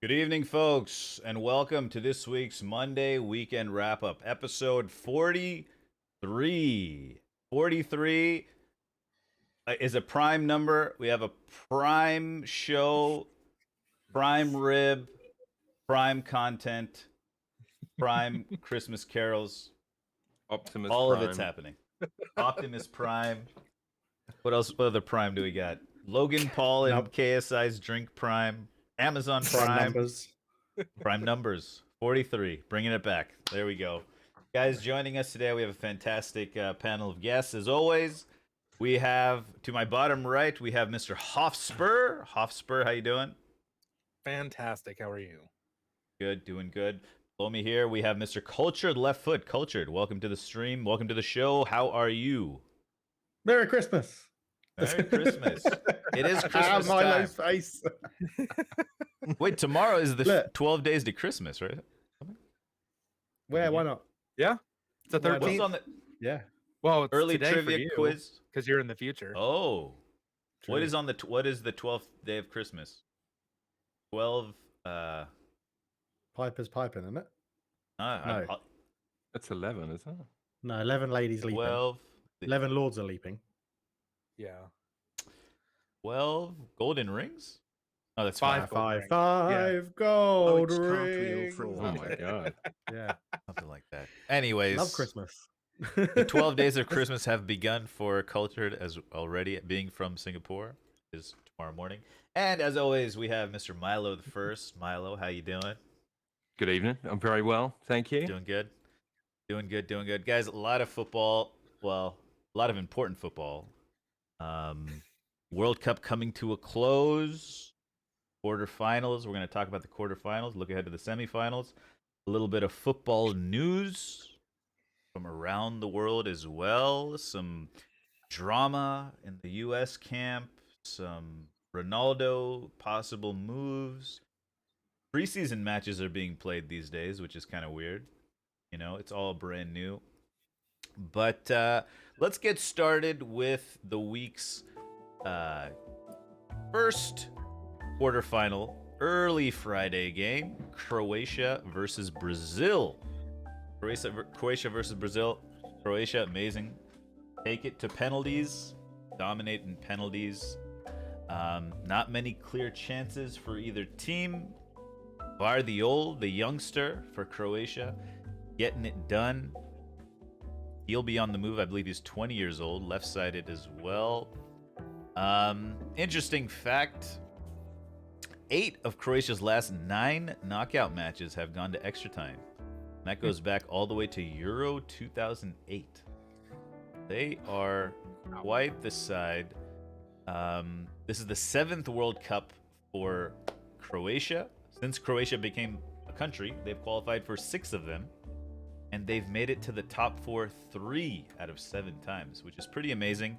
Good evening, folks, and welcome to this week's Monday Weekend Wrap-Up, episode 43. 43 is a prime number. We have a prime show, prime rib, prime content, prime Christmas carols. Optimus All Prime. of it's happening. Optimus Prime. What else? What other prime do we got? Logan Paul and KSI's Drink Prime. Amazon Prime. Prime numbers. 43. Bringing it back. There we go. Guys, joining us today, we have a fantastic panel of guests. As always, we have, to my bottom right, we have Mr. Hofspur. Hofspur, how you doing? Fantastic. How are you? Good, doing good. Below me here, we have Mr. CulturedLeftFoot. Cultured, welcome to the stream. Welcome to the show. How are you? Merry Christmas. Merry Christmas. It is Christmas time. Face. Wait, tomorrow is the 12 days to Christmas, right? Where? Why not? Yeah. It's the Why not? 13th. What's on the Yeah. Well, it's early today trivia quiz? because you're in the future. Oh. True. What is on the what is the 12th day of Christmas? 12 Piper's piping, isn't it? no. That's 11, isn't it? No, 11 ladies leaping. 12 11 lords are leaping. Yeah. 12 golden rings? Oh, that's Five. five. Five gold it's cartwheel rings. fraud. Oh my god. Yeah. Something like that. Anyways, Love Christmas. the 12 days of Christmas have begun for Cultured as already. Being from Singapore is tomorrow morning. And as always, we have Mr. Milo the First. Milo, how you doing? Good evening. I'm very well, thank you. Doing good. Doing good. Guys, a lot of football. Well, a lot of important football. World Cup coming to a close. Quarterfinals. We're going to talk about the quarterfinals. Look ahead to the semifinals. A little bit of football news from around the world as well. Some drama in the U.S. camp. Some Ronaldo possible moves. Preseason matches are being played these days, which is kind of weird. You know, it's all brand new. But let's get started with the week's first quarterfinal, early Friday game, Croatia versus Brazil. Croatia versus Brazil. Croatia, amazing. Take it to penalties, dominate in penalties. Not many clear chances for either team. Vardiol, the youngster for Croatia, getting it done. He'll be on the move. I believe he's 20 years old, left-sided as well. Interesting fact, 8 of Croatia's last 9 knockout matches have gone to extra time. And that goes back all the way to Euro 2008. They are quite the side. This is the 7th World Cup for Croatia. Since Croatia became a country, they've qualified for 6 of them. And they've made it to the top 4 3 out of 7 times, which is pretty amazing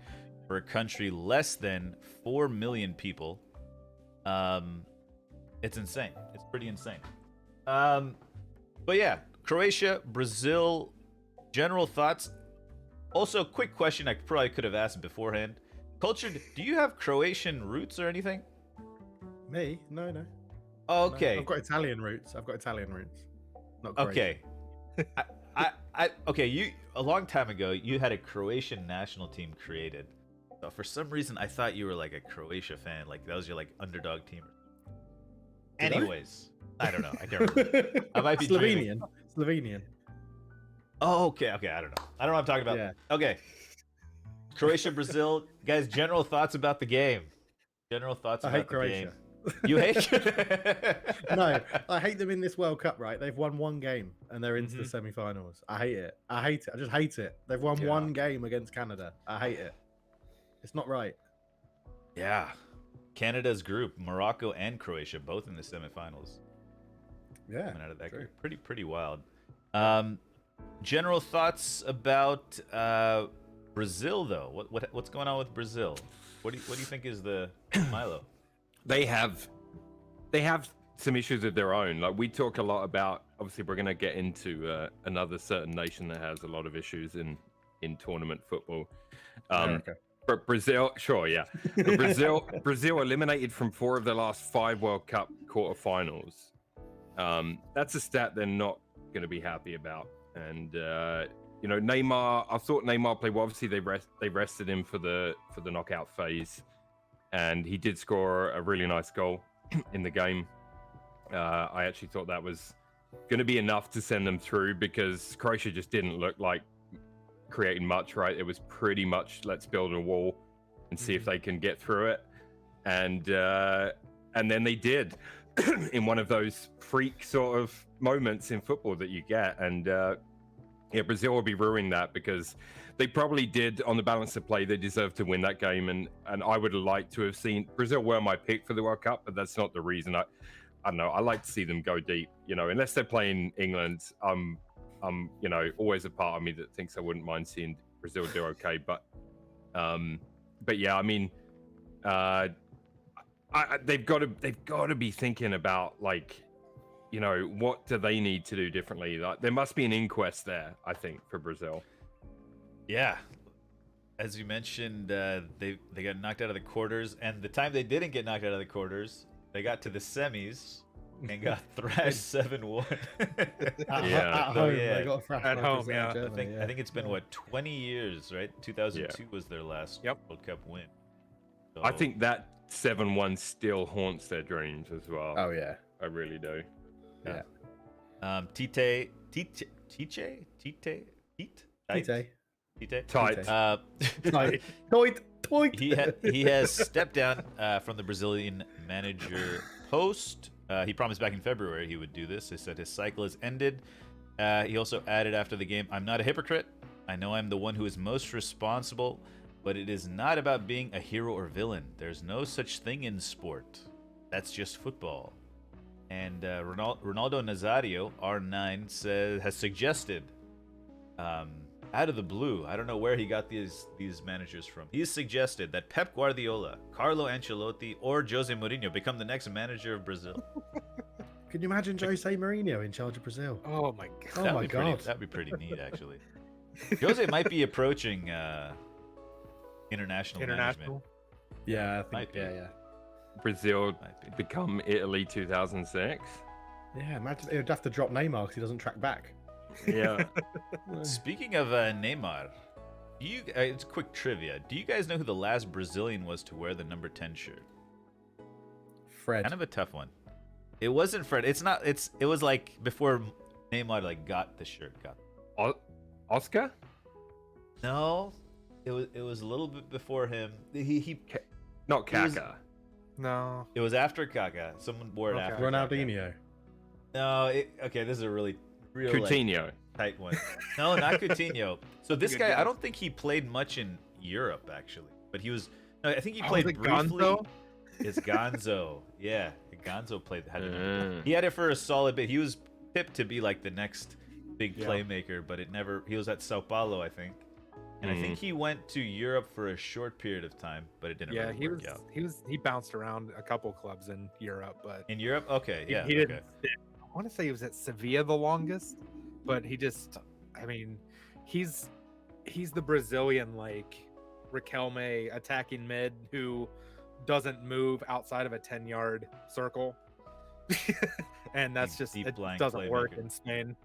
for a country less than 4 million people. It's insane. It's pretty insane. But yeah, Croatia, Brazil, general thoughts. Also, quick question I probably could have asked beforehand. Cultured, do you have Croatian roots or anything? Me? No. Oh, okay. No, I've got Italian roots. Not Croatian. Okay. Okay, you a long time ago you had a Croatian national team created. So for some reason I thought you were like a Croatia fan, like that was your like underdog team. Anyways, I don't know. I can't remember. I might be Slovenian. Oh, okay. I don't know. I don't know what I'm talking about. Yeah. Okay. Croatia, Brazil, guys. General thoughts about the game. General thoughts I about hate the Croatia. game. You hate? No, I hate them in this World Cup, right? They've won one game and they're into the semi-finals. I hate it. I just hate it. They've won one game against Canada. I hate it. It's not right. Yeah. Canada's group, Morocco and Croatia, both in the semifinals. Yeah. Coming out of that true. group. Pretty wild. General thoughts about Brazil, though. What's going on with Brazil? What do you think is the Milo? They have some issues of their own. Like we talk a lot about. Obviously, we're going to get into another certain nation that has a lot of issues in tournament football. America. But Brazil, sure, yeah. But Brazil eliminated from 4 of their last 5 World Cup quarterfinals. That's a stat they're not going to be happy about. And Neymar, I thought Neymar played well. Obviously, they rested him for the knockout phase, and he did score a really nice goal in the game. I actually thought that was going to be enough to send them through because Croatia just didn't look like creating much. Right, it was pretty much let's build a wall and see if they can get through it, and then they did. In one of those freak sort of moments in football that you get, and Brazil will be ruining that because they probably did on the balance of play. They deserved to win that game, and I would have liked to have seen Brazil were my pick for the World Cup, but that's not the reason. I don't know. I like to see them go deep, unless they're playing England. Always a part of me that thinks I wouldn't mind seeing Brazil do okay, but yeah, I mean, they've got to be thinking about what do they need to do differently? Like, there must be an inquest there, I think, for Brazil. Yeah, as you mentioned, they got knocked out of the quarters, and the time they didn't get knocked out of the quarters, they got to the semis and got thrashed 7-1. Yeah, at home, yeah. they got thrashed At by home, Brazil, yeah. Germany, I think it's been 20 years, right? 2002 was their last World Cup win. So, I think that 7-1 still haunts their dreams as well. Oh yeah, I really do. yeah. Tite. Tight. Toit. He has stepped down from the Brazilian manager post. He promised back in February he would do this. He said his cycle has ended. He also added after the game, "I'm not a hypocrite. I know I'm the one who is most responsible, but it is not about being a hero or villain. There's no such thing in sport. That's just football." And Ronaldo Nazario, R9, has suggested, out of the blue, I don't know where he got these managers from. He's suggested that Pep Guardiola, Carlo Ancelotti, or Jose Mourinho become the next manager of Brazil. Can you imagine Jose Mourinho in charge of Brazil? Oh my god. Oh my god. That'd be pretty neat, actually. Jose might be approaching international management. Yeah, I think. Might be. Yeah. Brazil Might be. become Italy 2006. Yeah, imagine he'd have to drop Neymar because he doesn't track back. Yeah. Speaking of Neymar, it's quick trivia. Do you guys know who the last Brazilian was to wear the number 10 shirt? Fred. Kind of a tough one. It wasn't Fred. It was like before Neymar got the shirt. Oscar? No, it was a little bit before him. Not Kaká. No. It was after Kaká. Someone wore it Okay. after Ronaldinho. Kaká. No, okay, this is a real Coutinho. tight one. No, not Coutinho. So this Good guy, I guess. don't think he played much in Europe actually, but he was. No, I think he Oh, played was it briefly. Gonzo? It's Gonzo. Yeah, Gonzo played. He had it for a solid bit. He was tipped to be like the next big playmaker, but it never. He was at Sao Paulo, I think, and I think he went to Europe for a short period of time, but it didn't Yeah, really work out. he bounced around a couple clubs in Europe, but In Europe, okay, yeah, he didn't okay. fit. I want to say he was at Sevilla the longest, but he just, I mean, he's the Brazilian Riquelme attacking mid who doesn't move outside of a 10-yard circle. And that's just, Deep it blank doesn't work playmaker. in Spain.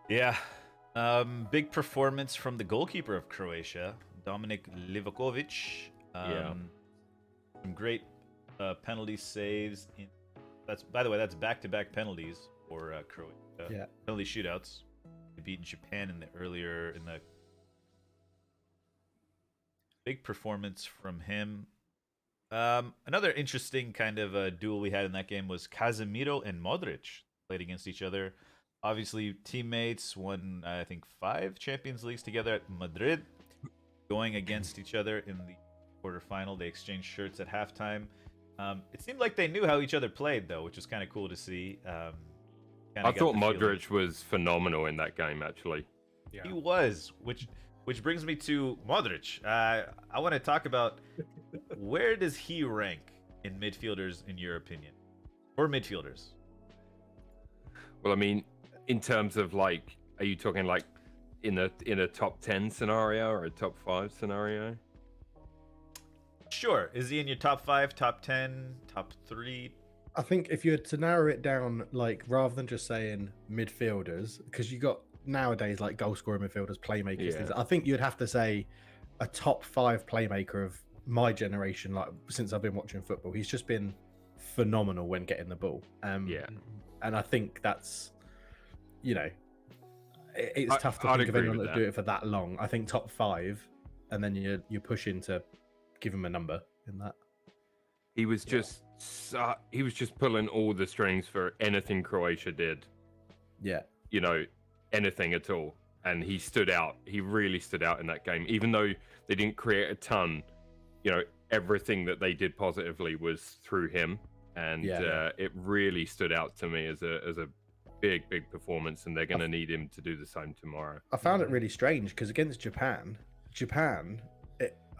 Yeah. Big performance from the goalkeeper of Croatia, Dominik Livakovic. Some great penalty saves. By the way, that's back-to-back penalties for Croatia. Yeah. Penalty shootouts. They beat Japan in the big performance from him. Another interesting kind of duel we had in that game was Casemiro and Modric played against each other. Obviously, teammates won, I think, 5 Champions Leagues together at Madrid, going against each other in the quarterfinal. They exchanged shirts at halftime. It seemed like they knew how each other played, though, which was kind of cool to see. I thought Modric was phenomenal in that game, actually. Yeah. He was, which brings me to Modric. I want to talk about where does he rank in midfielders, in your opinion, or midfielders? Well, I mean, in terms of are you talking in a top 10 scenario or a top 5 scenario? Sure. Is he in your top 5, top 10, top 3? I think if you were to narrow it down, like rather than just saying midfielders, because you got nowadays like goal scoring midfielders, playmakers. Things, I think you'd have to say a top 5 playmaker of my generation. Like since I've been watching football, he's just been phenomenal when getting the ball. And I think that's, you know, it's tough to think of anyone that do it for that long. I think top 5, and then you're pushing to give him a number in that. He was just pulling all the strings for anything Croatia did. Yeah. You know, anything at all. And he stood out. He really stood out in that game. Even though they didn't create a ton, you know, everything that they did positively was through him. And it really stood out to me as a big performance, and they're going to need him to do the same tomorrow. I found it really strange because against Japan,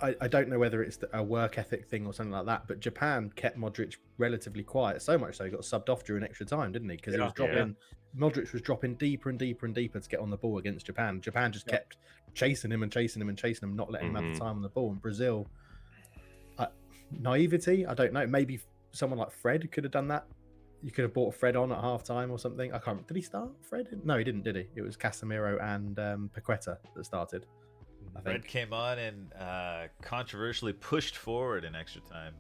I don't know whether it's a work ethic thing or something like that, but Japan kept Modric relatively quiet, so much so he got subbed off during extra time, didn't he? Because he was dropping, Modric was dropping deeper and deeper and deeper to get on the ball against Japan. Japan just kept chasing him, not letting him have the time on the ball. And Brazil, naivety, I don't know. Maybe someone like Fred could have done that. You could have brought Fred on at half time or something. I can't. Did he start Fred? No, he didn't, did he? It was Casemiro and Paqueta that started. I think. Fred came on and controversially pushed forward in extra time.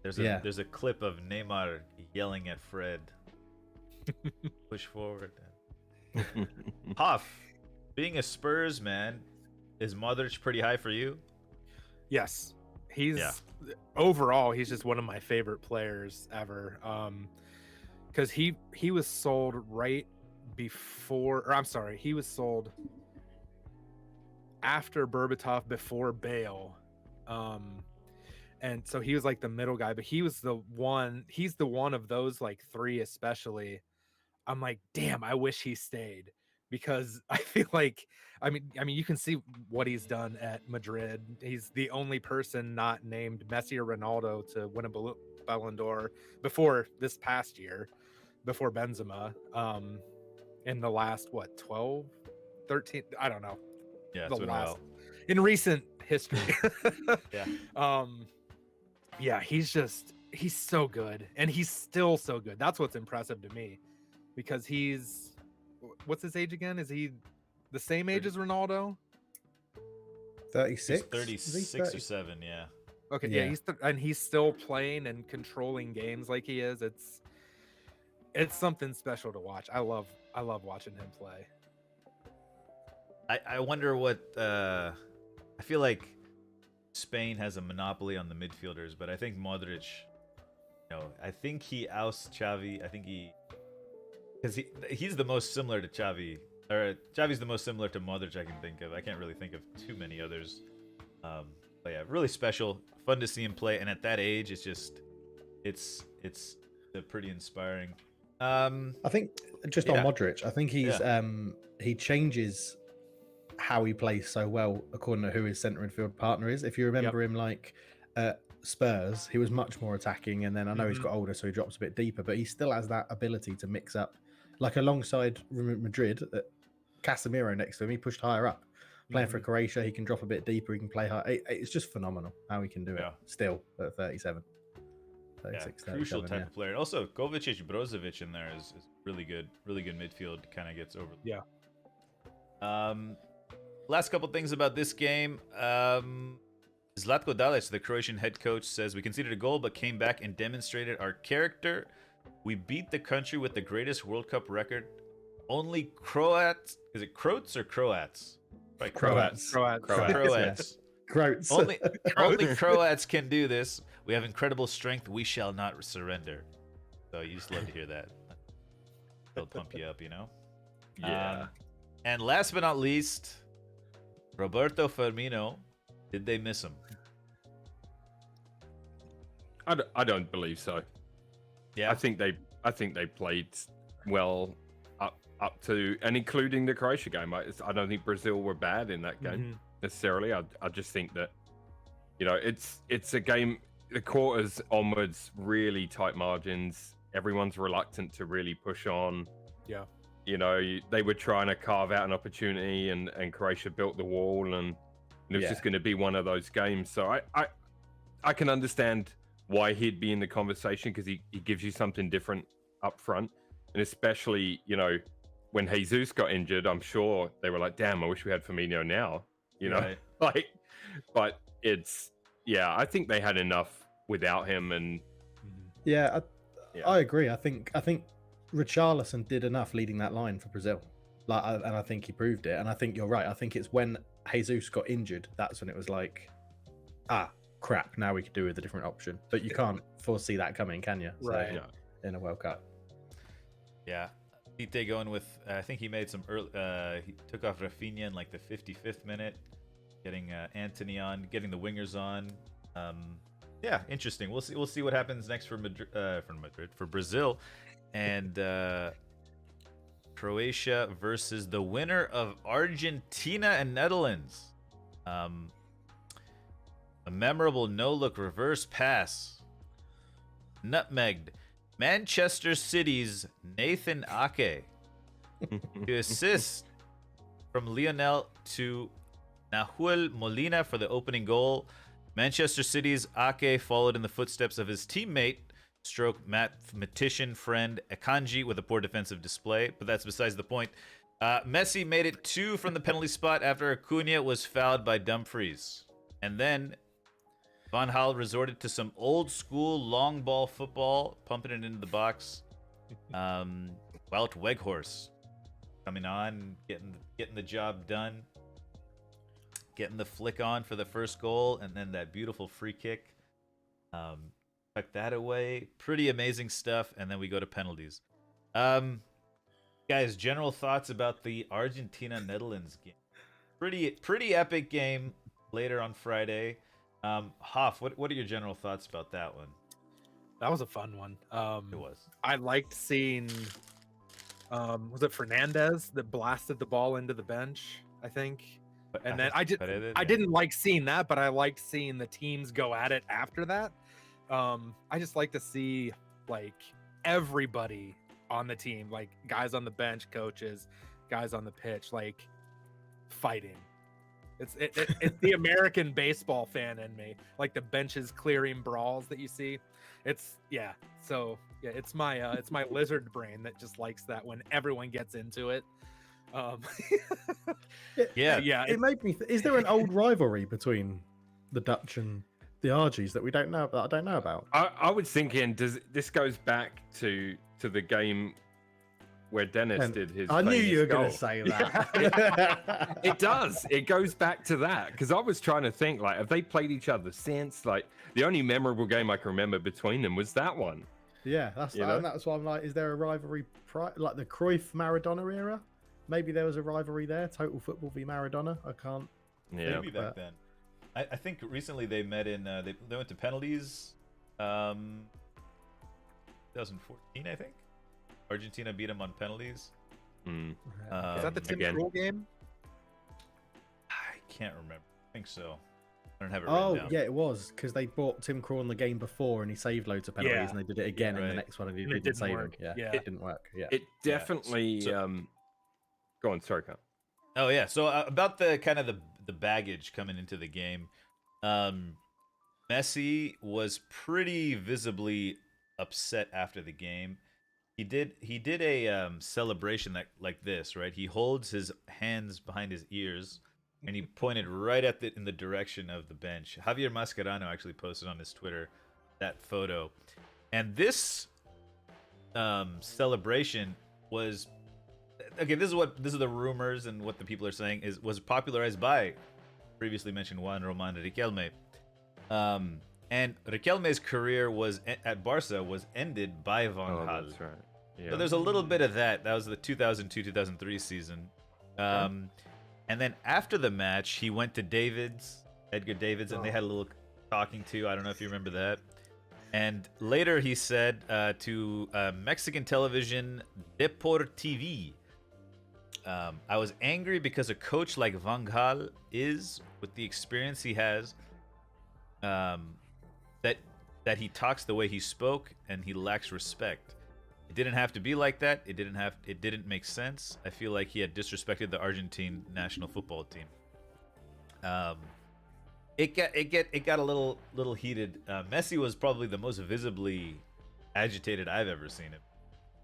There's a clip of Neymar yelling at Fred. Push forward. Hoff, being a Spurs man, is Modric pretty high for you? Yes. Overall, he's just one of my favorite players ever. Because he was sold right before, or I'm sorry, he was sold after Berbatov, before Bale. And so he was like the middle guy, but he's the one of those like 3 especially. I'm like, damn, I wish he stayed, because I feel like, I mean, you can see what he's done at Madrid. He's the only person not named Messi or Ronaldo to win a Ballon d'Or before this past year, before Benzema, in the last, 12, 13, I don't know. Yeah, it's been a while. In recent history. He's so good, and he's still so good. That's what's impressive to me, because what's his age again? Is he the same age as Ronaldo? 36. 36 or 7, yeah. Okay, yeah, he's still playing and controlling games like he is. It's something special to watch. I love watching him play. I wonder what I feel like Spain has a monopoly on the midfielders, but I think Modric, I think he ousts Xavi. I think because he's the most similar to Xavi, or Xavi's the most similar to Modric I can think of. I can't really think of too many others. But yeah, really special, fun to see him play, and at that age, it's pretty inspiring. I think just on Modric, I think he changes how he plays so well according to who his centre midfield partner is. If you remember him like Spurs, he was much more attacking, and then I know he's got older, so he drops a bit deeper, but he still has that ability to mix up. Like alongside Madrid, Casemiro next to him, he pushed higher up. Playing for Croatia, he can drop a bit deeper, he can play high. It's just phenomenal how he can do it still at 37. 36, crucial type of player. And also, Kovacic, Brozovic in there is really good midfield. Kind of gets over. Yeah. Last couple things about this game. Zlatko Dalic, the Croatian head coach, says we conceded a goal but came back and demonstrated our character. We beat the country with the greatest World Cup record. Only Croats. Is it Croats or Croats? Right, Croats. Only Croats can do this. We have incredible strength. We shall not surrender. So you just love to hear that. They'll pump you up, Yeah. And last but not least, Roberto Firmino. Did they miss him? I don't believe so. Yeah. I think they played well up to and including the Croatia game. I don't think Brazil were bad in that game necessarily. I just think that it's a game. The quarters onwards, really tight margins. Everyone's reluctant to really push on. Yeah. They were trying to carve out an opportunity, and Croatia built the wall, and it was just going to be one of those games. So I can understand why he'd be in the conversation, because he gives you something different up front. And especially, when Jesus got injured, I'm sure they were like, damn, I wish we had Firmino now, Right. like, but I think they had enough without him. And Yeah, I agree. I think Richarlison did enough leading that line for Brazil, and I think he proved it. And I think you're right. I think it's when Jesus got injured that's when it was like, crap. Now we could do with a different option. But you can't foresee that coming, can you? Right. So, in a World Cup. Yeah. Tite going with, I think he made some early, he took off Rafinha in like the 55th minute, getting Antony on, getting the wingers on. Yeah, interesting. We'll see what happens next for Brazil, and Croatia versus the winner of Argentina and Netherlands. A memorable no-look reverse pass, nutmegged Manchester City's Nathan Ake to assist from Lionel to Nahuel Molina for the opening goal. Manchester City's Ake followed in the footsteps of his teammate, stroke mathematician friend Akanji, with a poor defensive display, but that's besides the point. Messi made it 2 from the penalty spot after Acuna was fouled by Dumfries. And then Van Gaal resorted to some old school long ball football, pumping it into the box. Wout Weghorst coming on, getting the job done, getting the flick on for the first goal, and then that beautiful free kick. Tuck that away. Pretty amazing stuff. And then we go to penalties. Guys, general thoughts about the Argentina-Netherlands game. Pretty epic game later on Friday. Hoff, what are your general thoughts about that one? That was a fun one. It was. I liked seeing, was it Fernandez that blasted the ball into the bench, I think? And then I didn't like seeing that, but I liked seeing the teams go at it after that. I just like to see like everybody on the team, like guys on the bench, coaches, guys on the pitch, like fighting. It's the American baseball fan in me, like the benches clearing brawls that you see. It's my lizard brain that just likes that when everyone gets into it. Yeah. It made me. Is there an old rivalry between the Dutch and the Argies that we don't know? That I don't know about. I was thinking, this goes back to the game where Dennis did his. I knew you were going goal. to say that. It does. It goes back to that, because I was trying to think, like, have they played each other since? Like, the only memorable game I can remember between them was that one. Yeah, that's why I'm like, is there a rivalry like the Cruyff Maradona era? Maybe there was a rivalry there. Total Football v Maradona. I can't. Yeah. Maybe back then. I think recently they met in. They went to penalties. 2014, I think. Argentina beat them on penalties. Mm. Is that the Tim Krul game? I can't remember. I think so. I don't have it written down. Yeah, it was, because they bought Tim Krul in the game before and he saved loads of penalties, and they did it again in the next one and he didn't save work. them. Yeah. It didn't work. Yeah. It definitely. Go on, sorry, Carl. Oh yeah. So about the kind of the baggage coming into the game, Messi was pretty visibly upset after the game. He did a celebration like this, right? He holds his hands behind his ears, and he pointed right in the direction of the bench. Javier Mascherano actually posted on his Twitter that photo, and this celebration was, okay, this is the rumors and what the people are saying was popularized by previously mentioned Juan Roman Riquelme. And Riquelme's career at Barca was ended by Van Gaal. That's right. Yeah. So there's a little bit of that. That was the 2002-2003 season. And then after the match, he went to Edgar Davids, and they had a little talking to. I don't know if you remember that. And later he said to Mexican television Depor TV, I was angry because a coach like Van Gaal with the experience he has, that he talks the way he spoke and he lacks respect. It didn't have to be like that. It didn't make sense. I feel like he had disrespected the Argentine national football team. It got a little heated. Messi was probably the most visibly agitated I've ever seen him.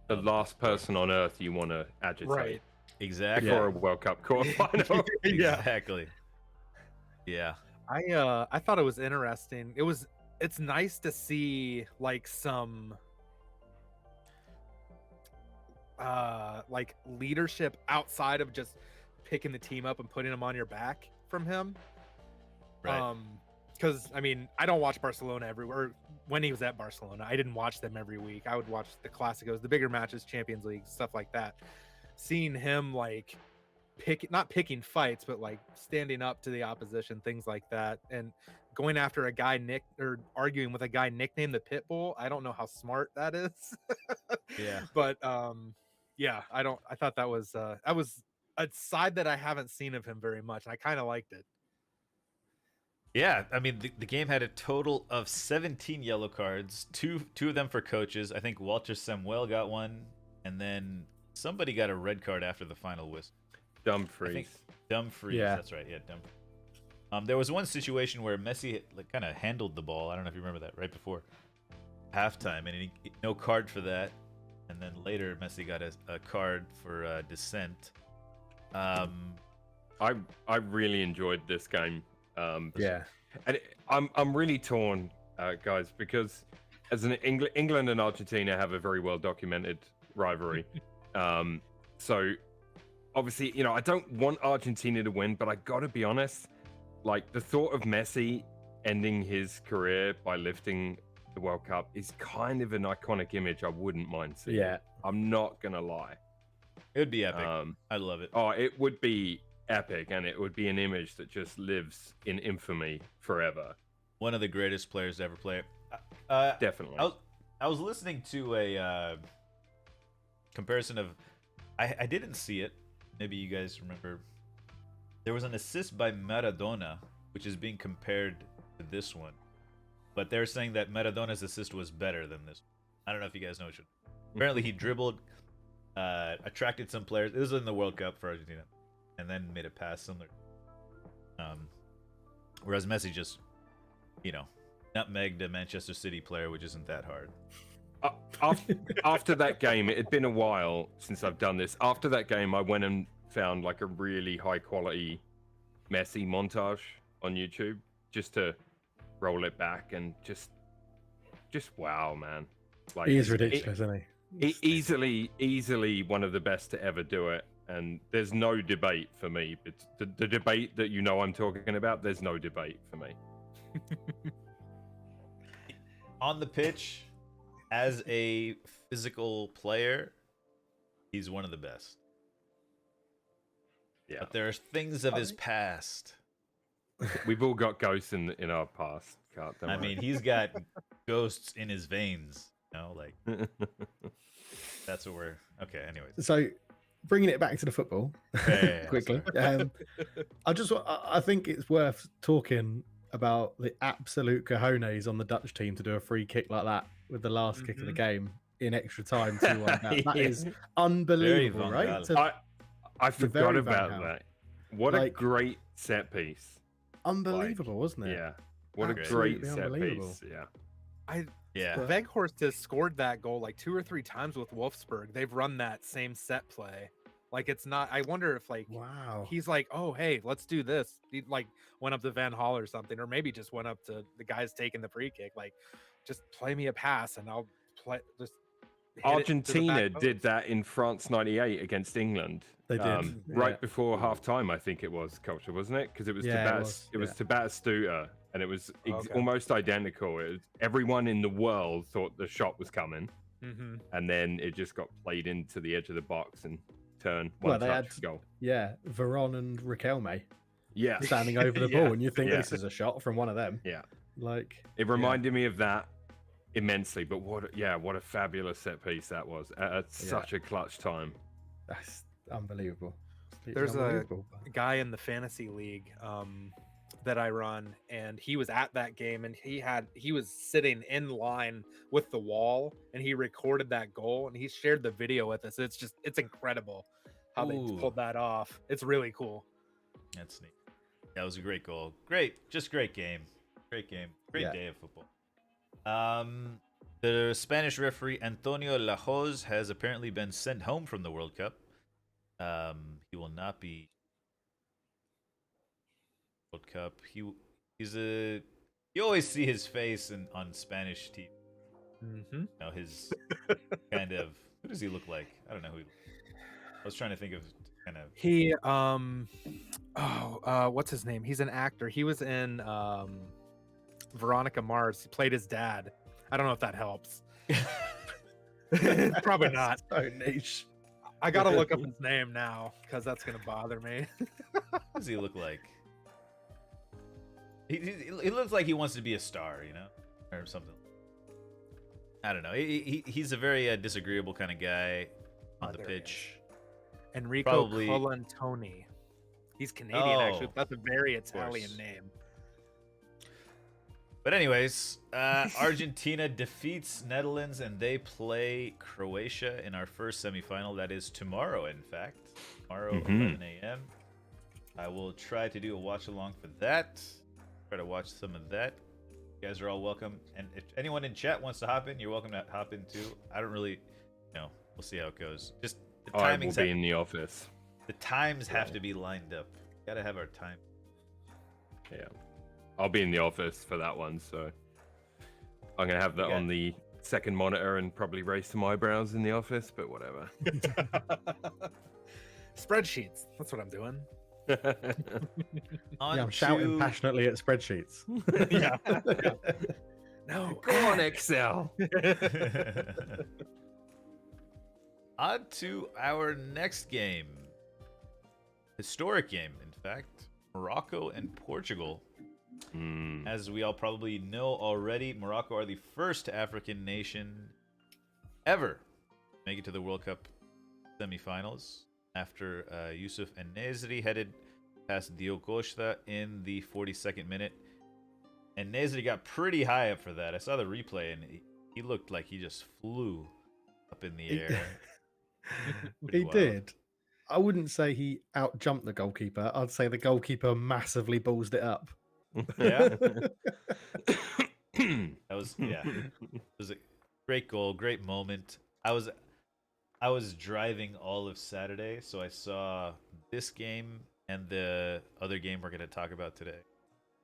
The last person on earth you want to agitate. Right. Exactly. Before a World Cup quarterfinal. Exactly. Yeah. I thought it was interesting. It's nice to see like some like leadership outside of just picking the team up and putting them on your back from him. Right. Because I mean, I don't watch Barcelona everywhere. When he was at Barcelona, I didn't watch them every week. I would watch the Clásicos, the bigger matches, Champions League, stuff like that. Seeing him like not picking fights, but like standing up to the opposition, things like that, and going after a guy arguing with a guy nicknamed the Pitbull. I don't know how smart that is. Yeah. But yeah, I thought that was a side that I haven't seen of him very much, and I kind of liked it. Yeah, I mean the game had a total of 17 yellow cards, two of them for coaches. I think Walter Samuel got one, and then somebody got a red card after the final whistle. Dumfries. Dumfries, Yeah. That's right. Yeah, Dumfries. There was one situation where Messi like kind of handled the ball. I don't know if you remember that, right before halftime, and no card for that. And then later Messi got a card for dissent. I really enjoyed this game. Yeah. And I'm really torn, guys, because as England and Argentina have a very well documented rivalry. So obviously, you know, I don't want Argentina to win, but I gotta be honest, like the thought of Messi ending his career by lifting the World Cup is kind of an iconic image I wouldn't mind seeing. Yeah. I'm not gonna lie. It would be epic. I'd love it. Oh, it would be epic, and it would be an image that just lives in infamy forever. One of the greatest players to ever play. Definitely. I was listening to a comparison of. I didn't see it. Maybe you guys remember. There was an assist by Maradona, which is being compared to this one, but they're saying that Maradona's assist was better than this. I don't know if you guys know. Apparently, he dribbled, attracted some players. This was in the World Cup for Argentina, and then made a pass similar. Whereas Messi just, nutmegged a Manchester City player, which isn't that hard. After that game, it had been a while since I've done this. After that game, I went and found like a really high quality Messi montage on YouTube just to roll it back and just wow, man. Like He is ridiculous, isn't he? Easily one of the best to ever do it. And there's no debate for me. It's the debate that I'm talking about. There's no debate for me. On the pitch, as a physical player, he's one of the best. Yeah. But there are things of his past. We've all got ghosts in our past. Don't I worry. mean, he's got ghosts in his veins. That's what we're... Okay, anyways. So, bringing it back to the football Yeah, quickly. I think it's worth talking about the absolute cojones on the Dutch team to do a free kick like that with the last kick of the game in extra time. 2-1 down. That is unbelievable, Very right? Van I forgot very about Van Gaal. that. What a great set piece. Unbelievable, wasn't it? Yeah. What Absolutely a great set unbelievable. piece. Yeah. Yeah. Weghorst has scored that goal like 2 or 3 times with Wolfsburg. They've run that same set play. Like it's not. I wonder if Wow. he's like, oh hey, let's do this. He like went up to Van Hal or something, or maybe just went up to the guys taking the free kick. Like, just play me a pass and I'll play. Just hit it to the Argentina back post. did that in France '98 against England. They did. Right before half time, I think it was, Culture, wasn't it? Because it was it was Tabatastuta, and it was almost identical. Everyone in the world thought the shot was coming, and then it just got played into the edge of the box and turned one touch goal. Yeah, Veron and Riquelme Yeah, standing over the ball, and you think this is a shot from one of them. Yeah, like it reminded me of that immensely. But what a fabulous set piece that was at such a clutch time. That's unbelievable. There's a guy in the fantasy league that I run, and he was at that game, and he was sitting in line with the wall, and he recorded that goal, and he shared the video with us. It's incredible how they pulled that off. It's really cool. That's neat. That was a great goal. Just great game. Great game. Great day of football. The Spanish referee Antonio Lahoz has apparently been sent home from the World Cup. He will not be World Cup. You always see his face on Spanish TV. Mm-hmm. You know, his kind of, who does he look like? I don't know who. I was trying to think of kind of. He what's his name? He's an actor. He was in Veronica Mars. He played his dad. I don't know if that helps. Probably not. So niche. I gotta look up his name now because that's gonna bother me. What does he look like? He looks like he wants to be a star, you know, or something. I don't know. He's a very disagreeable kind of guy on the There he pitch. Enrico Probably- Colantoni. He's Canadian, actually. Oh, That's a very course. Italian name. But anyways, Argentina defeats Netherlands and they play Croatia in our first semifinal. That is tomorrow, in fact. Tomorrow, 11 a.m. I will try to do a watch along for that. Try to watch some of that. You guys are all welcome. And if anyone in chat wants to hop in, you're welcome to hop in too. I don't really, we'll see how it goes. Just the I will timings. be in the office. The times have to be lined up. Gotta have our time. Yeah. I'll be in the office for that one, so I'm gonna have that Okay. on the second monitor and probably raise some eyebrows in the office, but whatever. Spreadsheets. That's what I'm doing. On Yeah, I'm shouting to- passionately at spreadsheets. Yeah. No. Go on, Excel. On to our next game. Historic game, in fact. Morocco and Portugal. As we all probably know already, Morocco are the first African nation ever to make it to the World Cup semifinals after Yusuf and Nezri headed past Diogo Costa in the 42nd minute. And Nezri got pretty high up for that. I saw the replay, and he looked like he just flew up in the air. Pretty He wild. did. I wouldn't say he out jumped the goalkeeper. I'd say the goalkeeper massively ballsed it up. Yeah? That was It was a great goal, great moment. I was driving all of Saturday, so I saw this game and the other game we're gonna talk about today,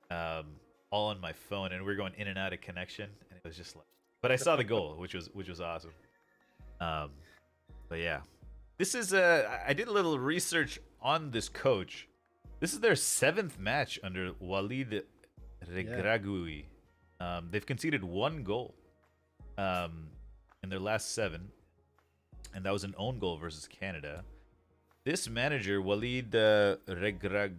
all on my phone, and we were going in and out of connection, and it was just like. But I saw the goal, which was awesome. But yeah, this is I did a little research on this coach. This is their 7th match under Walid Regragui. They've conceded 1 goal in their last 7, and that was an own goal versus Canada. This manager, Walid Regragui,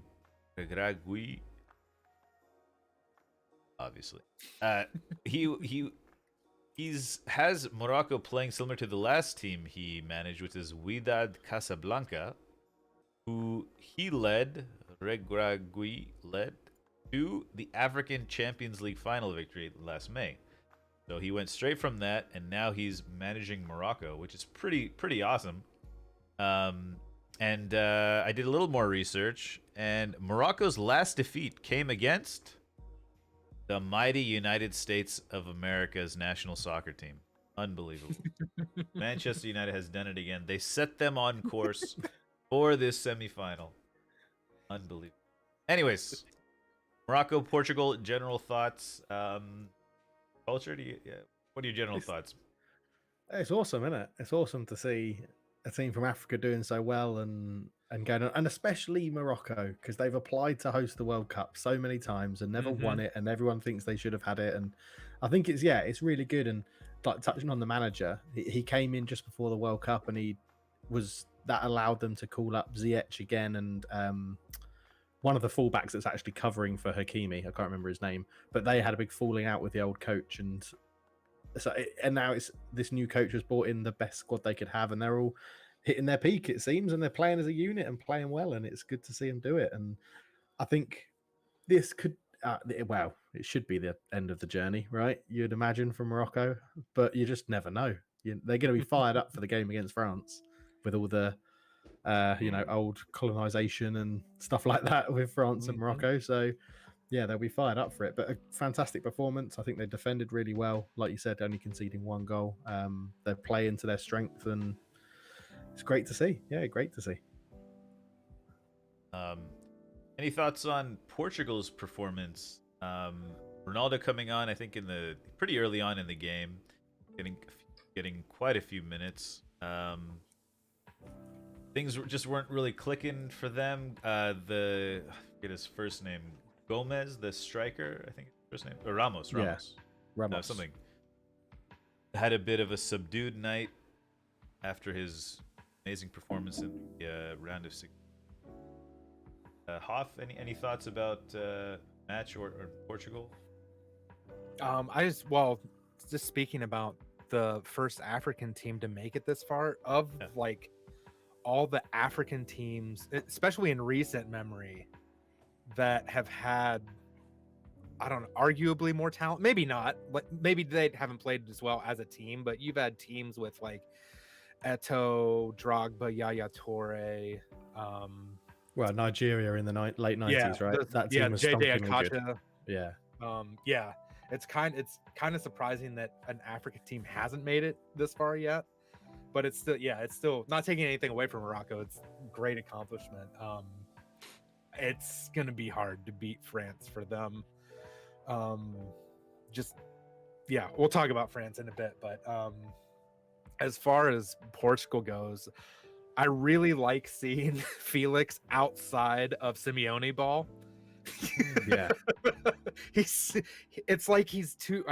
obviously, he's has Morocco playing similar to the last team he managed, which is Wydad Casablanca, who Regragui led to the African Champions League final victory last May. So he went straight from that, and now he's managing Morocco, which is pretty awesome. And I did a little more research, and Morocco's last defeat came against the mighty United States of America's national soccer team. Unbelievable. Manchester United has done it again. They set them on course for this semifinal. Unbelievable. Anyways, Morocco, Portugal, general thoughts. Culture, what are your general thoughts? It's awesome, isn't it? It's awesome to see a team from Africa doing so well and going on, and especially Morocco, because they've applied to host the World Cup so many times and never won it, and everyone thinks they should have had it. And I think it's really good. And like touching on the manager, he came in just before the World Cup, and that allowed them to call up Ziyech again, and one of the fullbacks that's actually covering for Hakimi, I can't remember his name, but they had a big falling out with the old coach, and now it's this new coach has brought in the best squad they could have, and they're all hitting their peak, it seems, and they're playing as a unit and playing well, and it's good to see them do it. And I think this could, it should be the end of the journey, right? You'd imagine from Morocco, but you just never know. They're going to be fired up for the game against France with all the old colonization and stuff like that with France and Morocco. So yeah, they'll be fired up for it. But a fantastic performance. I think they defended really well. Like you said, only conceding 1 goal. They play into their strength, and it's great to see. Yeah, great to see. Any thoughts on Portugal's performance? Ronaldo coming on, I think, pretty early on in the game, getting quite a few minutes. Things just weren't really clicking for them. I forget his first name. Gomez, the striker, I think his first name. Or Ramos. Yeah, Ramos. Something. Had a bit of a subdued night after his amazing performance in the round of 6. Hoff, any thoughts about match or Portugal? Just speaking about the first African team to make it this far, like all the African teams, especially in recent memory, that have had, I don't know, arguably more talent. Maybe not, but maybe they haven't played as well as a team. But you've had teams with like Eto'o, Drogba, Yaya Toure. Well, Nigeria in the late 90s, right? That team was JJ stompingly good. Akacha. Yeah. It's kind of surprising that an African team hasn't made it this far yet. But it's still not taking anything away from Morocco. It's a great accomplishment. It's gonna be hard to beat France for them. We'll talk about France in a bit, but as far as Portugal goes, I really like seeing Felix outside of Simeone ball. Yeah. It's like he's too,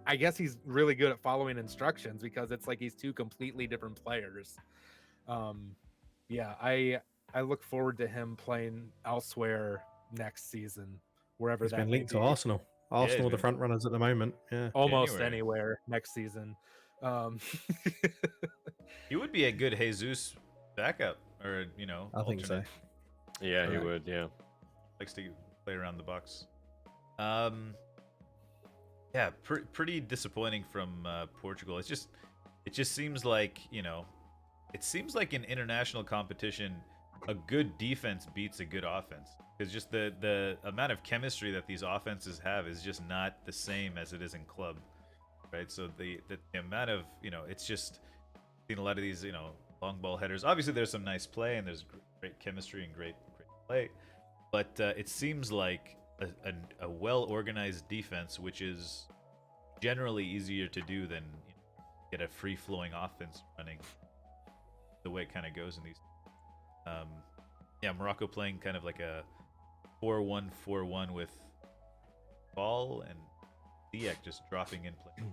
I guess he's really good at following instructions, because it's like he's two completely different players. I look forward to him playing elsewhere next season, wherever He's that been may linked to be. Arsenal. Arsenal are the front runners at the moment. Yeah. Almost anywhere next season. He would be a good Jesus backup, or I think so. alternate. Yeah, he would. Yeah. Likes to play around the box. Pretty disappointing from Portugal. It just seems like in international competition, a good defense beats a good offense. Because just the amount of chemistry that these offenses have is just not the same as it is in club, right? So the amount of it's just seen a lot of these long ball headers. Obviously, there's some nice play and there's great chemistry and great play, but it seems like a well organized defense, which is generally easier to do than get a free flowing offense running. The way it kind of goes in these. Morocco playing kind of like a 4-1-4-1 with ball and Ziyech just dropping in play.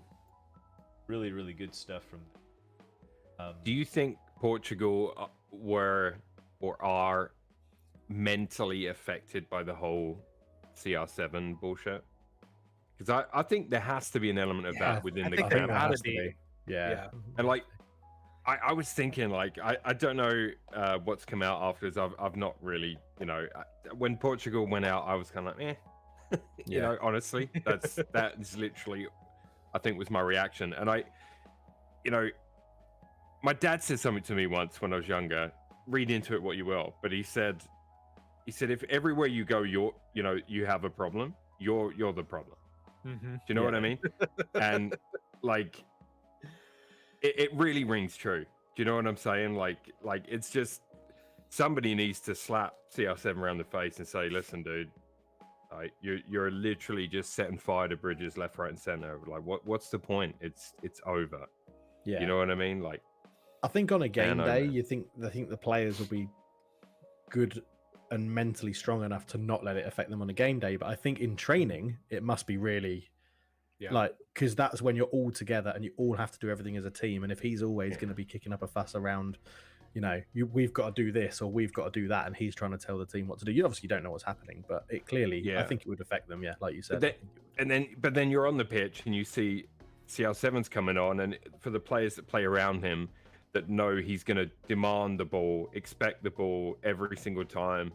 Really, really good stuff from them. Do you think Portugal were or are mentally affected by the whole CR7 bullshit? Because I think there has to be an element of that within the camp. There has to be. Yeah. And like, I was thinking, like, I don't know what's come out afterwards. I've not really, when Portugal went out, I was kind of like, honestly, that is literally, I think, was my reaction. And my dad said something to me once when I was younger. Read into it what you will, but he said, if everywhere you go, you have a problem, you're the problem. Mm-hmm. Do you know what I mean? And like, it really rings true. Do you know what I'm saying? Like it's just somebody needs to slap CR7 around the face and say, listen, dude, you're literally just setting fire to bridges left, right, and center. Like, what's the point? It's over. Yeah. You know what I mean? Like, I think on a game day, I think the players will be good and mentally strong enough to not let it affect them on a game day. But I think in training, it must be really because that's when you're all together and you all have to do everything as a team. And if he's always going to be kicking up a fuss around, we've got to do this or we've got to do that, and he's trying to tell the team what to do. You obviously don't know what's happening, but it clearly, I think it would affect them. Yeah, like you said. But then you're on the pitch and you see CR7's coming on, and for the players that play around him that know he's going to demand the ball, expect the ball every single time,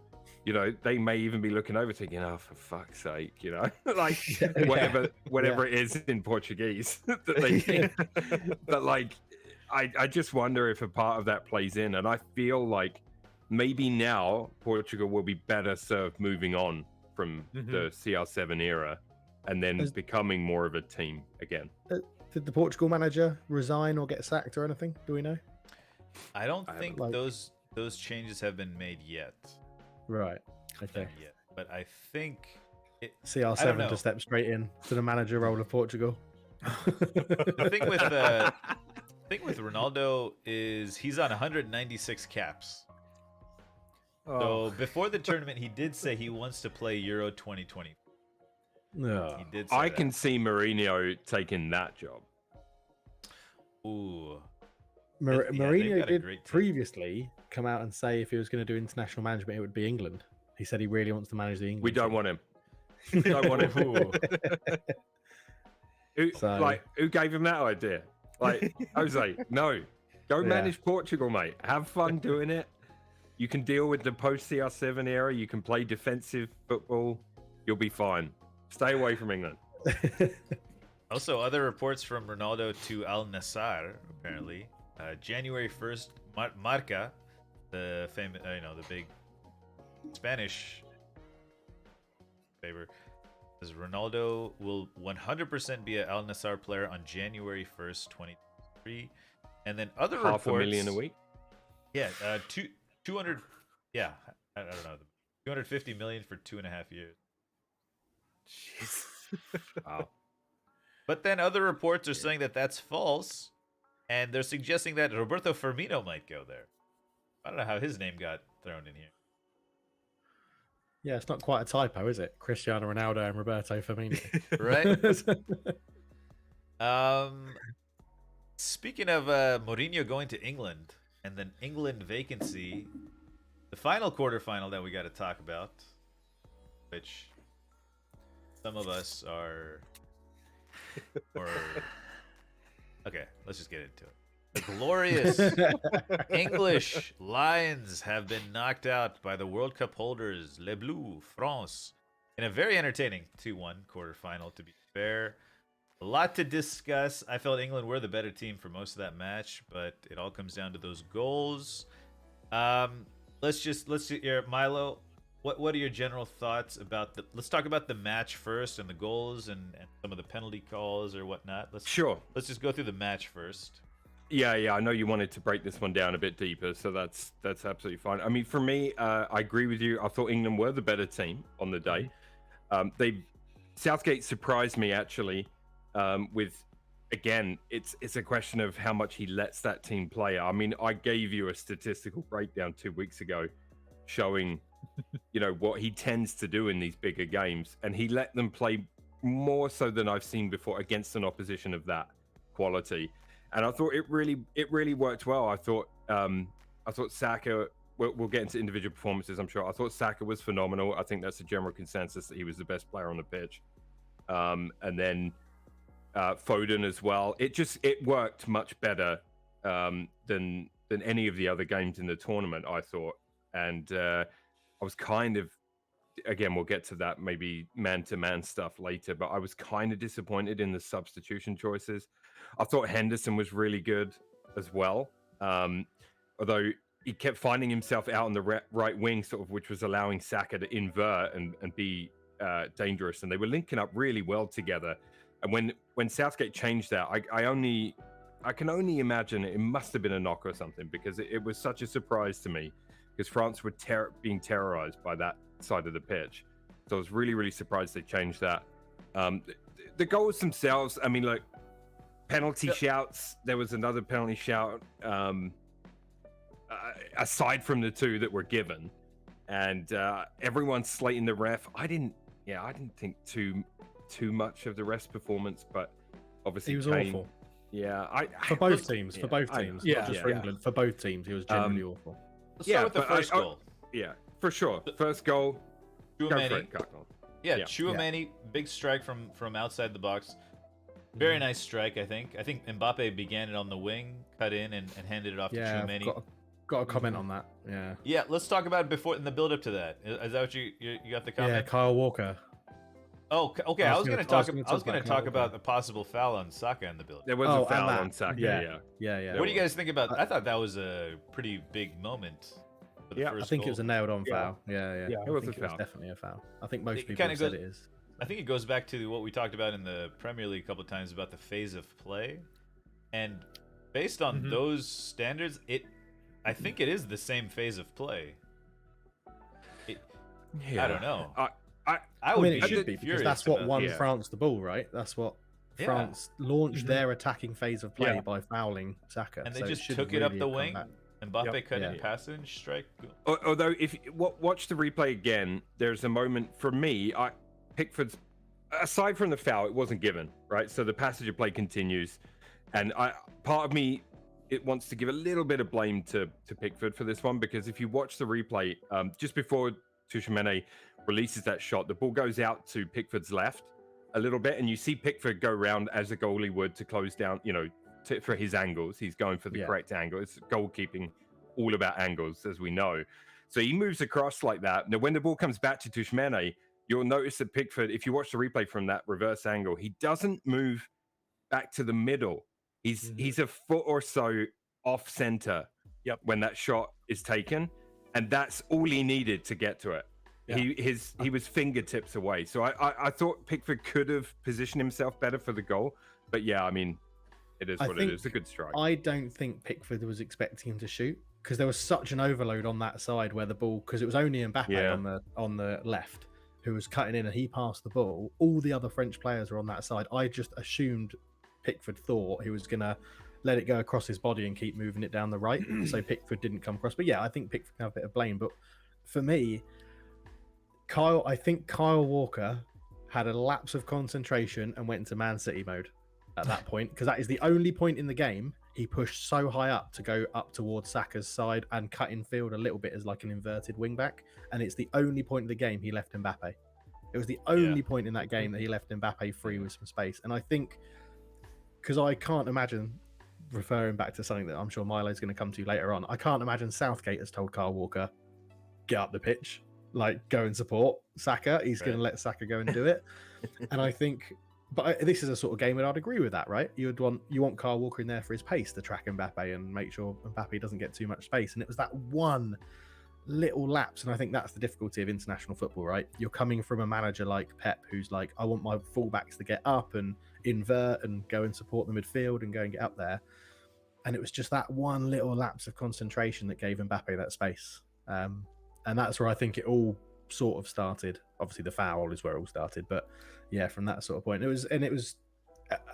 they may even be looking over thinking, oh, for fuck's sake, like whatever it is in Portuguese that they think. But like, I just wonder if a part of that plays in, and I feel like maybe now Portugal will be better served moving on from the CR7 era and then becoming more of a team again. Did the Portugal manager resign or get sacked or anything? Do we know? I don't think those changes have been made yet. Right. Okay. Yet. But I think CR7 to step straight in to the manager role of Portugal. The thing with Ronaldo is he's on 196 caps. So before the tournament, he did say he wants to play Euro 2020. No. He did say I that. can see Mourinho taking that job. Ooh. Mourinho did previously come out and say if he was going to do international management, it would be England. He said he really wants to manage the England. We don't want him. We don't want him. Who gave him that idea? Like, Jose, no. Go manage Portugal, mate. Have fun doing it. You can deal with the post CR7 era. You can play defensive football. You'll be fine. Stay away from England. Also, other reports from Ronaldo to Al Nassr, apparently. January 1st, Marca, the famous, the big Spanish favor, says Ronaldo will 100% be an Al Nassr player on January 1st, 2023. And then other reports. $500,000 a week? Yeah, 200. Yeah, I don't know. 250 million for 2.5 years. Jeez. Wow. But then other reports are saying that that's false, and they're suggesting that Roberto Firmino might go there. I don't know how his name got thrown in here. Yeah, it's not quite a typo, is it? Cristiano Ronaldo and Roberto Firmino. Right? Speaking of Mourinho going to England, and then England vacancy, the final quarterfinal that we got to talk about, which some of us are... Okay, let's just get into it. The glorious English Lions have been knocked out by the World Cup holders, Les Bleus, France, in a very entertaining 2-1 quarterfinal, to be fair. A lot to discuss. I felt England were the better team for most of that match, but it all comes down to those goals. Let's hear Milo. What are your general thoughts about let's talk about the match first and the goals and some of the penalty calls or whatnot. Let's just go through the match first. Yeah, I know you wanted to break this one down a bit deeper, so that's absolutely fine. I mean, for me, I agree with you. I thought England were the better team on the day. Southgate surprised me actually. With again, it's a question of how much he lets that team play. I mean, I gave you a statistical breakdown 2 weeks ago, showing what he tends to do in these bigger games, and he let them play more so than I've seen before against an opposition of that quality. And I thought it really worked well. I thought Saka. We'll get into individual performances, I'm sure. I thought Saka was phenomenal. I think that's a general consensus that he was the best player on the pitch. And then Foden as well. It worked much better than any of the other games in the tournament, I thought. And I was kind of, again, we'll get to that maybe man-to-man stuff later, but I was kind of disappointed in the substitution choices. I thought Henderson was really good as well, although he kept finding himself out on the right wing, sort of, which was allowing Saka to invert and be dangerous. And they were linking up really well together. And when Southgate changed that, I can only imagine it must have been a knock or something, because it was such a surprise to me, because France were being terrorized by that side of the pitch. So I was really, really surprised they changed that. The goals themselves, I mean, look, penalty shouts. There was another penalty shout aside from the two that were given, and everyone's slating the ref. I didn't think too much of the ref's performance, but obviously he was awful. Yeah, for both teams, not just for England. For both teams, he was generally awful. Let's start with the first goal. Yeah, for sure. First goal. Chouameni. Chouameni, big strike from outside the box. Very nice strike, I think. I think Mbappe began it on the wing, cut in, and handed it off to Chouameni. Got a comment on that. Yeah, let's talk about it before in the build up to that. Is that what you got the comment? Yeah, Kyle Walker. Oh, okay. I I was was gonna- going to I was talk. gonna I was talk going about to talk Kyle about the possible foul on Saka in the building. There was Oh, a foul and on that. Saka. Yeah. Yeah. What do you was. guys think about? I thought that was a pretty big moment for the Yeah, I first I think goal. it was a nailed-on Yeah. foul. Yeah. Yeah, I it was think a it was foul. definitely a foul. I think most It people kinda have said goes- it is. I think it goes back to what we talked about in the Premier League a couple of times about the phase of play, and based on Mhm. those standards, I think it is the same phase of play. Yeah. I don't know. I I I would mean, be it should be because furious that's what about won Yeah. France the ball, right? That's what Yeah. France launched Mhm. their attacking phase of play Yeah. by fouling Saka. And they so just should took it up really the have come wing. back. Mbappe Yep. cut in, Yeah. pass in, strike. Goal. Although, if you watch the replay again, there's a moment for me. Pickford's, aside from the foul, it wasn't given, right? So the passage of play continues, and part of me, it wants to give a little bit of blame to Pickford for this one, because if you watch the replay, just before Tchouaméni releases that shot, the ball goes out to Pickford's left a little bit, and you see Pickford go round as a goalie would to close down, for his angles. He's going for the Yeah. correct angle. It's goalkeeping all about angles, as we know. So he moves across like that. Now, when the ball comes back to Tchouaméni, you'll notice that Pickford, if you watch the replay from that reverse angle, he doesn't move back to the middle. He's a foot or so off center. Yep. When that shot is taken, and that's all he needed to get to it. Yeah. He was fingertips away. So I thought Pickford could have positioned himself better for the goal. But yeah, I mean, it is I what it think is. A good strike. I don't think Pickford was expecting him to shoot because there was such an overload on that side where the ball, because it was only Mbappe Yeah. on the left who was cutting in and he passed the ball. All the other French players were on that side. I just assumed Pickford thought he was gonna let it go across his body and keep moving it down the right, so Pickford didn't come across. But yeah, I think Pickford can have a bit of blame. But for me, I think Kyle Walker had a lapse of concentration and went into Man City mode at that point, because that is the only point in the game he pushed so high up to go up towards Saka's side and cut in field a little bit as like an inverted wing back, and it's the only point in the game he left Mbappe. It was the only point in that game that he left Mbappe free with some space. And I think, because I can't imagine, referring back to something that I'm sure Milo's going to come to later on, I can't imagine Southgate has told Kyle Walker, get up the pitch, like go and support Saka. He's going to let Saka go and do it. And I think, but this is a sort of game that I'd agree with that, right? You want Kyle Walker in there for his pace to track Mbappe and make sure Mbappe doesn't get too much space. And it was that one little lapse, and I think that's the difficulty of international football, right? You're coming from a manager like Pep, who's like, I want my fullbacks to get up and invert and go and support the midfield and go and get up there. And it was just that one little lapse of concentration that gave Mbappe that space. And that's where I think it all sort of started. Obviously, the foul is where it all started, but yeah, from that sort of point, it was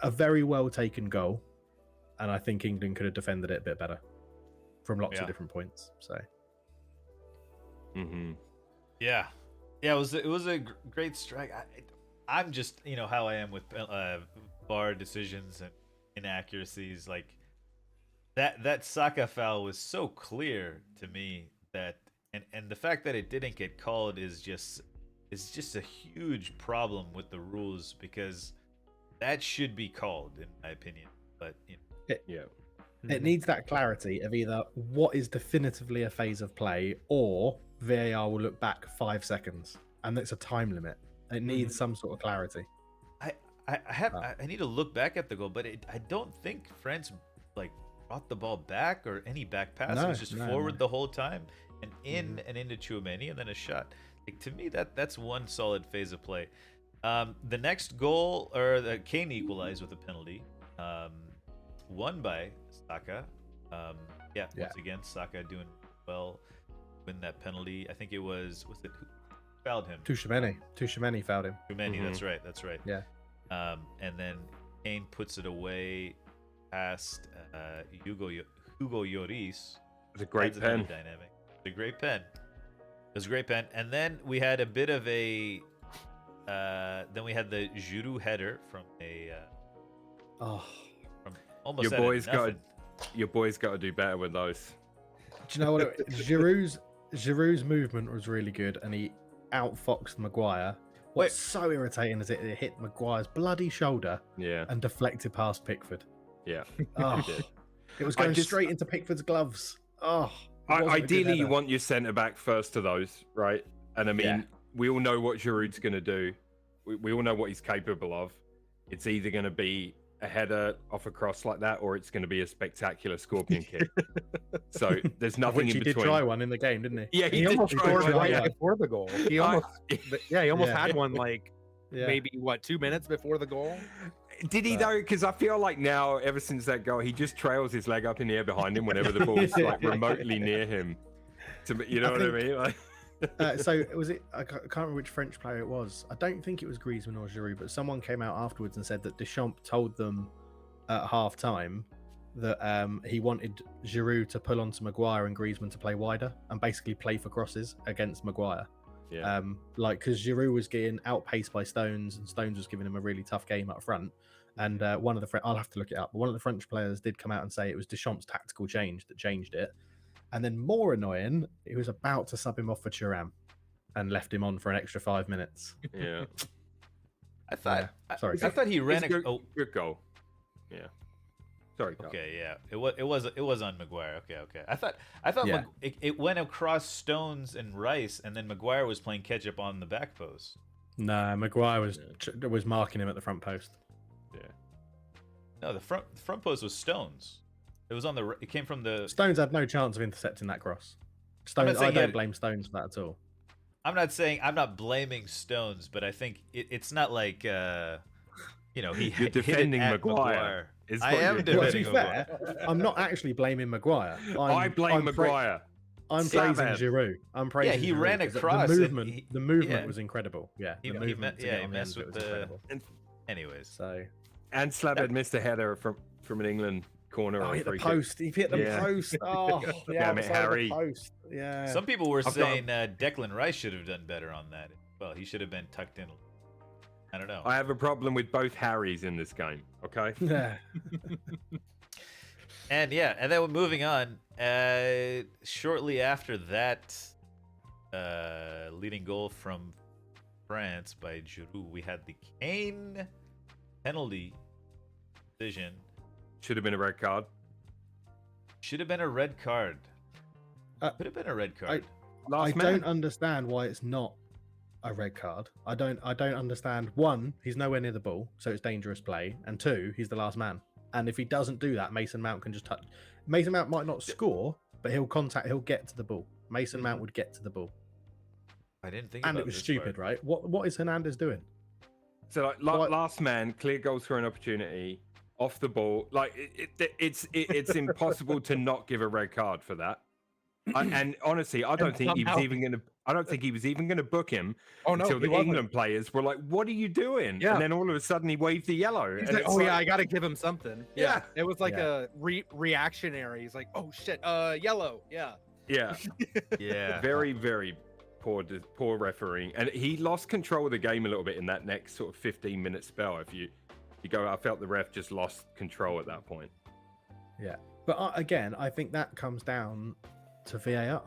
a very well taken goal, and I think England could have defended it a bit better from lots of different points. So, yeah, it was a great strike. I'm just how I am with VAR decisions and inaccuracies. Like that Saka foul was so clear to me that, and the fact that it didn't get called is just a huge problem with the rules, because that should be called, in my opinion. But it needs that clarity of either what is definitively a phase of play, or VAR will look back 5 seconds, and it's a time limit. It needs some sort of clarity. I need to look back at the goal, but I don't think France brought the ball back or any back pass. It was just forward the whole time and in and into Tchouaméni and then a shot. Like, to me, that's one solid phase of play. The next goal, or the Kane equalized with a penalty, won by Saka. Once again, Saka doing well, win that penalty. I think it was it who fouled him? Tchouaméni fouled him. Tchouaméni, that's right. Yeah. And then Kane puts it away past Hugo Lloris. It's a great pen. Dynamic. It's a great pen. It was a great pen. And then we had a bit of a then we had the Giroud header from from almost your boys got to do better with those. Do you know what? Giroud's movement was really good, and he outfoxed Maguire. What's so irritating is it hit Maguire's bloody shoulder and deflected past Pickford. Yeah. It was going straight into Pickford's gloves. Ideally, you want your centre back first to those, right? And I mean, we all know what Giroud's going to do. we all know what he's capable of. It's either going to be a header off a cross like that, or it's going to be a spectacular scorpion kick. So there's nothing Which in he between. did try one in the game, didn't he? Yeah, He did almost try scored one, right yeah. before the goal. He almost, he almost Yeah. had one like Yeah. maybe 2 minutes before the goal. Did he But- though? Because I feel like now, ever since that goal, he just trails his leg up in the air behind him whenever the ball's like remotely near him. You know what I mean? Like, So was it? I can't remember which French player it was. I don't think it was Griezmann or Giroud, but someone came out afterwards and said that Deschamps told them at half time that he wanted Giroud to pull onto Maguire and Griezmann to play wider and basically play for crosses against Maguire. yeah. Like because Giroud was getting outpaced by Stones and Stones was giving him a really tough game up front. And one of the I'll have to look it up, but one of the French players did come out and say it was Deschamps' tactical change that changed it. And then more annoying, he was about to sub him off for Thuram and left him on for an extra 5 minutes. Yeah. I thought. Sorry. I thought he ran. It's a Oh, good goal. Yeah. Sorry, Carl. okay, yeah. It was on Maguire. Okay. I thought Yeah. it went across Stones and Rice, and then Maguire was playing catch up on the back post. No, Maguire was marking him at the front post. Yeah. No, the front post was Stones. It was on the. It came from the. Stones had no chance of intercepting that cross. I'm not Stones, saying I he don't had- blame Stones for that at all. I'm not blaming Stones, but I think it's not like he You're hit it defending at Maguire, is I what am you're doing. Well, to be defending Maguire. fair, I'm not actually blaming Maguire. I blame I'm Maguire. I'm Slap praising him. Giroud. I'm praising. he Giroud ran 'cause across The and movement, the movement yeah. was incredible. Yeah, He- the he movement me- to yeah, get he on the messed end of with it was the- incredible. Anyways, So, And Slab had missed a header from an England corner. oh, or he hit the free kick. post. He hit the Yeah. post. Oh, the Damn it, outside of the Harry. post. Yeah. some people were I've got- saying Declan Rice should have done better on that. Well, he should have been tucked in. I don't know. I have a problem with both Harrys in this game. Okay. Yeah. And then we're moving on. Shortly after that leading goal from France by Giroud, we had the Kane penalty decision. Should have been a red card. Should have been a red card. Could have been a red card. Last I man. don't understand why it's not a red card. I don't understand. One, he's nowhere near the ball, so it's dangerous play. And two, he's the last man. And if he doesn't do that, Mason Mount can just touch. Mason Mount might not score, but he'll get to the ball. Mason Mount would get to the ball. I didn't think. And about it was this stupid, part. right? What is Hernandez doing? So like What? last man, clear goal scoring opportunity, off the ball. Like it's impossible to not give a red card for that. And honestly, I don't And think he was somehow- even gonna. I don't think he was even gonna book him Oh no, until he the wasn't. England players were like, "What are you doing?" Yeah. And then all of a sudden he waved the yellow. He's and like, it's oh yeah, I gotta give him something. Yeah. It was like Yeah. a reactionary. He's like, oh shit, yellow. Yeah. yeah, Yeah. very poor refereeing, and he lost control of the game a little bit in that next sort of 15-minute spell. If you go, I felt the ref just lost control at that point. But again, I think that comes down to VAR.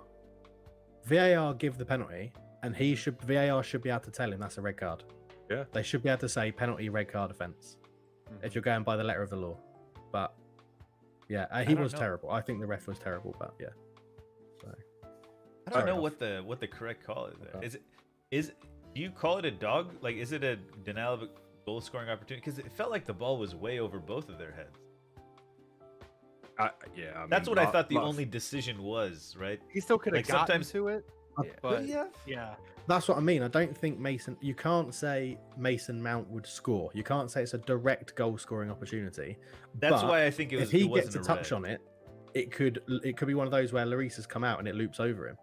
VAR give the penalty, and VAR should be able to tell him that's a red card. Yeah. They should be able to say penalty, red card, offence. If you're going by the letter of the law. But yeah, he don't was know. terrible. I think the ref was terrible, but yeah. So I don't Fair know enough. what the correct call is. There. Okay. Is do you call it a dog? Like, is it a denial of a goal scoring opportunity? Because it felt like the ball was way over both of their heads. Yeah, I mean, That's what I thought the last- only decision was, right? He still could have Like, gotten sometimes- to it. Yeah. But yeah. yeah. that's what I mean. I don't think you can't say Mason Mount would score. You can't say it's a direct goal scoring opportunity. That's But why I think it was. if he it gets a wasn't touch red. on it, it could be one of those where Lloris has come out and it loops over him.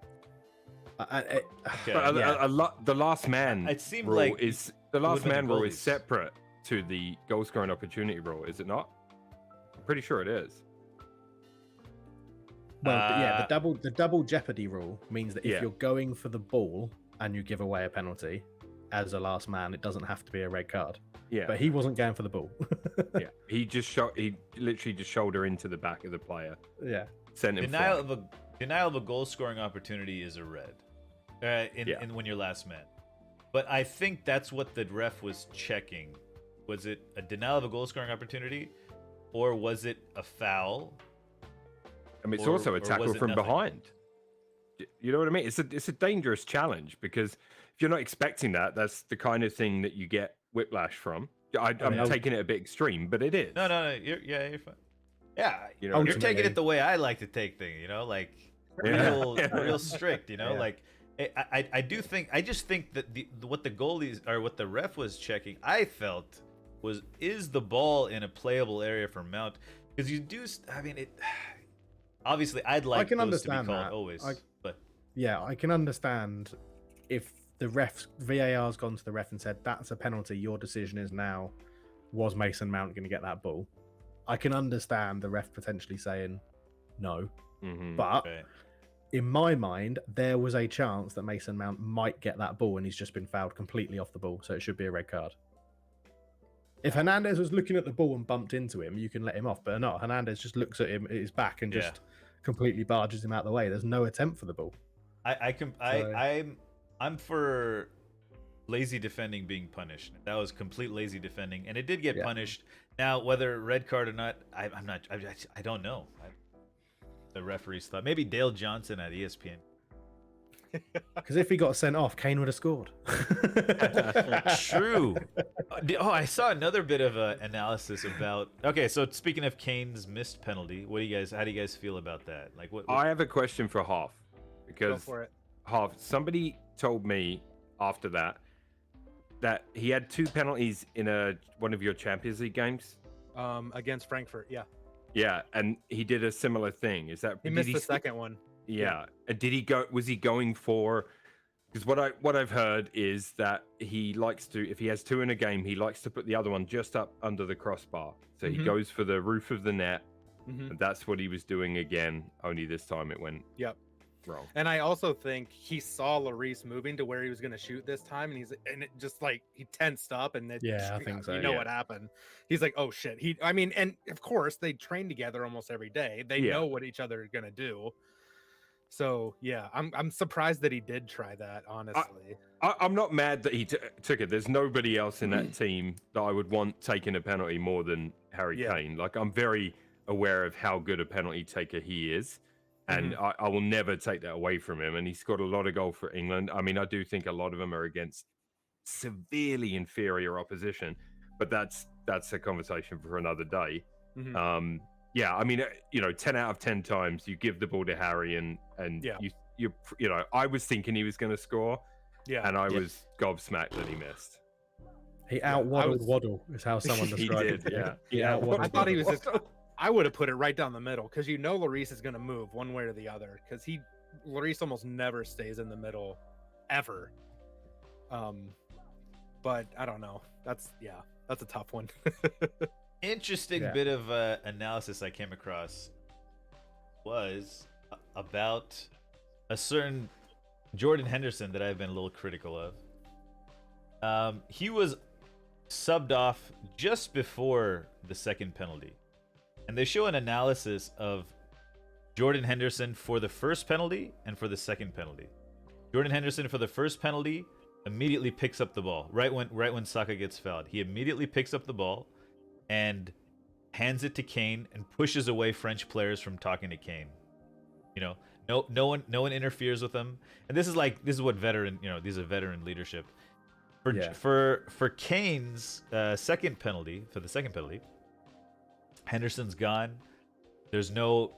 Okay. But yeah. the last man It seemed rule like is the would've last been the man rule is goalies. separate to the goal scoring opportunity rule, is it not? I'm pretty sure it is. Well, but yeah, Uh, the double jeopardy rule means that if Yeah. you're going for the ball and you give away a penalty as a last man, it doesn't have to be a red card. Yeah, But he wasn't going for the ball. yeah. He literally just shoulder into the back of the player, Yeah. sent him denial flying. of a goal scoring opportunity is a red. Yeah. In when you're last man. But I think that's what the ref was checking. Was it a denial of a goal scoring opportunity, or was it a foul? I mean, it's or- also or a was tackle it from nothing? behind. You know what I mean? It's a dangerous challenge because if you're not expecting that, that's the kind of thing that you get whiplash from. I'm yeah. taking it a bit extreme, but it is. No, you're fine. Yeah, You know, you're taking ultimately- it the way I like to take things. Like real strict. Yeah. Like I just think that what the goalies or what the ref was checking, I felt is the ball in a playable area for Mount, because you do. I mean, it. Obviously, I'd like can those to be understand called that. always, but Yeah, I can understand if the VAR's gone to the ref and said that's a penalty. Your decision is now, was Mason Mount going to get that ball? I can understand the ref potentially saying no, but right. in my mind, there was a chance that Mason Mount might get that ball, and he's just been fouled completely off the ball, so it should be a red card. If Hernandez was looking at the ball and bumped into him, you can let him off, but not. Hernandez just looks at him at his back and just completely barges him out of the way. There's no attempt for the ball. I'm for lazy defending being punished. That was complete lazy defending, and it did get punished. Now, whether red card or not, I'm not. I don't know. The referees thought maybe Dale Johnson at ESPN. Because if he got sent off, Kane would have scored. True. Oh, I saw another bit of analysis about. Okay, so speaking of Kane's missed penalty, how do you guys feel about that? Like, what? I have a question for Hoff, Go because for it. Hoff, somebody told me after that he had 2 penalties in one of your Champions League games. Against Frankfurt, yeah. Yeah, and he did a similar thing. Is that He missed the second one. Yeah. And did he go? Was he going for? Because what I've heard is that he likes to, if he has 2 in a game, he likes to put the other one just up under the crossbar. So he goes for the roof of the net. And that's what he was doing again. Only this time it went wrong. And I also think he saw Lloris moving to where he was going to shoot this time, and it just like he tensed up, and I think so. You know what happened? He's like, oh shit. And of course they train together almost every day. They know what each other are going to do. So yeah, I'm surprised that he did try that. Honestly, I'm not mad that he took it. There's nobody else in that team that I would want taking a penalty more than Harry Kane. Like, I'm very aware of how good a penalty taker he is, and I will never take that away from him. And he scored a lot of goals for England. I mean, I do think a lot of them are against severely inferior opposition, but that's a conversation for another day. Yeah, I mean, 10 out of 10 times you give the ball to Harry, and you I was thinking he was going to score, and I was gobsmacked that he missed. He out-waddled Waddle, is how someone described He did, it. yeah. I thought he was just. I would have put it right down the middle, because Lloris is going to move one way or the other, because Lloris almost never stays in the middle, ever. But I don't know. That's a tough one. Interesting bit of analysis I came across was about a certain Jordan Henderson that I've been a little critical of. He was subbed off just before the second penalty, and they show an analysis of Jordan Henderson for the first penalty and for the second penalty. Jordan Henderson for the first penalty immediately picks up the ball right when Saka gets fouled. He immediately picks up the ball and hands it to Kane and pushes away French players from talking to Kane. No one interferes with him. And this is what veteran, these are veteran leadership. For Kane's second penalty, Henderson's gone. There's no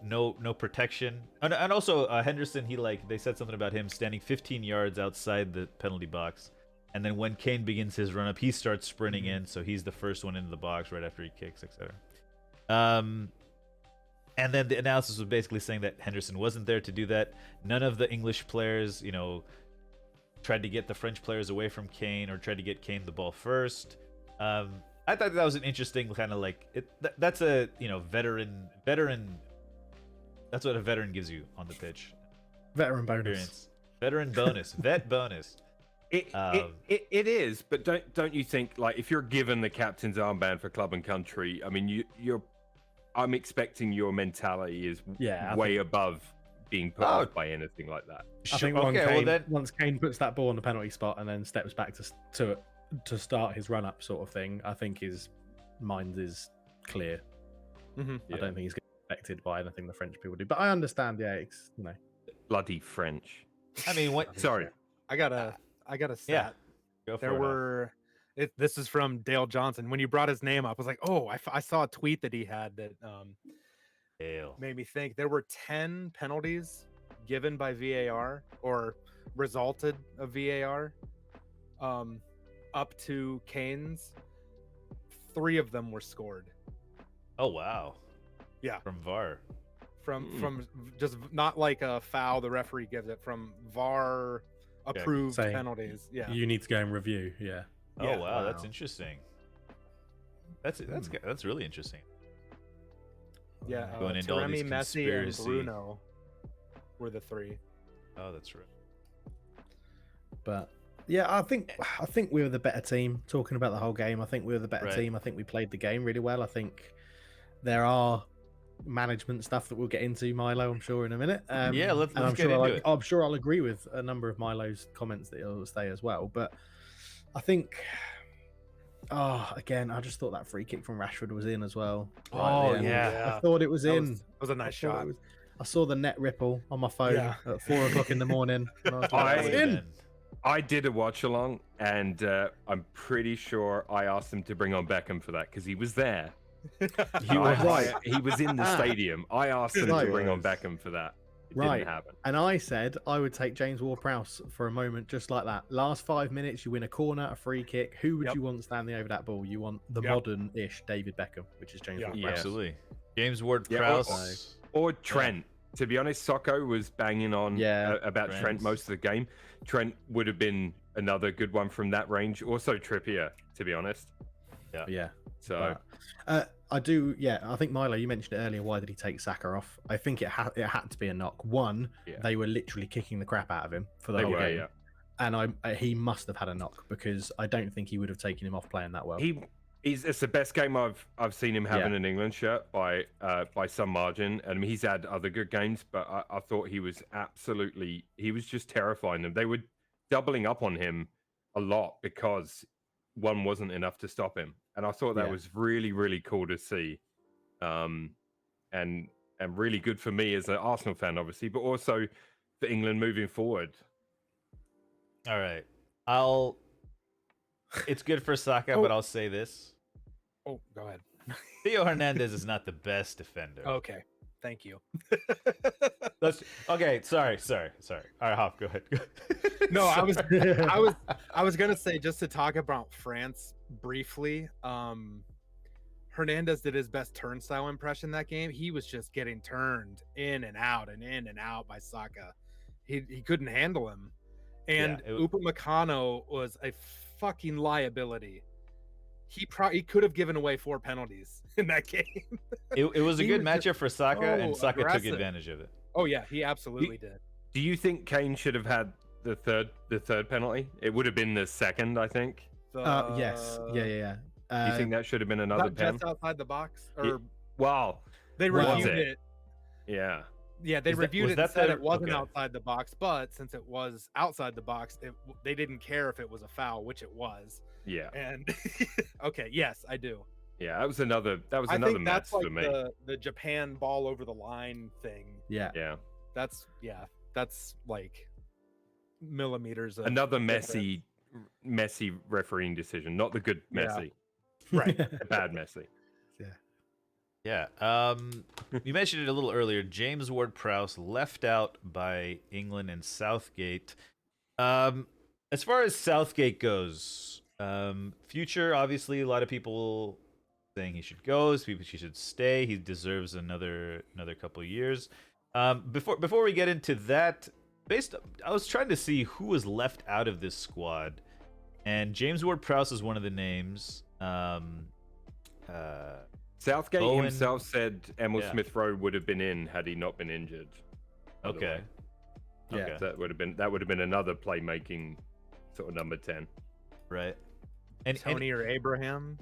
protection. And also Henderson, they said something about him standing 15 yards outside the penalty box. And then when Kane begins his run up, he starts sprinting in, so he's the first one into the box right after he kicks, etc. And then the analysis was basically saying that Henderson wasn't there to do that. None of the English players, tried to get the French players away from Kane or tried to get Kane the ball first. I thought that was an interesting kind of that's a veteran. That's what a veteran gives you on the pitch. Veteran bonus. Experience. Veteran bonus. Vet bonus. It is, but don't you think, like, if you're given the captain's armband for club and country, I mean, I'm expecting your mentality is way above being put off by anything like that. I think once Kane puts that ball on the penalty spot and then steps back to start his run up sort of thing, I think his mind is clear. I don't think he's getting affected by anything the French people do, but I understand. It's bloody French. I mean, what? Sorry. I got a I got a stat. Yeah, go for There it. Hoff. were. This is from Dale Johnson. When you brought his name up, I was like, oh, I saw a tweet that he had that Dale. made me think. There were 10 penalties given by VAR or resulted of VAR, up to Kane's. 3 of them were scored. Oh wow. Yeah. From VAR. From just not like a foul the referee gives it, from VAR approved Saying penalties. Yeah. You need to go and review. Yeah. Oh Yeah. wow, that's Wow. interesting. That's really interesting. Yeah. Going into all these Taremi, Messi, and conspiracy- Bruno were the 3. Oh, that's right. But yeah, I think we were the better team. Talking about the whole game, I think we were the better Right. team. I think we played the game really well. I think there are management stuff that we'll get into, Milo, I'm sure, in a minute. Yeah, let's and I'm get sure into it. I'm sure I'll agree with a number of Milo's comments that he'll say as well. But I think, again, I just thought that free kick from Rashford was in as well. right at the end. yeah. I thought it was That in. was a nice I thought shot. it was- I saw the net ripple on my phone Yeah. at 4 o'clock in the morning. And I was like, I- it's in. I did a watch along, and I'm pretty sure I asked him to bring on Beckham for that because he was there. You were right. He was in the stadium. I asked him Right. to bring on Beckham for that. It Right. didn't happen. And I said I would take James Ward-Prowse for a moment just like that. Last 5 minutes, you win a corner, a free kick. Who would Yep. you want standing over that ball? You want the Yep. modern-ish David Beckham, which is James Yeah. Ward-Prowse. Absolutely. James Ward Yeah, Prowse. Or Trent. To be honest, Socko was banging on about Trent. Trent most of the game. Trent would have been another good one from that range. Also Trippier, to be honest. Yeah. So I do. Yeah, I think Milo, you mentioned it earlier. Why did he take Saka off? I think it had to be a knock. One, Yeah. they were literally kicking the crap out of him for the they whole were, game, yeah. and he must have had a knock because I don't think he would have taken him off playing that well. It's the best game I've seen him have Yeah. in an England shirt by some margin. And he's had other good games, but I thought he was just terrifying them. They were doubling up on him a lot because one wasn't enough to stop him. And I thought that Yeah. was really, really cool to see. And really good for me as an Arsenal fan, obviously, but also for England moving forward. All right. It's good for Saka, Oh. but I'll say this. Oh, go ahead. Theo Hernandez is not the best defender. Okay. Thank you. Okay, sorry. All right, Hoff, go ahead. No, I was gonna say, just to talk about France briefly. Hernandez did his best turnstile impression that game. He was just getting turned in and out by Saka. He couldn't handle him, and Yeah, Upamecano was a fucking liability. He could have given away 4 penalties in that game. It was a He good was just matchup for Saka, and so Saka took aggressive. advantage of it. Oh yeah, he absolutely did. Do you think Kane should have had the third penalty? It would have been the second, I think. Yes. Yeah. Do you think that should have been another pen? just outside the box, Yeah. or Wow. they Was reviewed it? it. Yeah. Yeah, they Was reviewed it and that said the- it wasn't okay. outside the box, but since it was outside the box, they didn't care if it was a foul, which it was. Yeah. And okay, yes, I do. Yeah. That was another I mess think that's for like me. the Japan ball over the line thing. Yeah. Yeah. That's like millimeters of Another difference. messy refereeing decision. Not the good Yeah. messy. Right. The bad messy. Yeah. You mentioned it a little earlier. James Ward-Prowse left out by England and Southgate. As far as Southgate goes, future, obviously, a lot of people saying he should go. Some people he should stay. He deserves another couple of years. Before we get into that, I was trying to see who was left out of this squad, and James Ward-Prowse is one of the names. Southgate Bowen- himself said Emil Yeah. Smith Rowe would have been in had he not been injured. by the Okay. way. Yeah. Okay. That would have been another playmaking sort of number 10. Right. And Tony or Abraham.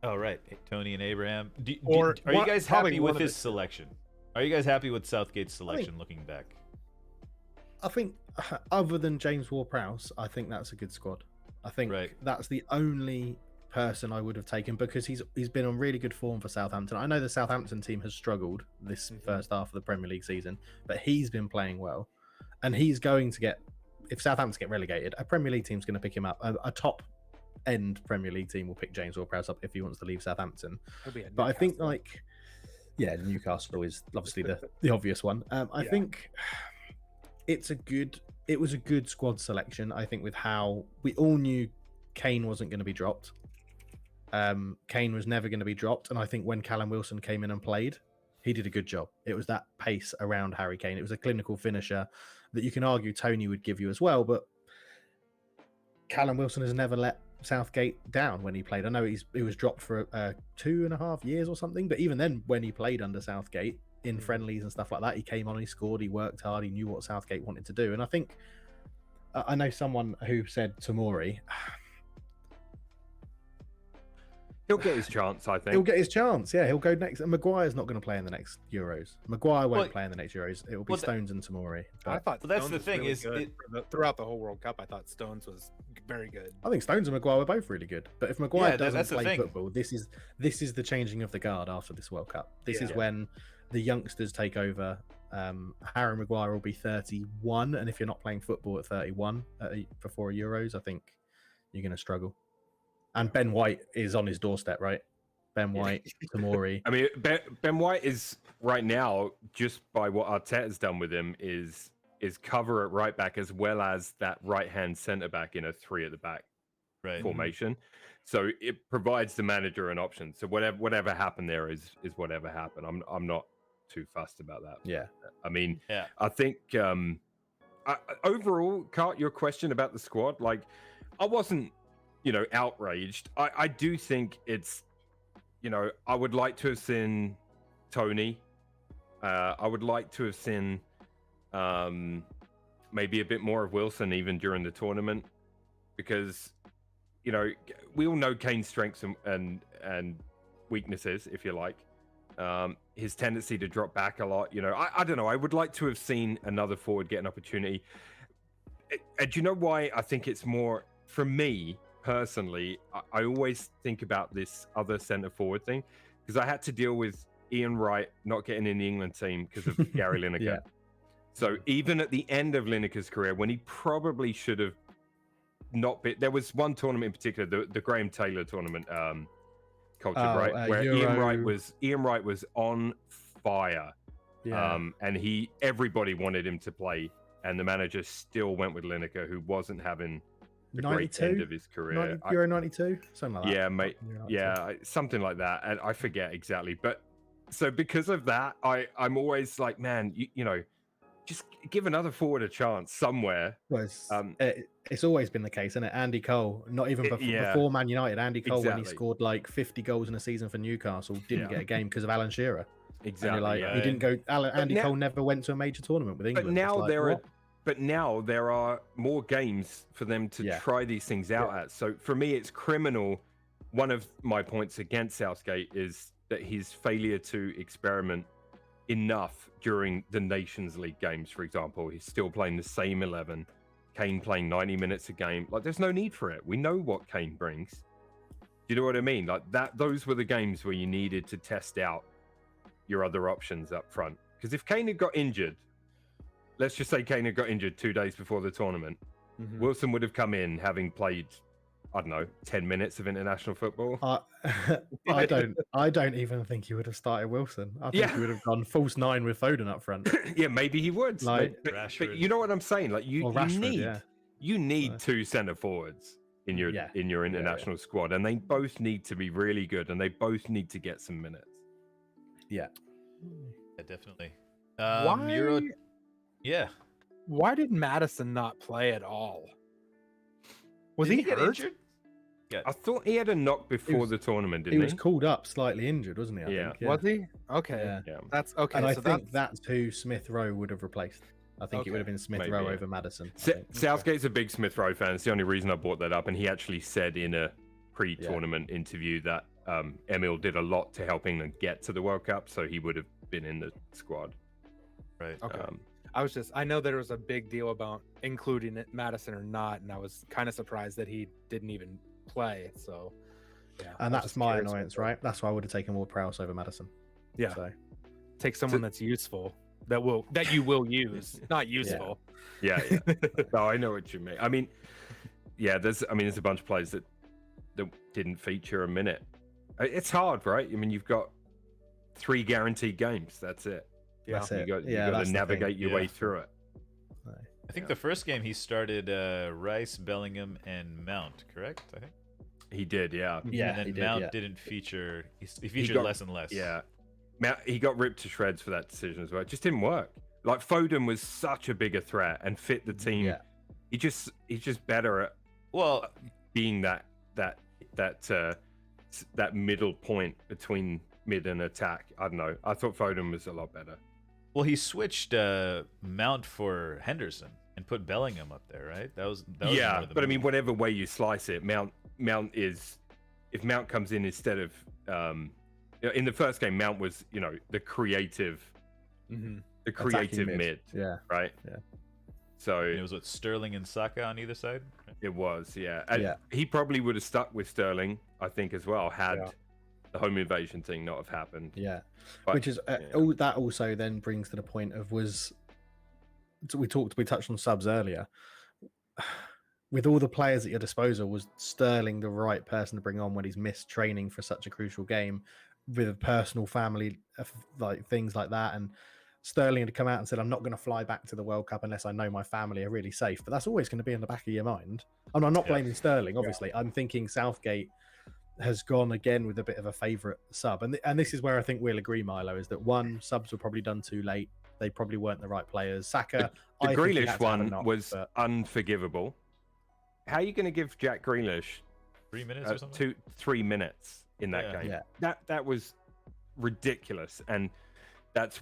Oh, right. Tony and Abraham. Or are you one- guys probably happy one with of his the- selection? Are you guys happy with Southgate's selection looking back? I think, other than James Ward-Prowse, I think that's a good squad. I think Right. that's the only person I would have taken because he's been on really good form for Southampton. I know the Southampton team has struggled this Mhm. first half of the Premier League season, but he's been playing well, and he's going to get if Southampton get relegated, a Premier League team's going to pick him up. A top end Premier League team will pick James Ward-Prowse up if he wants to leave Southampton. But I think Newcastle is obviously the obvious one. I think it was a good squad selection. I think with how we all knew Kane wasn't going to be dropped. Kane was never going to be dropped, and I think when Callum Wilson came in and played, he did a good job. It was that pace around Harry Kane. It was a clinical finisher that you can argue Tony would give you as well, but Callum Wilson has never let Southgate down when he played. I know he was dropped for 2.5 years or something, but even then, when he played under Southgate in friendlies and stuff like that, he came on, he scored, he worked hard, he knew what Southgate wanted to do. And I think I know someone who said Tomori, he'll get his chance. I think he'll get his chance. Yeah, he'll go next. And Maguire's not going to play in the next Euros. Maguire won't play in the next Euros. It will be Stones and Tomori. I thought that's Stones the was thing really is good throughout the whole World Cup. I thought Stones was very good. I think Stones and Maguire were both really good. But if Maguire doesn't that's the play thing. football, this is the changing of the guard after this World Cup. This is when the youngsters take over. Harry Maguire will be 31, and if you're not playing football at 31 before Euros, I think you're going to struggle. And Ben White is on his doorstep, right? Ben White, Tomori. I mean, Ben White is right now, just by what Arteta's done with him, is cover at right back as well as that right hand centre back in a 3 at the back formation. So it provides the manager an option. So whatever happened there is whatever happened. I'm not too fussed about that. Yeah. I mean, I think overall, Cart, your question about the squad, like I wasn't, outraged. I do think it's, I would like to have seen Tony. I would like to have seen maybe a bit more of Wilson even during the tournament, because we all know Kane's strengths and weaknesses, if you like. His tendency to drop back a lot. I don't know. I would like to have seen another forward get an opportunity. And do you know why I think it's more, for me personally, I always think about this other centre forward thing, because I had to deal with Ian Wright not getting in the England team because of Gary Lineker. So even at the end of Lineker's career, when he probably should have not been, there was one tournament in particular, the Graham Taylor tournament, where Ian Wright was on fire. And everybody wanted him to play, and the manager still went with Lineker, who wasn't having the great end of his career. Euro 92, something like that. Yeah, mate. Yeah, something like that. And I forget exactly. But so because of that, I'm always like, man, just give another forward a chance somewhere. Well, it's always been the case, isn't it? Andy Cole, not even before Man United, Andy Cole, when he scored like 50 goals in a season for Newcastle, didn't get a game because of Alan Shearer. Exactly. He didn't go. Andy Cole never went to a major tournament with England. But now there are more games for them to try these things out at. So for me, it's criminal. One of my points against Southgate is that his failure to experiment enough during the Nations League games, for example. He's still playing the same 11. Kane playing 90 minutes a game. Like, there's no need for it. We know what Kane brings. Do you know what I mean? Like that. Those were the games where you needed to test out your other options up front. Because if Kane had got injured, let's just say Kane had got injured 2 days before the tournament, Wilson would have come in having played, I don't know, 10 minutes of international football. I don't even think he would have started Wilson. I think he would have gone false 9 with Foden up front. Yeah, maybe he would. Like, but you know what I'm saying? Like you need 2 centre forwards in your international squad, and they both need to be really good, and they both need to get some minutes. Yeah, definitely. Why? Why did Madison not play at all? Was Did he get hurt? injured? Yeah. I thought he had a knock before the tournament, didn't he? He was called up slightly injured, wasn't he? I think. Was he? Okay. Yeah. That's okay. And I think that's who Smith Rowe would have replaced. I think it would have been Smith Rowe over Madison. Southgate's a big Smith Rowe fan. It's the only reason I brought that up. And he actually said in a pre-tournament interview that Emil did a lot to help England get to the World Cup, so he would have been in the squad. Right. Okay. I know there was a big deal about including Madison or not, and I was kind of surprised that he didn't even play. So, yeah. And that's my annoyance, right? That's why I would have taken Ward-Prowse over Madison. Yeah. So take someone that's useful. that you will use, not useful. Yeah. No, I know what you mean. I mean, there's a bunch of players that didn't feature a minute. It's hard, right? I mean, you've got 3 guaranteed games. That's it. Yeah. That's it. You got to navigate your way through it. I think the first game he started Rice, Bellingham, and Mount, correct? I think He did, yeah. Yeah, and he then did, Mount yeah. didn't feature. He featured got- less and less. Yeah. He got ripped to shreds for that decision as well. It just didn't work. Like Foden was such a bigger threat and fit the team. Yeah. He's just better at Well, being that middle point between mid and attack. I don't know. I thought Foden was a lot better. well, he switched Mount for Henderson and put Bellingham up there, right? That was Yeah, more the but I mean, move. whatever way you slice it, Mount is, if Mount comes in instead of in the first game, Mount was the creative Attacking mid, Yeah. right? Yeah. So And it was what, Sterling and Saka on either side. it was, yeah. And Yeah. he probably would have stuck with Sterling, I think, as well, had Yeah. the home invasion thing not have happened. Yeah. But, Which is all that also then brings to the point of we touched on subs earlier. With all the players at your disposal, was Sterling the right person to bring on when he's missed training for such a crucial game with a personal family, like things like that? And Sterling had come out and said, I'm not going to fly back to the World Cup unless I know my family are really safe. But that's always going to be in the back of your mind. And I'm not blaming Sterling, obviously. I'm thinking Southgate has gone again with a bit of a favourite sub. And this is where I think we'll agree, Milo, is that one, subs were probably done too late. They probably weren't the right players. Saka, the I think he Grealish had to have a one knock, was but- unforgivable. How are you going to give Jack Grealish 3 minutes or something. 3 minutes in that Yeah. game? Yeah. That was ridiculous, and that's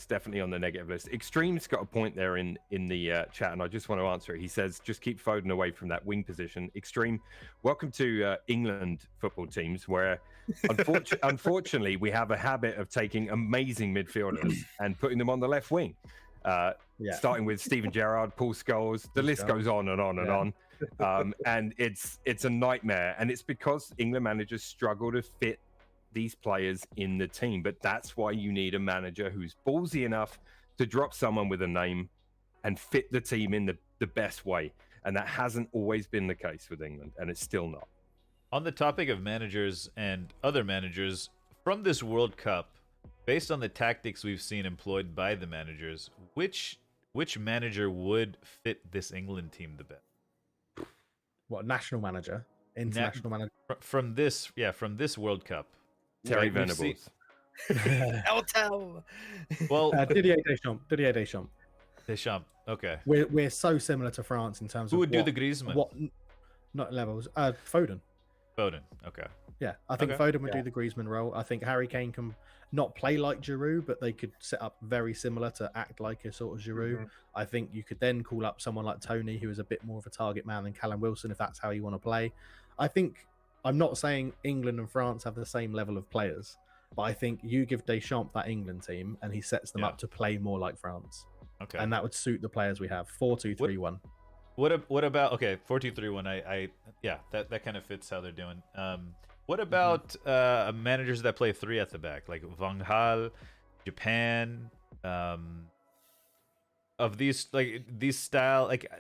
definitely on the negative list. Extreme's got a point there in the chat, and I just want to answer it. He says, just keep Foden away from that wing position. Extreme, welcome to England football teams, where unfortunately we have a habit of taking amazing midfielders and putting them on the left wing. Starting with Steven Gerrard, Paul Scholes, the list goes on and on and on. And it's a nightmare, and it's because England managers struggle to fit these players in the team. But that's why you need a manager who's ballsy enough to drop someone with a name and fit the team in the best way. And that hasn't always been the case with England, and it's still not. On the topic of managers and other managers from this World Cup, based on the tactics we've seen employed by the managers, which manager would fit this England team the best? What, national manager? International manager? From this World Cup. Terry Like, we've seen- Venables. Well, Didier Deschamps. Deschamps. Okay. We're so similar to France in terms Who of would do the Griezmann? what not levels. Foden. Foden. Okay. Yeah, I think Okay. Foden would do the Griezmann role. I think Harry Kane can not play like Giroud, but they could set up very similar to act like a sort of Giroud. I think you could then call up someone like Tony, who is a bit more of a target man than Callum Wilson, if that's how you want to play. I think, I'm not saying England and France have the same level of players, but I think you give Deschamps that England team and he sets them up to play more like France. Okay. And that would suit the players we have. 4-2-3-1. What about 4-2-3-1? That kind of fits how they're doing. What about managers that play 3 at the back, like Van Gaal, Japan? Of these style, like,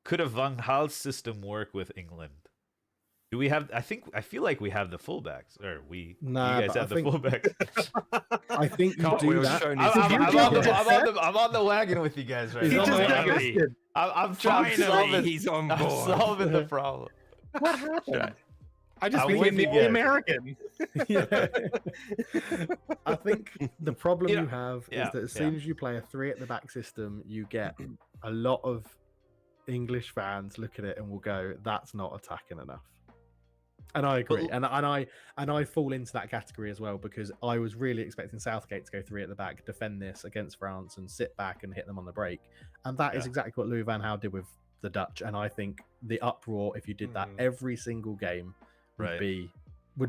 could a Van Gaal system work with England? Do we have? I feel like we have the fullbacks, or you guys have the fullbacks. I think you do Cartwheel's that. shown his I'm on the wagon with you guys right He's now. on the wagon. Finally, I'm trying to solve he's on I'm board. solving the problem. What happened? I just I became wouldn't the get- American. Yeah. I think the problem You know, you have yeah, is that as soon as you play a 3 at the back system, you get a lot of English fans look at it and will go, "That's not attacking enough." And I agree, But- and I fall into that category as well, because I was really expecting Southgate to go 3 at the back, defend this against France, and sit back and hit them on the break, and that is Yeah. exactly what Louis van Gaal did with the Dutch. And I think the uproar, if you did that every single game, would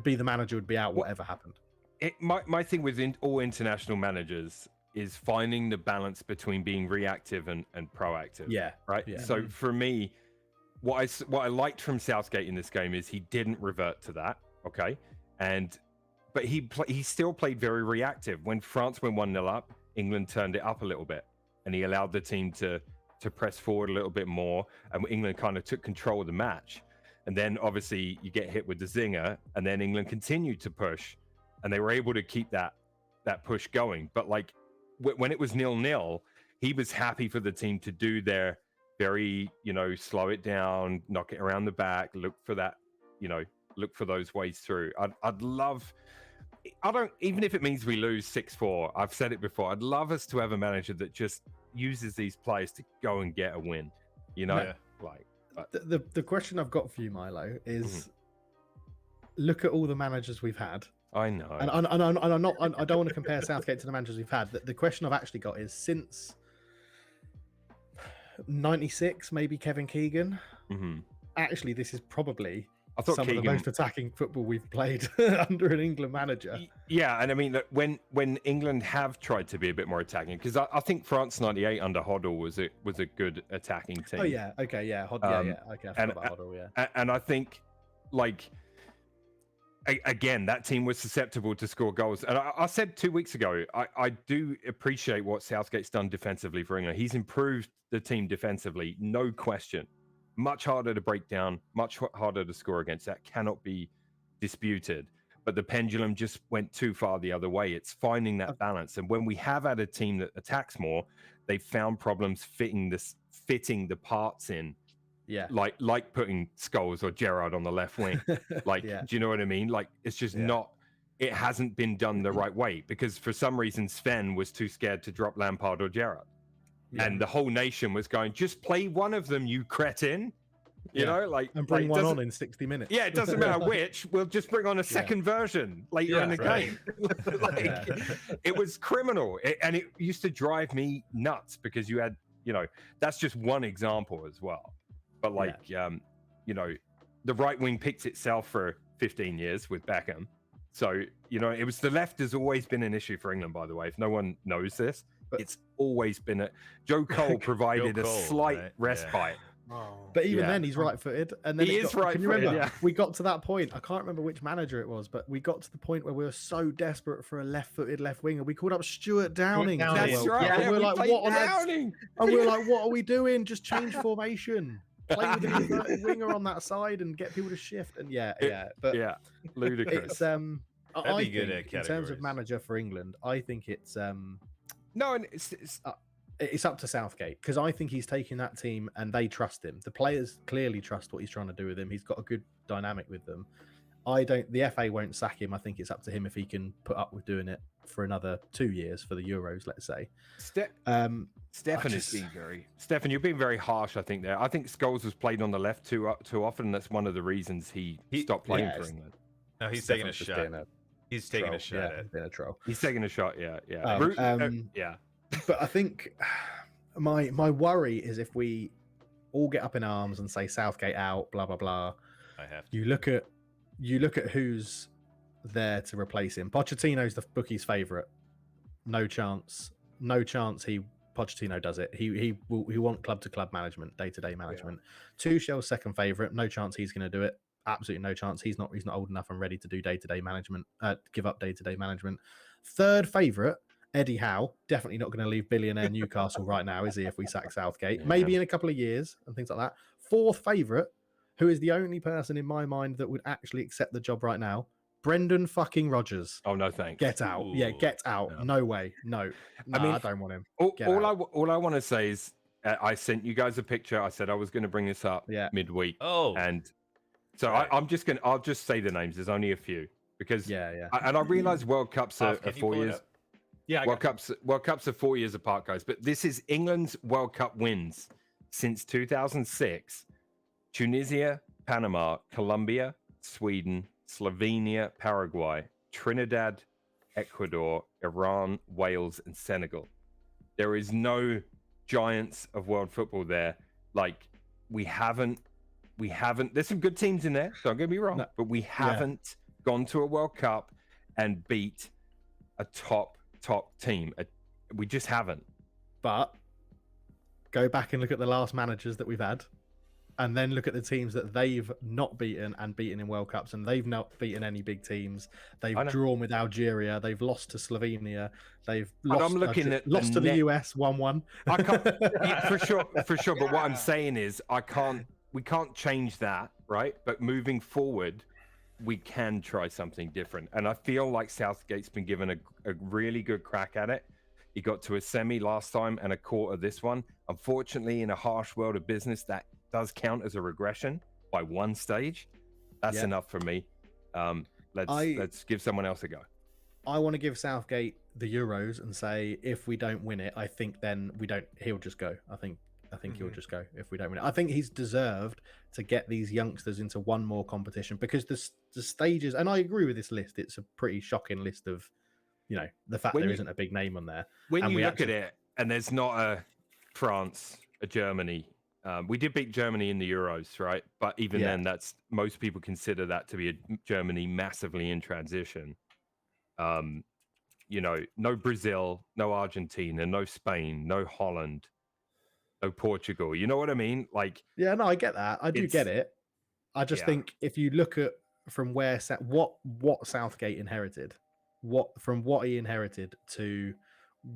be the manager would be out whatever happened. My thing with all international managers is finding the balance between being reactive and proactive. Yeah, Right. yeah. So for me, what I liked from Southgate in this game is he didn't revert to that. Okay. But he still played very reactive. When France went 1-0 up, England turned it up a little bit, and he allowed the team to press forward a little bit more, and England kind of took control of the match. And then obviously you get hit with the zinger, and then England continued to push, and they were able to keep that push going. But like when it was 0-0, he was happy for the team to do their very, slow it down, knock it around the back, look for that, look for those ways through. I'd love, even if it means we lose 6-4, I've said it before, I'd love us to have a manager that just uses these players to go and get a win, The question I've got for you, Milo, is look at all the managers we've had. I know, and I'm not. I don't want to compare Southgate to the managers we've had. The question I've actually got is since '96, maybe Kevin Keegan. Actually, this is probably some of the most attacking football we've played under an England manager. Yeah, and I mean, when England have tried to be a bit more attacking, because I think France '98 under Hoddle was a good attacking team. Oh yeah, okay, yeah, okay, I forgot about Hoddle, yeah. And I think, like, again, that team was susceptible to score goals. And I said 2 weeks ago, I do appreciate what Southgate's done defensively for England. He's improved the team defensively, no question. Much harder to break down, much harder to score against. That cannot be disputed. But the pendulum just went too far the other way. It's finding that balance. And when we have had a team that attacks more, they've found problems fitting the parts in. Yeah. Like putting Scholes or Gerrard on the left wing. Like, do you know what I mean? Like, it's just not, it hasn't been done the right way, because for some reason Sven was too scared to drop Lampard or Gerrard. Yeah. And the whole nation was going, just play one of them, you cretin. You know, like, and bring one on in 60 minutes. Yeah, it doesn't matter which. We'll just bring on a second version later in the game. It was criminal, and it used to drive me nuts, because you had, that's just one example as well. But the right wing picked itself for 15 years with Beckham. So, it was, the left has always been an issue for England, by the way. If no one knows this, it's always been Joe Cole provided a slight respite. Oh. But even then, he's right-footed, and then he is right-footed. Can you remember? We got to that point. I can't remember which manager it was, but we got to the point where we were so desperate for a left-footed left winger, we called up Stuart Downing. That's right. Yeah, and we we're like, what? Downing. And we're like, what are we doing? Just change formation. Play with an inverted winger on that side and get people to shift. And ludicrous. It's I think in terms of manager for England, I think it's no, and it's up to Southgate, because I think he's taking that team and they trust him. The players clearly trust what he's trying to do with him. He's got a good dynamic with them. The FA won't sack him. I think it's up to him if he can put up with doing it for another 2 years for the Euros, let's say. Stefan, you're being very harsh, I think, there. I think Scholes was played on the left too often. That's one of the reasons he stopped playing for England. No, he's taking a shot. He's taking a shot at being a troll. He's taking a shot, yeah. Yeah. But I think my worry is if we all get up in arms and say Southgate out, blah blah blah. I have to. You look at who's there to replace him. Pochettino's the bookie's favourite. No chance Pochettino does it. He want club to club management, day to day management. Tuchel's second favourite. No chance he's going to do it. Absolutely no chance. He's not old enough and ready to do day to day management. Give up day to day management. Third favourite, Eddie Howe. Definitely not going to leave billionaire Newcastle right now, is he? If we sack Southgate, maybe in a couple of years and things like that. Fourth favourite, who is the only person in my mind that would actually accept the job right now, Brendan fucking Rodgers. Oh no, thanks. Get out. Ooh, yeah, get out. Yeah. No way. No. I mean, I don't want him. All I want to say is I sent you guys a picture. I said I was going to bring this up midweek. Oh. And so I'll just say the names. There's only a few because and I realize World Cups are 4 years. Yeah, World Cups are 4 years apart, guys. But this is England's World Cup wins since 2006. Tunisia, Panama, Colombia, Sweden, Slovenia, Paraguay, Trinidad, Ecuador, Iran, Wales, and Senegal. There is no giants of world football there. Like we haven't. There's some good teams in there. Don't get me wrong, but we haven't gone to a World Cup and beat a top team. We just haven't. But go back and look at the last managers that we've had. and then look at the teams that they've not beaten and beaten in World Cups, and they've not beaten any big teams. They've drawn with Algeria. They've lost to Slovenia. They've But lost, I'm looking at lost to the US 1-1. I can't for sure. But what I'm saying is, we can't change that, right? But moving forward, we can try something different. And I feel like Southgate's been given a really good crack at it. He got to a semi last time and a quarter this one. Unfortunately, in a harsh world of business, that does count as a regression by one stage. That's enough for me. Let's give someone else a go. I want to give Southgate the Euros and say, if we don't win it, I think then he'll just go. I think he'll just go if we don't win it. I think he's deserved to get these youngsters into one more competition, because the stages, and I agree with this list, it's a pretty shocking list of, the fact there isn't a big name on there. When you look at it, and there's not a France, a Germany. We did beat Germany in the Euros, right? But even then, most people consider that to be a Germany massively in transition. No Brazil, no Argentina, no Spain, no Holland, no Portugal. You know what I mean? Like, yeah, no, I get that. I do get it. I just think if you look at from where what Southgate inherited, from what he inherited to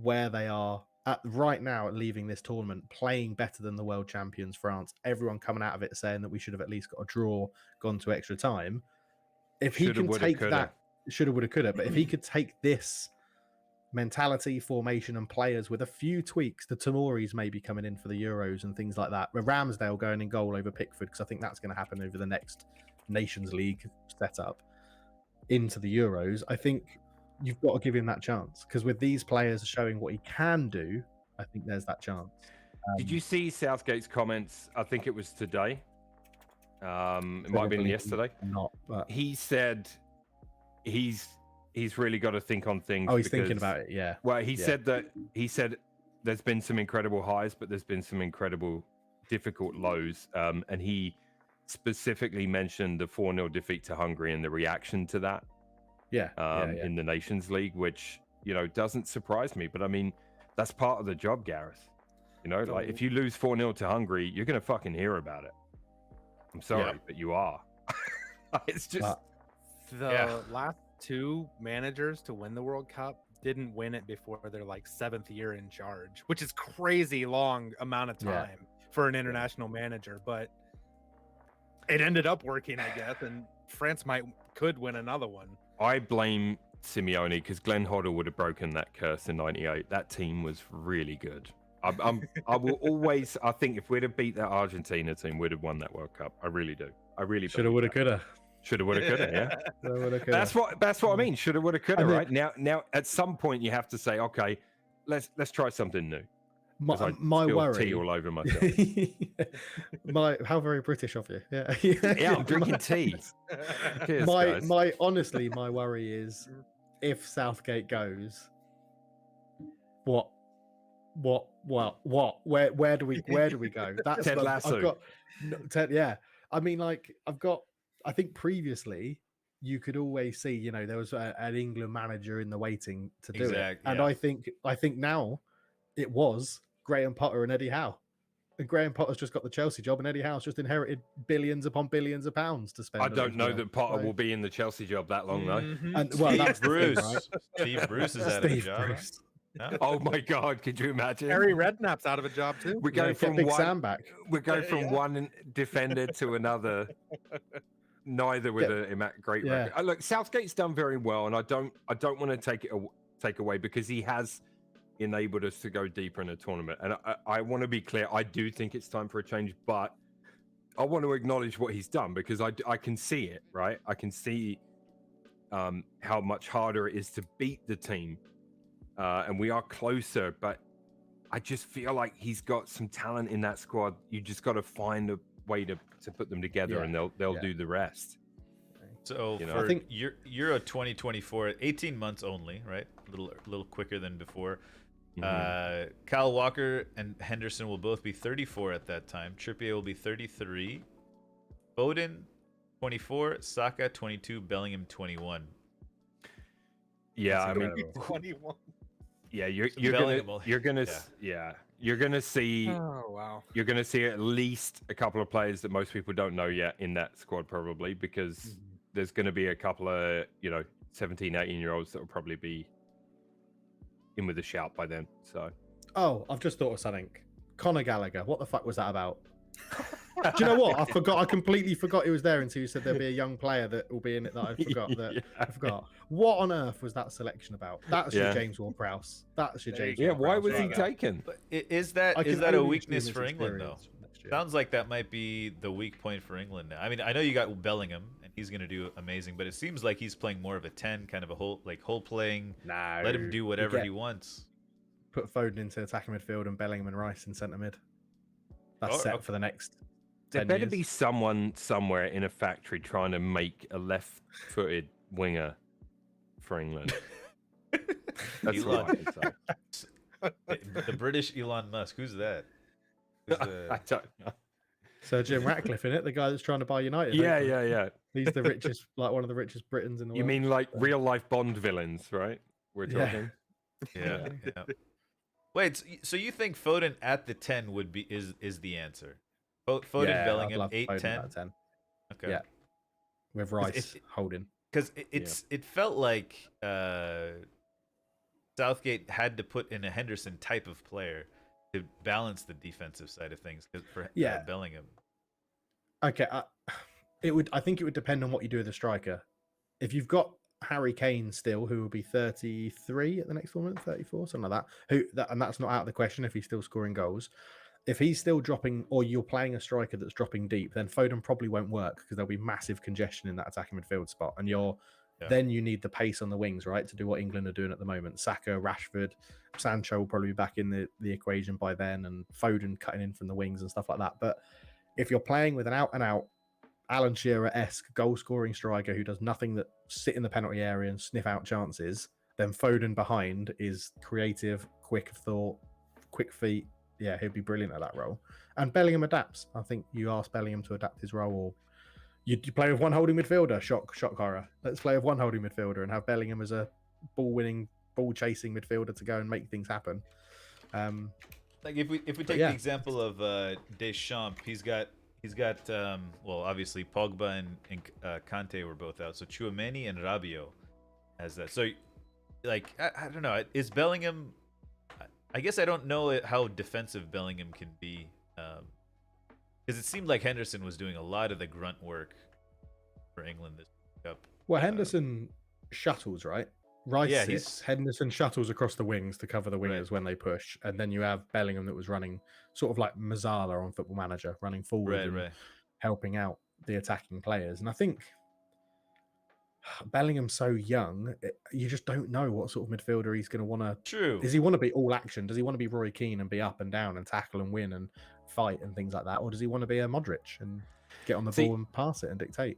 where they are at right now, at leaving this tournament, playing better than the world champions France, everyone coming out of it saying that we should have at least got a draw, gone to extra time. If he can take that, shoulda, woulda, coulda, but if he could take this mentality, formation, and players with a few tweaks, the Tomori's maybe coming in for the Euros and things like that, with Ramsdale going in goal over Pickford, because I think that's going to happen over the next Nations League setup into the Euros. I think you've got to give him that chance, because with these players showing what he can do, I think there's that chance. Did you see Southgate's comments? I think it was today. It might have been yesterday. But he said he's really got to think on things. Oh, he's thinking about it. Yeah. Well, he said there's been some incredible highs, but there's been some incredible difficult lows. And he specifically mentioned the 4-0 defeat to Hungary and the reaction to that. In the Nations League, which doesn't surprise me. But I mean, that's part of the job, Gareth. Like if you lose 4-0 to Hungary, you're gonna fucking hear about it. I'm sorry, but you are. It's just the last two managers to win the World Cup didn't win it before their 7th year in charge, which is crazy long amount of time for an international manager. But it ended up working, I guess, and France could win another one. I blame Simeone, because Glenn Hoddle would have broken that curse in '98. That team was really good. I will always. I think if we'd have beat that Argentina team, we'd have won that World Cup. I really do. I really shoulda, woulda, coulda. Shoulda, woulda, coulda. Yeah. That's what I mean. Shoulda, woulda, coulda. Right now, at some point, you have to say, okay, let's try something new. My worry. Tea all over myself. How very British of you. Yeah. Yeah, I'm drinking tea. Cheers, guys. Honestly, my worry is if Southgate goes, what? Where do we go? That's Ted Lasso. I mean, I think previously you could always see, there was an England manager in the waiting to do it. And I think now it was Graham Potter and Eddie Howe. And Graham Potter's just got the Chelsea job, and Eddie Howe's just inherited billions upon billions of pounds to spend. I don't know that Potter will be in the Chelsea job that long, though. And that's Bruce. Thing, right? Steve Bruce is out of a job. No? Oh my God! Could you imagine? Harry Redknapp's out of a job too. We're going from Big one. Sam back. We're going from one defender to another. Neither with a great record. Look, Southgate's done very well, and I don't want to take away, because he has enabled us to go deeper in the tournament. And I want to be clear. I do think it's time for a change, but I want to acknowledge what he's done, because I can see it. Right, I can see how much harder it is to beat the team. And we are closer, but I just feel like he's got some talent in that squad. You just got to find a way to put them together, and they'll do the rest. So for Euro 2024, 18 months only, right? A little quicker than before. Kyle Walker and Henderson will both be 34 at that time. Trippier will be 33. Foden 24. Saka 22. Bellingham 21. Yeah, I mean 21. Yeah, you're You're going to see Oh wow. you're going to see at least a couple of players that most people don't know yet in that squad, probably, because there's going to be a couple of 17, 18-year-olds that will probably be in with a shout by then. So, Oh, I've just thought of something. Conor Gallagher. What the fuck was that about? Do you know what? I forgot. I completely forgot he was there until you said there'll be a young player that will be in it that I forgot. I forgot. What on earth was that selection about? That's your James Ward-Prowse. That's your There you James. go. yeah, why Ward-Prowse was he right there. taken? But is that I can a only weakness assume for it's England though? experience next year. Sounds like that might be the weak point for England now. I mean, I know you got Bellingham and he's going to do amazing, but it seems like he's playing more of a 10, kind of a whole playing. No. Let him do whatever get- he wants. Put Foden into attacking midfield and Bellingham and Rice in centre mid. That's Oh, set okay. for the next. There 10 better years. be someone somewhere in a factory trying to make a left-footed winger for England. That's all I can say. The British Elon Musk. Who's that? Who's I don't know. Sir Jim Ratcliffe in it, the guy that's trying to buy United. Yeah, hopefully. yeah. He's the richest, like one of the richest Britons in the You world. mean like real-life Bond villains, right? We're Yeah. talking. Yeah. Wait, so you think Foden at the 10 would be is the answer? Foden, Yeah, I'd Bellingham, love 8, Foden 10? at 10. Okay. Yeah. With Rice holding. Because it felt like Southgate had to put in a Henderson type of player to balance the defensive side of things for Bellingham. Okay, I think it would depend on what you do with the striker. If you've got Harry Kane still, who will be 33 at the next tournament, 34, something like that. And that's not out of the question if he's still scoring goals. If he's still dropping, or you're playing a striker that's dropping deep, then Foden probably won't work because there'll be massive congestion in that attacking midfield spot, and then you need the pace on the wings, right, to do what England are doing at the moment. Saka, Rashford, Sancho will probably be back in the equation by then, and Foden cutting in from the wings and stuff like that. But if you're playing with an out-and-out Alan Shearer-esque goal-scoring striker who does nothing but sit in the penalty area and sniff out chances, then Foden behind is creative, quick of thought, quick feet. Yeah, he'd be brilliant at that role. And Bellingham adapts. I think you ask Bellingham to adapt his role, or you play with one holding midfielder. Shock horror. Let's play with one holding midfielder and have Bellingham as a ball-winning, ball-chasing midfielder to go and make things happen. Like if we take the example of Deschamps, he's got obviously Pogba and Kante were both out, so Tchouaméni and Rabiot has that. So like I don't know, is Bellingham? I guess I don't know how defensive Bellingham can be, because it seemed like Henderson was doing a lot of the grunt work for England this Cup. Well, Henderson shuttles, right? Rice Yeah, Henderson shuttles across the wings to cover the wingers when they push, and then you have Bellingham that was running sort of like Mazzala on Football Manager, running forward and helping out the attacking players. And I think Bellingham's so young, you just don't know what sort of midfielder he's going to want to. True. Does he want to be all action? Does he want to be Roy Keane and be up and down and tackle and win and fight and things like that, or does he want to be a Modric and get on the ball and pass it and dictate?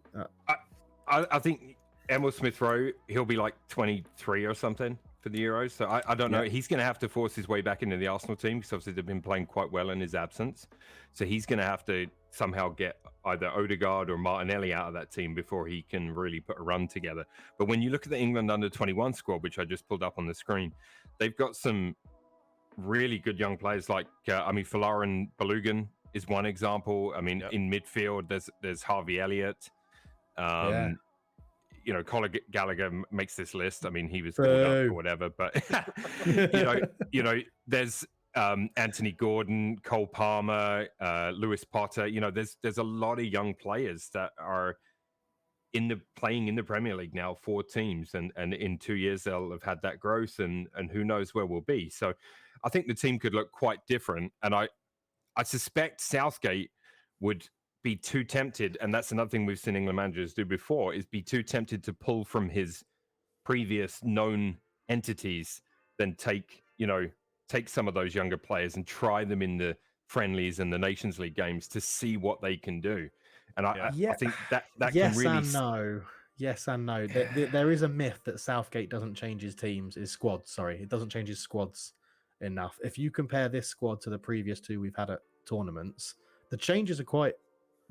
I think Emil Smith-Rowe, he'll be like 23 or something for the Euros. So I don't know. He's going to have to force his way back into the Arsenal team because obviously they've been playing quite well in his absence. So he's going to have to somehow get either Odegaard or Martinelli out of that team before he can really put a run together. But when you look at the England under-21 squad, which I just pulled up on the screen, they've got some really good young players like, Folarin Balogun is one example. I mean, in midfield, there's Harvey Elliott. Conor Gallagher makes this list. I mean, he was called up or whatever, but there's Anthony Gordon, Cole Palmer, Lewis Potter. There's a lot of young players that are playing in the Premier League now, 4 teams, and in 2 years they'll have had that growth, and who knows where we'll be. So I think the team could look quite different, and I suspect Southgate would be too tempted, and that's another thing we've seen England managers do before, is be too tempted to pull from his previous known entities than take some of those younger players and try them in the friendlies and the Nations League games to see what they can do. And I think that yes can really... Yes and no. There is a myth that Southgate doesn't change his teams, his squads, sorry. It doesn't change his squads enough. If you compare this squad to the previous 2 we've had at tournaments, the changes are quite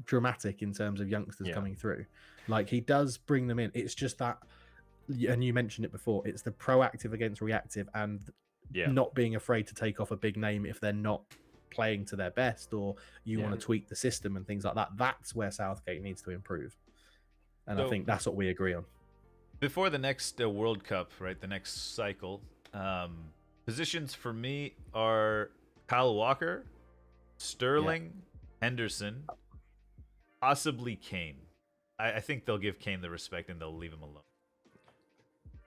dramatic in terms of youngsters coming through. Like, he does bring them in. It's just that, and you mentioned it before, it's the proactive against reactive, and not being afraid to take off a big name if they're not playing to their best, or you want to tweak the system and things like that. That's where Southgate needs to improve. And I think that's what we agree on. Before the next World Cup, right, the next cycle, positions for me are Kyle Walker, Sterling, Henderson, possibly Kane. I think they'll give Kane the respect and they'll leave him alone.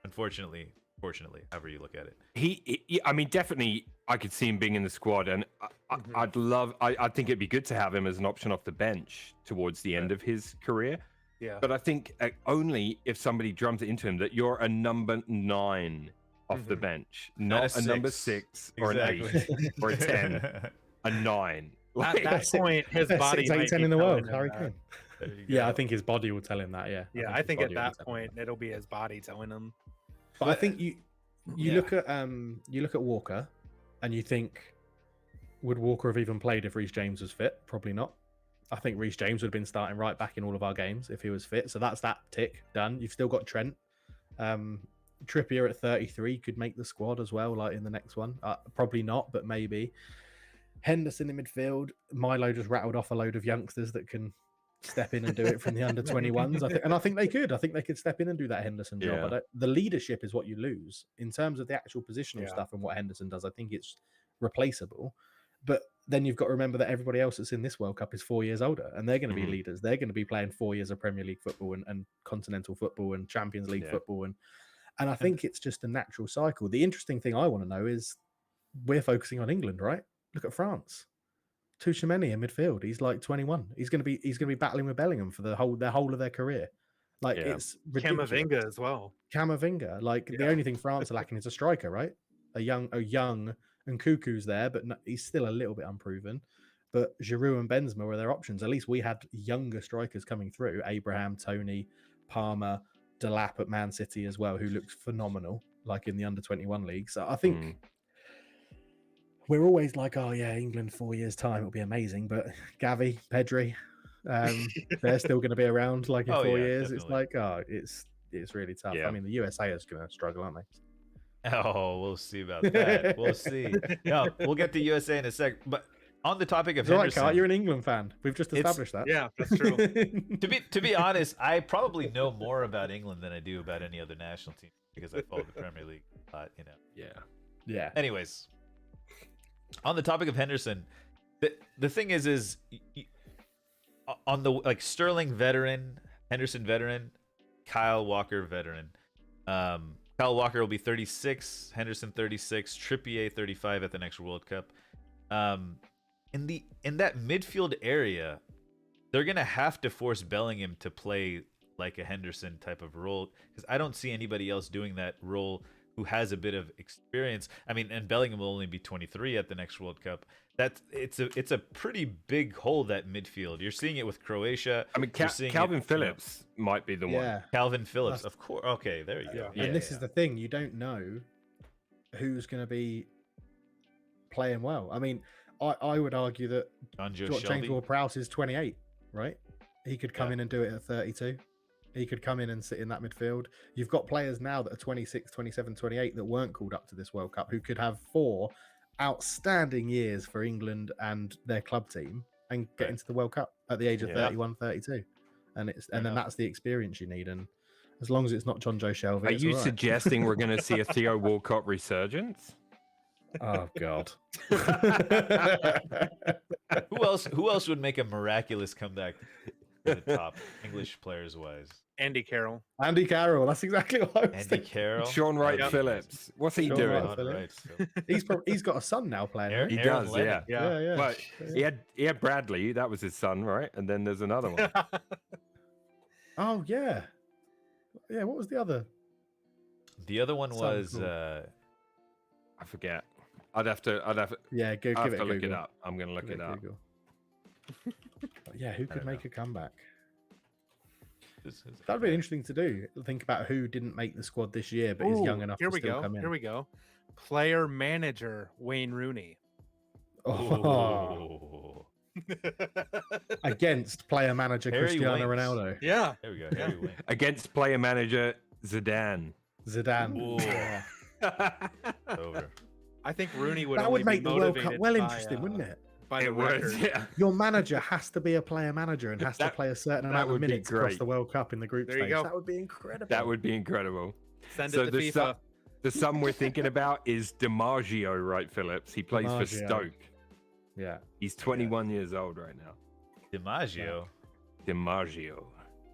Unfortunately, fortunately, however you look at it. He I mean, definitely, I could see him being in the squad, and I think it'd be good to have him as an option off the bench towards the end of his career. Yeah. But I think only if somebody drums it into him that you're a number 9 off the bench, not a number 6 or an 8 or a 10, a 9. At that point, his body 6, 8, might 10 be in the telling world. him Harry that. Kane. There you Yeah, go. I think his body will tell him that. Yeah. I think his at body will that tell him point it'll be his body telling him. But I think you look at Walker, and you think, would Walker have even played if Reece James was fit? Probably not. I think Reece James would have been starting right back in all of our games if he was fit. So that's that tick done. You've still got Trent. Trippier at 33 could make the squad as well, like in the next one. Probably not, but maybe. Henderson in midfield. Milo just rattled off a load of youngsters that can step in and do it from the under 21s. I think they could. I think they could step in and do that Henderson job. Yeah. The leadership is what you lose in terms of the actual positional stuff and what Henderson does. I think it's replaceable. But then you've got to remember that everybody else that's in this World Cup is 4 years older, and they're going to be leaders. They're going to be playing 4 years of Premier League football and continental football and Champions League football. And I think it's just a natural cycle. The interesting thing I want to know is we're focusing on England, right? Look at France. Tchouaméni in midfield. He's like 21. He's going to be battling with Bellingham for their whole of their career. Like it's ridiculous. Camavinga as well. Camavinga. Like the only thing France are lacking is a striker, right? A young and Cuckoo's there, but he's still a little bit unproven. But Giroud and Benzema were their options. At least we had younger strikers coming through. Abraham, Tony, Palmer, Delap at Man City as well, who looks phenomenal, like in the under-21 league. So I think we're always like, oh yeah, England 4 years time, it'll be amazing. But Gavi, Pedri, they're still going to be around like in 4 years. Definitely. It's like, it's really tough. Yeah. I mean, the USA is going to struggle, aren't they? Oh, we'll see about that. We'll see. No, we'll get to USA in a sec. But on the topic of It's all right, Henderson, Cart, you're an England fan. We've just established that. Yeah, that's true. to be honest, I probably know more about England than I do about any other national team because I follow the Premier League a lot, Yeah. Anyways, on the topic of Henderson, the thing is on the like Sterling veteran, Henderson veteran, Kyle Walker veteran. Kyle Walker will be 36, Henderson 36, Trippier 35 at the next World Cup. In that midfield area, they're gonna have to force Bellingham to play like a Henderson type of role because I don't see anybody else doing that role who has a bit of experience. I mean, and Bellingham will only be 23 at the next World Cup. It's a pretty big hole, that midfield. You're seeing it with Croatia. I mean, Calvin Phillips might be the one. Calvin Phillips, of course. Okay, there you go. And this is the thing, you don't know who's going to be playing well. I mean, I would argue that James Ward-Prowse is 28, right? He could come in and do it at 32. He could come in and sit in that midfield. You've got players now that are 26, 27, 28 that weren't called up to this World Cup who could have 4 outstanding years for England and their club team and get into the World Cup at the age of 31, 32. And then that's the experience you need. And as long as it's not John Joe Shelby. Are you suggesting we're going to see a Theo Walcott resurgence? Oh God. Who else would make a miraculous comeback to the top English players wise? Andy Carroll. Andy Carroll. That's exactly what I was Andy thinking. Carroll. Sean Wright Phillips. What's he Sean doing? Wright Phillips. He's got a son now playing. He Aaron does, Lennon. yeah. Well, he had Bradley, that was his son, right? And then there's another one. Oh yeah. Yeah, what was the other? The other one was Cool. I forget. I'd have to Yeah, give look it a it Google. up. I'm gonna look it up. Google. Yeah, who could make a comeback? That'd be interesting to do. Think about who didn't make the squad this year, but is young enough to still come in. Here we go. Player manager Wayne Rooney. Oh. Against player manager Harry Cristiano Winks. Ronaldo. Yeah. There we go. Harry Winks. Against player manager Zidane. Zidane. Ooh. Yeah. Over. I think Rooney would That only would make be the World motivated Cup well by, interesting, wouldn't it? By the It would, record. yeah. Your manager has to be a player manager and has to That- play a certain that amount of would be minutes across great. the World Cup in the group There you stage. go. That would be incredible. That would be incredible. Send So it to FIFA. the sum we're thinking about is DiMaggio, right, Phillips? He plays for DiMaggio. Stoke. Yeah. He's 21 years old right now. DiMaggio. DiMaggio.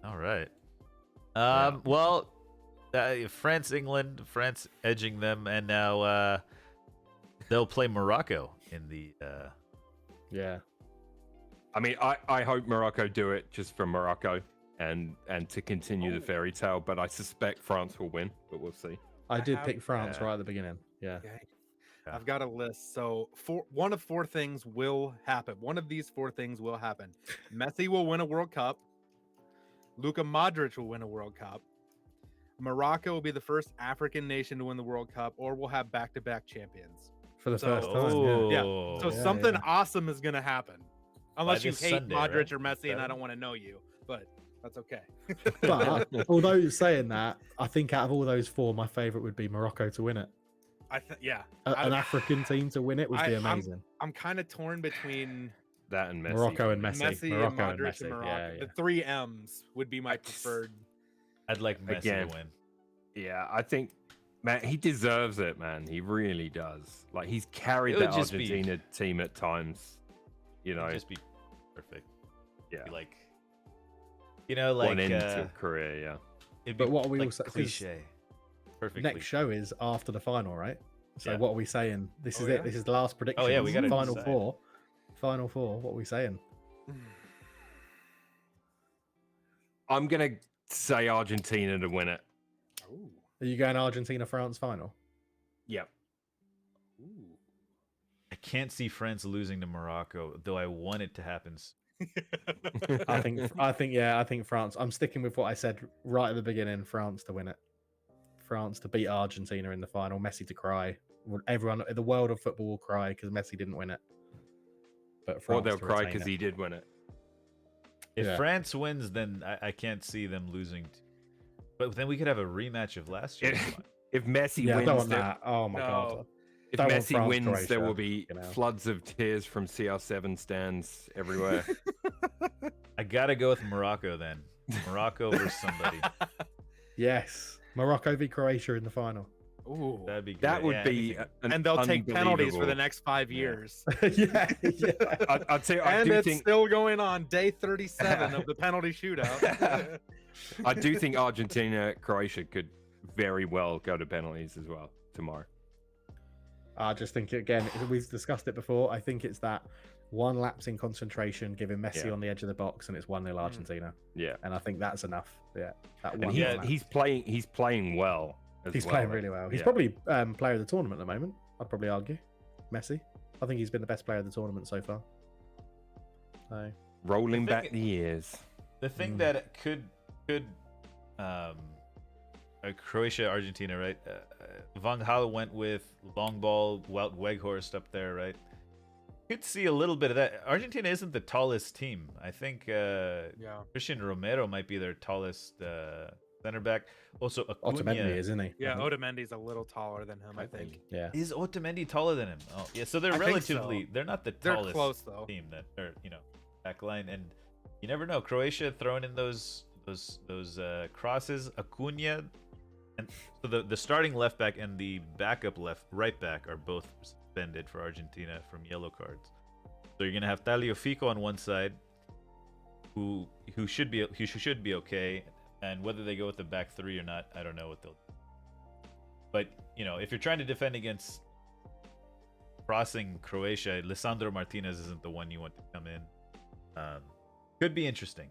All right. Yeah. Well, France, England, France edging them, and now they'll play Morocco in the. Yeah. I mean, I hope Morocco do it just for Morocco and to continue the fairy tale, but I suspect France will win, but we'll see. I did have- pick France right at the beginning. Yeah. Okay. Yeah. I've got a list. So one of four things will happen. One of these four things will happen. Messi will win a World Cup. Luka Modric will win a World Cup. Morocco will be the first African nation to win the World Cup, or we'll have back-to-back champions. For the So- first time. Yeah. So Yeah, something yeah. awesome is going to happen. Unless you this hate Sunday, Modric right? or Messi, and I Saturday? don't want to know you, but that's okay. But although saying that, I think out of all those four, my favourite would be Morocco to win it. Yeah. An African team to win it would be amazing. I'm kind of torn between That and Messi. Morocco and Messi. Messi Morocco and Modric Messi. and Morocco. Yeah, yeah. The three M's would be my preferred. I'd like Messi Again. to win. Yeah, I think, man, he deserves it, man. He really does. Like, he's carried It would that just be- Argentina team at times. You know, It'd just be perfect. yeah. Be like, like One end to career, yeah. it'd But be what are we like also- 'cause cliche. Perfectly. Next show is after the final, right? So Yeah. what are we saying? This Oh, is yeah? it. This is the last prediction. yeah, we gotta final decide. four. Final four. What are we saying? I'm going to say Argentina to win it. Ooh. Are you going Argentina France final? Yep. Ooh. I can't see France losing to Morocco, though I want it to happen. I think France. I'm sticking with what I said right at the beginning. France to win it. France to beat Argentina in the final. Messi to cry. Everyone, the world of football will cry because Messi didn't win it. But Or France they'll to cry retain because it. he did win it. If Yeah. France wins, then I can't see them losing. But then we could have a rematch of last year's Yeah. one. If Messi Yeah, I don't wins, want that. Oh my god. No. if Don't want Messi France, wins, there Croatia, will be you know. floods of tears from CR7 stands everywhere. I gotta go with Morocco then. Morocco versus somebody. Yes, Morocco v Croatia in the final. Ooh. That'd be great. That would Yeah, be anything. an And they'll take penalties for the unbelievable- next 5 Yeah. years. yeah. I'd say I And do it's think still going on, day 37 of the penalty shootout. I do think Argentina Croatia could very well go to penalties as well tomorrow. I just think again, we've discussed it before. I think it's that one lapse in concentration, giving Messi Yeah. on the edge of the box, and it's 1-0 Argentina. Yeah, And I think that's enough. Yeah, that and one. Yeah, he's playing well. As He's well. playing really well. He's Yeah. probably player of the tournament at the moment. I'd probably argue, Messi. I think he's been the best player of the tournament so far. So rolling I back think- the years. The thing that could Croatia, Argentina, right? Van Gaal went with long ball, Wout Weghorst up there, right? Could see a little bit of that. Argentina isn't the tallest team. I think Yeah. Christian Romero might be their tallest center back. Also, Otamendi Acuna. is, isn't he? Yeah, I think. Otamendi's a little taller than him, I think. Yeah. Is Otamendi taller than him? Oh, yeah. So they're I think so. relatively. They're not the They're tallest close, though. team that, or back line, and you never know. Croatia throwing in those crosses. Acuna, and so the starting left back and the backup right back are both suspended for Argentina from yellow cards. So you're gonna have Tagliafico on one side, who should be okay, and whether they go with the back three or not, I don't know what they'll do. But if you're trying to defend against crossing Croatia, Lisandro Martinez isn't the one you want to come in. Could be interesting.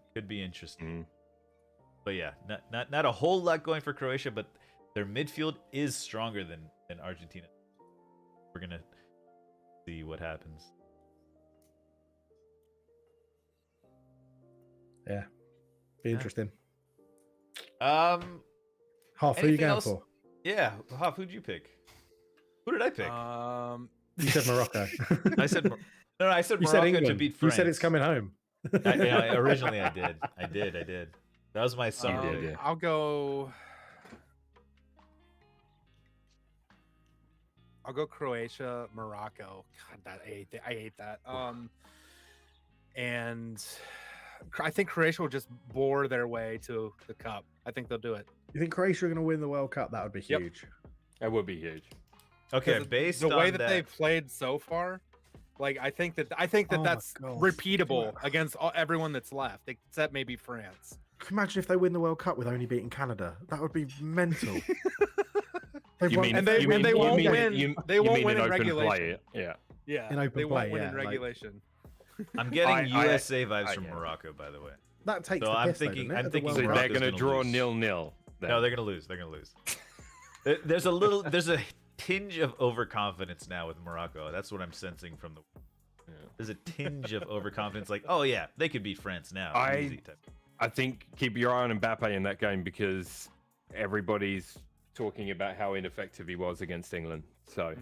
But yeah, not a whole lot going for Croatia, but their midfield is stronger than Argentina. We're gonna see what happens. Yeah. Be interesting. Um, Half, who are you anything going else? for? yeah, Hoff, who'd you pick? Who did I pick? You said Morocco. I said no. I said You Morocco said England. to beat You France. said it's coming home. Originally, I did. That was my summary. did, yeah. I'll go. I'll go Croatia, Morocco. God, I hate that. And I think Croatia will just bore their way to the cup. I think they'll do it. You think Croatia are going to win the World Cup? That would be Yep. huge. That would be huge. Okay, 'Cause based the way on that that, they've played so far, like I think that Oh my that's God. repeatable against everyone that's left, except maybe France. Can you imagine if they win the World Cup with only beating Canada? That would be mental. You mean, and they you mean, won't you mean- win. you- They you won't mean win in open regulation. play, yeah. Yeah, In open they play, won't win in yeah, like- regulation. I'm getting I- USA vibes from yeah. Morocco, by the way. That takes So the I'm piss, though, thinking- doesn't it, I'm of the thinking World So Cup? they're Morocco's going to gonna draw lose. 0-0. then. No, they're gonna lose. They're gonna lose. There's a tinge of overconfidence now with Morocco. That's what I'm sensing from the. Yeah. There's a tinge of overconfidence, like, oh yeah, they could beat France now. Easy type. I think keep your eye on Mbappe in that game because everybody's talking about how ineffective he was against England. So,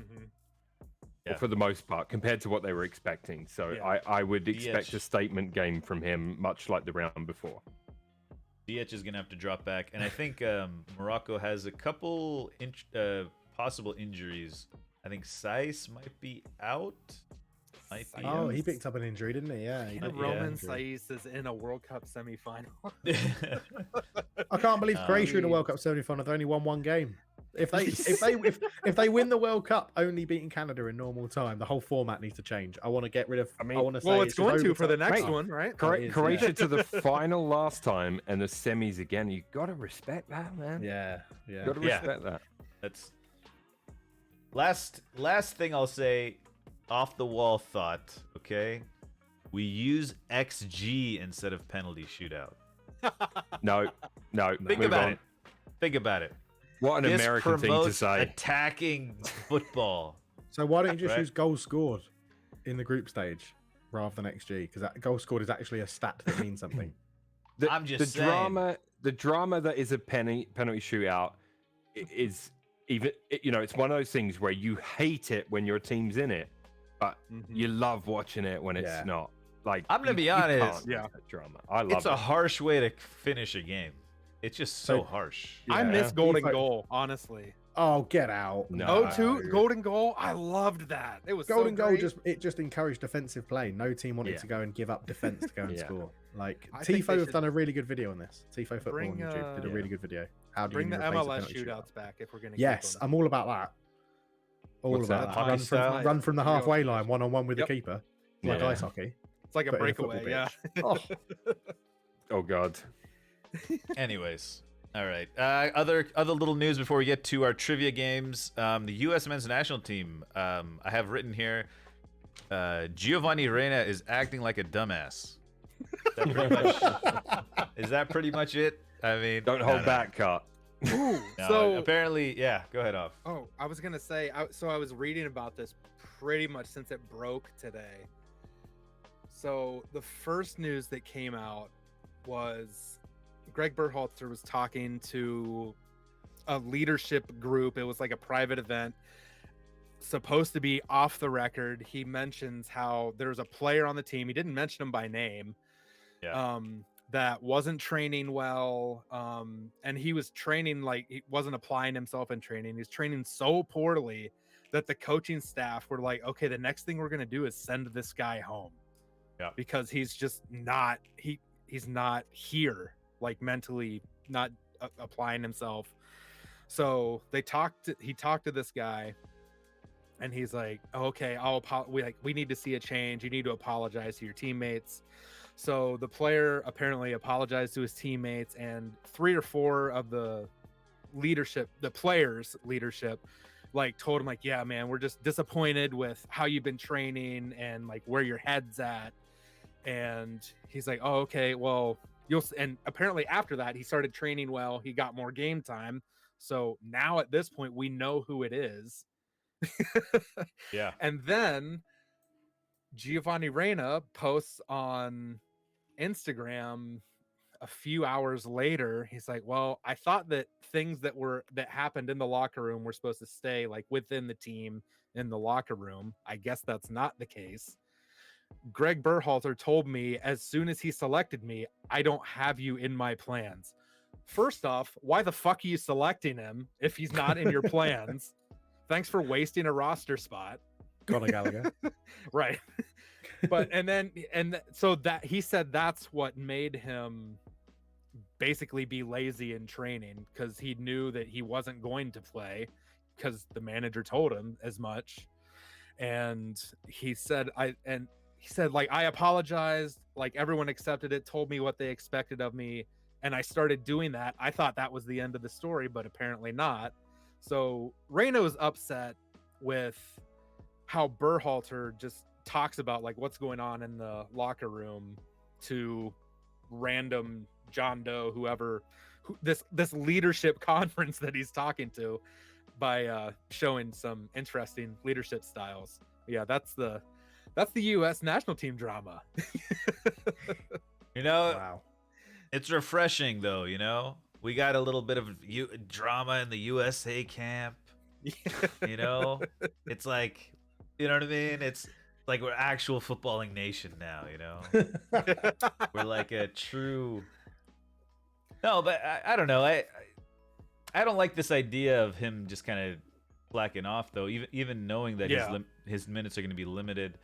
Yeah. for the most part, compared to what they were expecting. So, Yeah. I would expect Yes. a statement game from him, much like the round before. Ziyech is gonna have to drop back, and I think Morocco has a couple possible injuries. I think Saiss might be out. Might be Oh, out. he picked up an injury, didn't he? Yeah. He Yeah. did. Roman Injury. Saiss is in a World Cup semifinal. I can't believe Croatia in the Jeez. World Cup semi-final. They only won one game. If they win the World Cup, only beating Canada in normal time, the whole format needs to change. I want to get rid of. I I mean- want to say Well, it's just going to for the overtime. next Mate, one, right? Oh, it is, Croatia yeah. to the final last time and the semis again. You got to respect that, man. Yeah, yeah. Got to Yeah. respect that. That's last thing I'll say. Off the wall thought. Okay, we use XG instead of penalty shootout. No. Think move about on. it. Think about it. What an This American thing to promotes say. attacking football. So why don't you just Right. use goals scored in the group stage rather than XG? Because that goal scored is actually a stat that means something. I'm just saying. the drama that is a penalty shootout is even it's one of those things where you hate it when your team's in it, but you love watching it when it's Yeah. not. Like I'm gonna be you honest. can't do Yeah. that drama. I love It's a it. harsh way to finish a game. It's just so So- harsh. I Yeah. miss golden FIFA goal, honestly. Oh, get out! No. Oh, two golden goal. I loved that. It was Golden so goal great. just encouraged defensive play. No team wanted Yeah. to go and give up defense to go and Yeah. score. Like I think Tifo they have should done a really good video on this. Tifo football bring, on YouTube did a yeah. really good video. How do Bring you the replace a MLS penalty shootout? shootouts back if we're gonna. Yes, keep 'em. I'm all about that. All What's about that, that. hockey Run style? from, run from the Real halfway finish. line, one-on-one with Yep. the keeper, like Yeah. ice hockey. It's like a but in a football breakaway. Yeah. Oh, Oh god. Anyways, all right. Other little news before we get to our trivia games. The U.S. men's national team. I have written here. Giovanni Reyna is acting like a dumbass. Is that pretty much it? I mean, Don't hold back, Cut. Ooh, No, so apparently, yeah. Go ahead, off. Oh, I was gonna say. I was reading about this pretty much since it broke today. So the first news that came out was Greg Berhalter was talking to a leadership group. It was like a private event, supposed to be off the record. He mentions how there's a player on the team. He didn't mention him by name. Yeah. That wasn't training well. And he was training like he wasn't applying himself in training. He's training so poorly that the coaching staff were like, okay, the next thing we're gonna do is send this guy home. Yeah. Because he's just not he's not here, like mentally not applying himself. So he talked to this guy and he's like, okay, we need to see a change. You need to apologize to your teammates. So the player apparently apologized to his teammates, and 3 or 4 of the players' leadership, like told him like, yeah, man, we're just disappointed with how you've been training and like where your head's at. And he's like, oh, okay, well, and apparently after that, he started training well. He got more game time. So now at this point, we know who it is. Yeah. And then Giovanni Reyna posts on Instagram a few hours later. He's like, well, I thought that things that happened in the locker room were supposed to stay like within the team in the locker room. I guess that's not the case. Greg Berhalter told me as soon as he selected me, I don't have you in my plans. First off, why the fuck are you selecting him if he's not in your plans? thanks for wasting a roster spot. Conor Gallagher. Right. But so that he said that's what made him basically be lazy in training, because he knew that he wasn't going to play because the manager told him as much. And he said like, I apologized, like everyone accepted it, told me what they expected of me, and I started doing that. I thought that was the end of the story, but apparently not. So Reno's upset with how Berhalter just talks about like what's going on in the locker room to random John Doe, this leadership conference that he's talking to, by showing some interesting leadership styles. Yeah, that's the U.S. national team drama. Wow. It's refreshing though. We got a little bit of drama in the USA camp. It's like, you know what I mean? It's like we're actual footballing nation now. We're like a true. No, but I don't know. I don't like this idea of him just kind of slacking off, though. Even knowing that his minutes are going to be limited.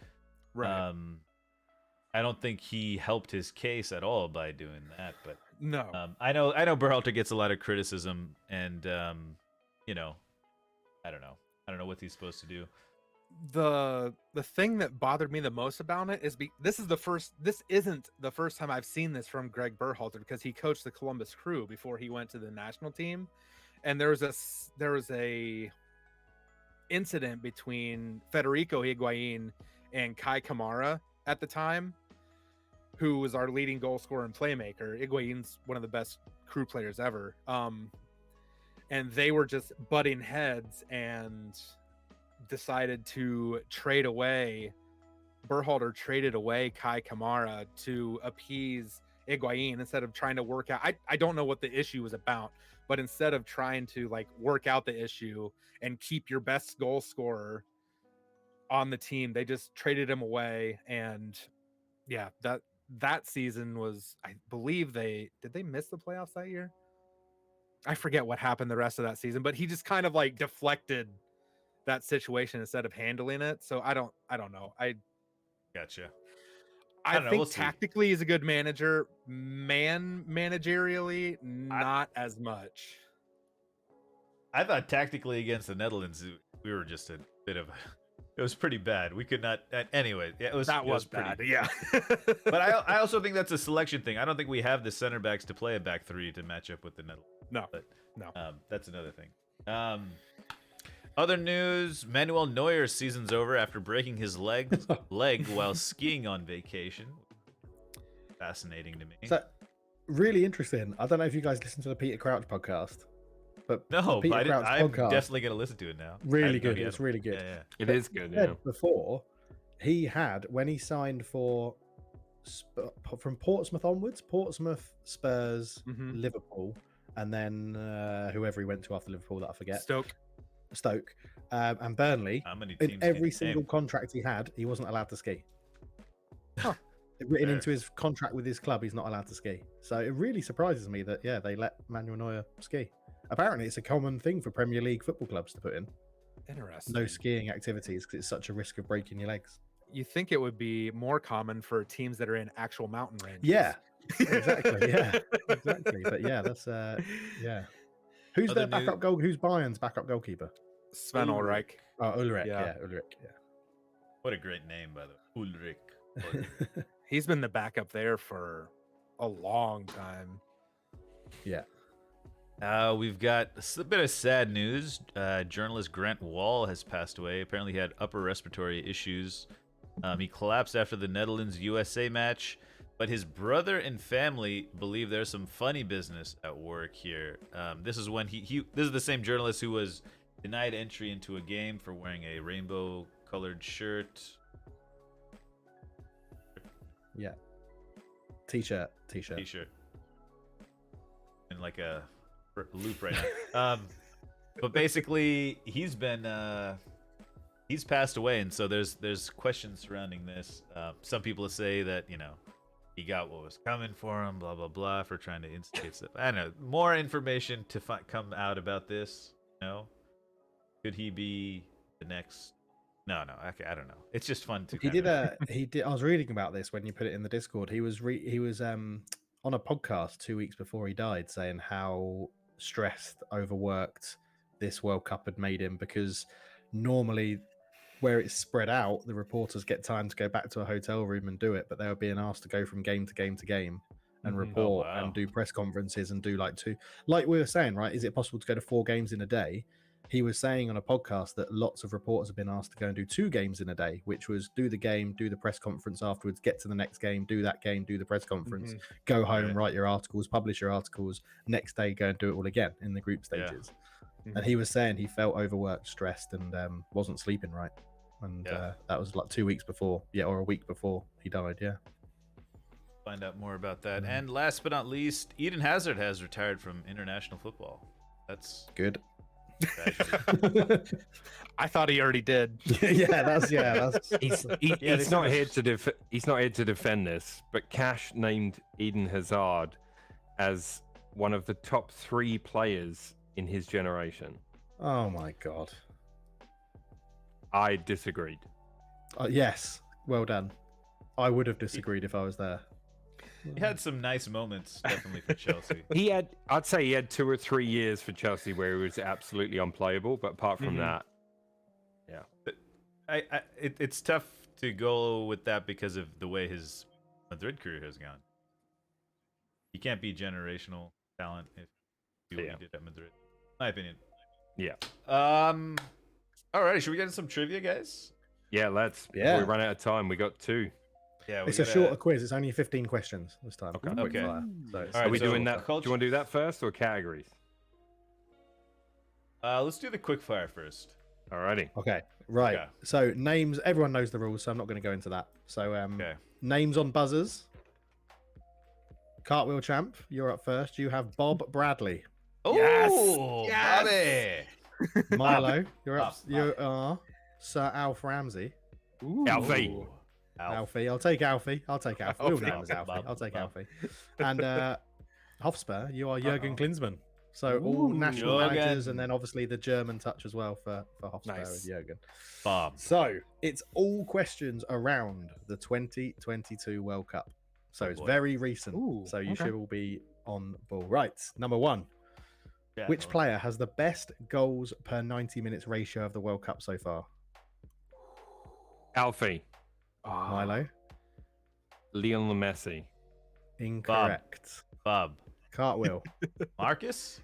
Right. I don't think he helped his case at all by doing that. But no, I know Berhalter gets a lot of criticism, and I don't know. I don't know what he's supposed to do. The thing that bothered me the most about it is this isn't the first time I've seen this from Greg Berhalter, because he coached the Columbus Crew before he went to the national team, and there was a incident between Federico Higuain and Kai Kamara at the time, who was our leading goal scorer and playmaker. Higuain's one of the best Crew players ever, and they were just butting heads and decided to trade away. Berhalter traded away Kai Kamara to appease Higuain instead of trying to work out. I don't know what the issue was about, but instead of trying to like work out the issue and keep your best goal scorer on the team, they just traded him away. And yeah, that season was, I believe did they miss the playoffs that year? I forget what happened the rest of that season, but he just kind of like deflected that situation instead of handling it. So I don't know. Gotcha. I don't know, think we'll see. tactically he's a good manager. Managerially, not as much. I thought tactically against the Netherlands, we were just a bit of. It was pretty bad. We could not. Anyway, yeah, it was pretty bad. Yeah. But I also think that's a selection thing. I don't think we have the center backs to play a back three to match up with the Netherlands. No. But no. That's another thing. Other news: Manuel Neuer's season's over after breaking his leg while skiing on vacation. Fascinating to me. So, really interesting. I don't know if you guys listen to the Peter Crouch podcast, but No, Peter but Crouch I'm podcast, definitely gonna listen to it now. really good. It's really good. Yeah. It is good. Said Yeah. Before, he had, when he signed from Portsmouth onwards, Portsmouth, Spurs, Mhm. Liverpool, and then whoever he went to after Liverpool that I forget. Stoke, and Burnley. How many In teams every can you single name? contract he had, he wasn't allowed to ski. Huh. Written Fair. into his contract with his club, he's not allowed to ski. So it really surprises me that they let Manuel Neuer ski. Apparently, it's a common thing for Premier League football clubs to put in Interesting. no skiing activities because it's such a risk of breaking your legs. You think it would be more common for teams that are in actual mountain ranges? Yeah, exactly. Yeah, exactly. But yeah, that's yeah. Who's Other their backup goal? Who's Bayern's backup goalkeeper? Sven Ulreich. Oh, Ulrich. Yeah. Yeah, Ulrich. What a great name, by the way. Ulrich. Yeah. He's been the backup there for a long time. Yeah. We've got a bit of sad news. Journalist Grant Wall has passed away. Apparently, he had upper respiratory issues. He collapsed after the Netherlands-USA match, but his brother and family believe there's some funny business at work here. This is when this is the same journalist who was denied entry into a game for wearing a rainbow-colored shirt. Yeah. T-shirt. T-shirt. In like a loop right now. But basically, he's passed away, and so there's questions surrounding this. Some people say that he got what was coming for him, blah blah blah, for trying to instigate stuff. I don't know. More information to come out about this, because Could he be the next? No, okay, I don't know. It's just fun to. He did. I was reading about this when you put it in the Discord. He was on a podcast 2 weeks before he died, saying how stressed, overworked this World Cup had made him, because normally where it's spread out, the reporters get time to go back to a hotel room and do it, but they were being asked to go from game to game to game and report and do press conferences and do like we were saying, right? Is it possible to go to 4 games in a day? He was saying on a podcast that lots of reporters have been asked to go and do 2 games in a day, which was do the game, do the press conference afterwards, get to the next game, do that game, do the press conference, go home, write your articles, publish your articles, next day go and do it all again in the group stages. And he was saying he felt overworked, stressed, and wasn't sleeping right. And that was like 2 weeks before, or a week before he died, Find out more about that. And last but not least, Eden Hazard has retired from international football. That's good. I thought he already did. He's not here to defend this, but Cash named Eden Hazard as one of the top 3 players in his generation. Oh my god. I disagreed. Yes, well done. I would have disagreed if I was there. He had some nice moments, definitely, for Chelsea. I'd say he had 2 or 3 years for Chelsea where he was absolutely unplayable, but apart from that, it's tough to go with that because of the way his Madrid career has gone. He can't be generational talent if you do what he did at Madrid. My opinion. Yeah. Alright, should we get into some trivia, guys? Yeah, let's. Before we run out of time, we got 2. Yeah, it's a shorter quiz. It's only 15 questions this time. Okay. So, are we doing that? Do you want to do that first or categories? Let's do the quick fire first. Alrighty. Okay. Right. Okay. So names. Everyone knows the rules, so I'm not going to go into that. So names on buzzers. Cartwheel Champ, you're up first. You have Bob Bradley. Oh, yes! Bobby. Milo, you're up. You are Sir Alf Ramsey. Alfie. Alfie. I'll take Alfie. We'll name as Alfie. I'll take Alfie. And Hofsper, you are Jurgen Klinsmann. So all national managers, and then obviously the German touch as well for Hofsper and Jurgen. Bob. So it's all questions around the 2022 World Cup. So it's very recent. So you should all be on ball. Right. Number 1. Yeah, which player has the best goals per 90 minutes ratio of the World Cup so far? Alfie. Milo. Lionel Messi. Incorrect. Bob. Cartwheel. Marcus?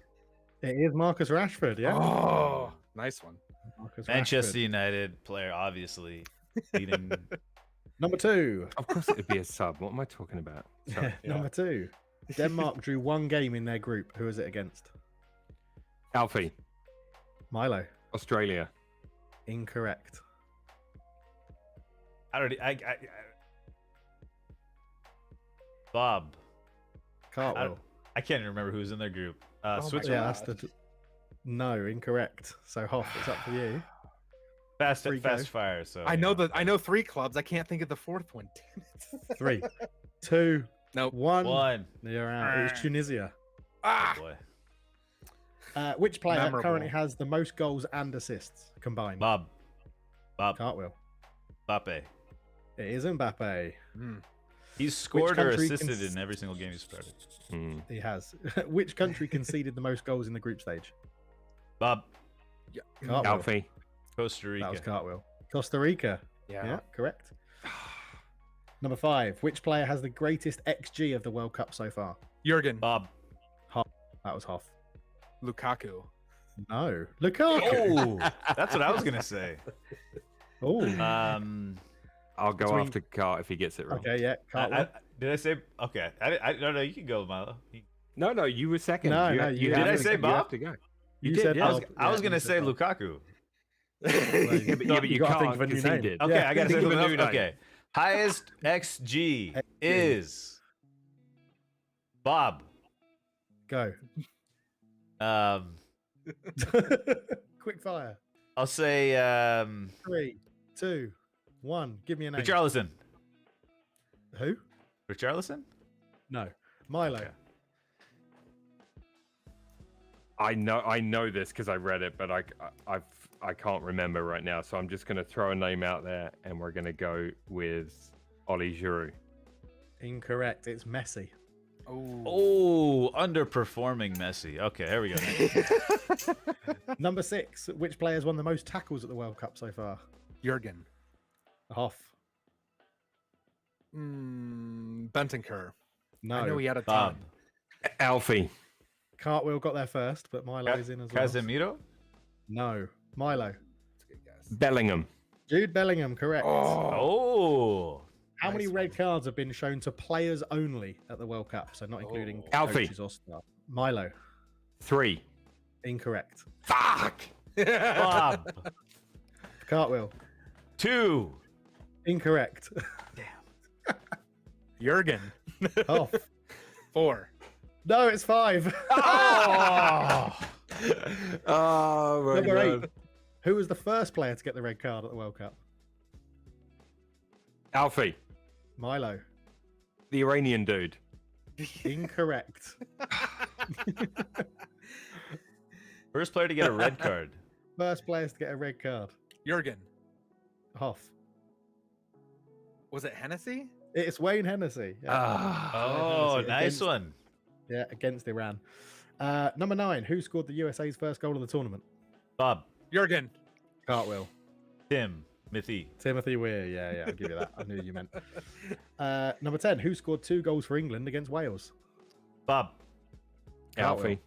It is Marcus Rashford, yeah. Oh, nice one. Manchester United player, obviously. Leading... Number 2. Of course it would be a sub. What am I talking about? Number 2. Denmark drew 1 game in their group. Who is it against? Alfie. Milo. Australia. Incorrect. Bob. Cartwheel. I can't even remember who's in their group. Switzerland. Yeah, that's no, incorrect. So Hoff, it's up to you. Fast fire. So I know 3 clubs. I can't think of the 4th one. Damn it. 3, 2, nope. 1. You're out. It was Tunisia. Oh boy. Which player currently has the most goals and assists combined? Bob. Cartwheel. Mbappe. It is Mbappe. He's scored or assisted in every single game he's started. He has. Which country conceded the most goals in the group stage? Bob. Cartwheel. Alfie. Costa Rica. That was Cartwheel. Costa Rica. Yeah, correct. Number 5. Which player has the greatest XG of the World Cup so far? Jurgen. Bob. Hoff. That was Hoff. Lukaku. No. Lukaku. Oh, that's what I was going to say. Oh. I'll go after Cart if he gets it wrong. Okay, yeah. Did I say? Okay. I don't know. You can go, Milo. No, you were second. No, did I say Bob? You have to go. You did. I was going to say Lukaku. but you can't because he did. Okay, I got to think of a new name. Okay. Highest XG is Bob. Go. Quick fire. I'll say 3, 2, 1. Give me a name. Richarlison. Who? Richarlison? No. Milo. Okay. I know this because I read it, but I can't remember right now. So I'm just going to throw a name out there, and we're going to go with Oli Giroud. Incorrect. It's Messi. Oh, underperforming Messi. Okay, here we go. Number 6. Which players won the most tackles at the World Cup so far? Jurgen. Hoff. Bentancur. No. I know he had a Bob. ton. Alfie. Cartwheel got there first, but Milo's in as well. Casemiro? No. Milo. That's a good guess. Bellingham. Jude Bellingham, correct. Oh. How many nice red one. cards have been shown to players only at the World Cup? So not including Alfie. coaches or staff. Milo. 3. Incorrect. Fuck. Bob. Cartwheel. 2. Incorrect. Jurgen. Hoff. 4. No, it's 5. Oh. Oh my Number God. 8. Who was the first player to get the red card at the World Cup? Alfie. Milo. The Iranian dude. Incorrect. First player to get a red card. First players to get a red card. Jurgen. Hoff. Was it Hennessy? It's Wayne Hennessy. Yeah. Oh, Hennessy nice against- one. Yeah, against Iran. Number 9. Who scored the USA's first goal of the tournament? Bob. Jurgen. Cartwheel. Tim. Mithy. Timothy Weir. Yeah, I'll give you that. I knew you meant. Number 10. Who scored 2 goals for England against Wales? Bob. Alfie.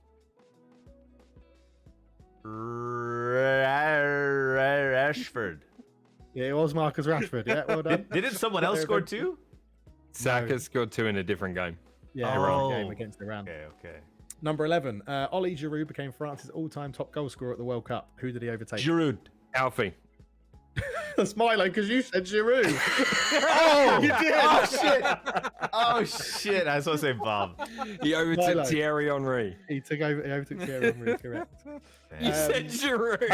Rashford. Yeah, it was Marcus Rashford. Yeah, well done. Didn't someone else score 2? Saka scored 2 in a different game. Yeah, Oh. Iran game against Iran. Okay. Number 11. Oli Giroud became France's all-time top goal scorer at the World Cup. Who did he overtake? Giroud. Alfie. That's Milo, because you said Giroud. Oh, you did. Oh, shit. Oh, shit. I was supposed to say Bob. He overtook Milo. Thierry Henry. He overtook Thierry Henry, correct. You said Giroud.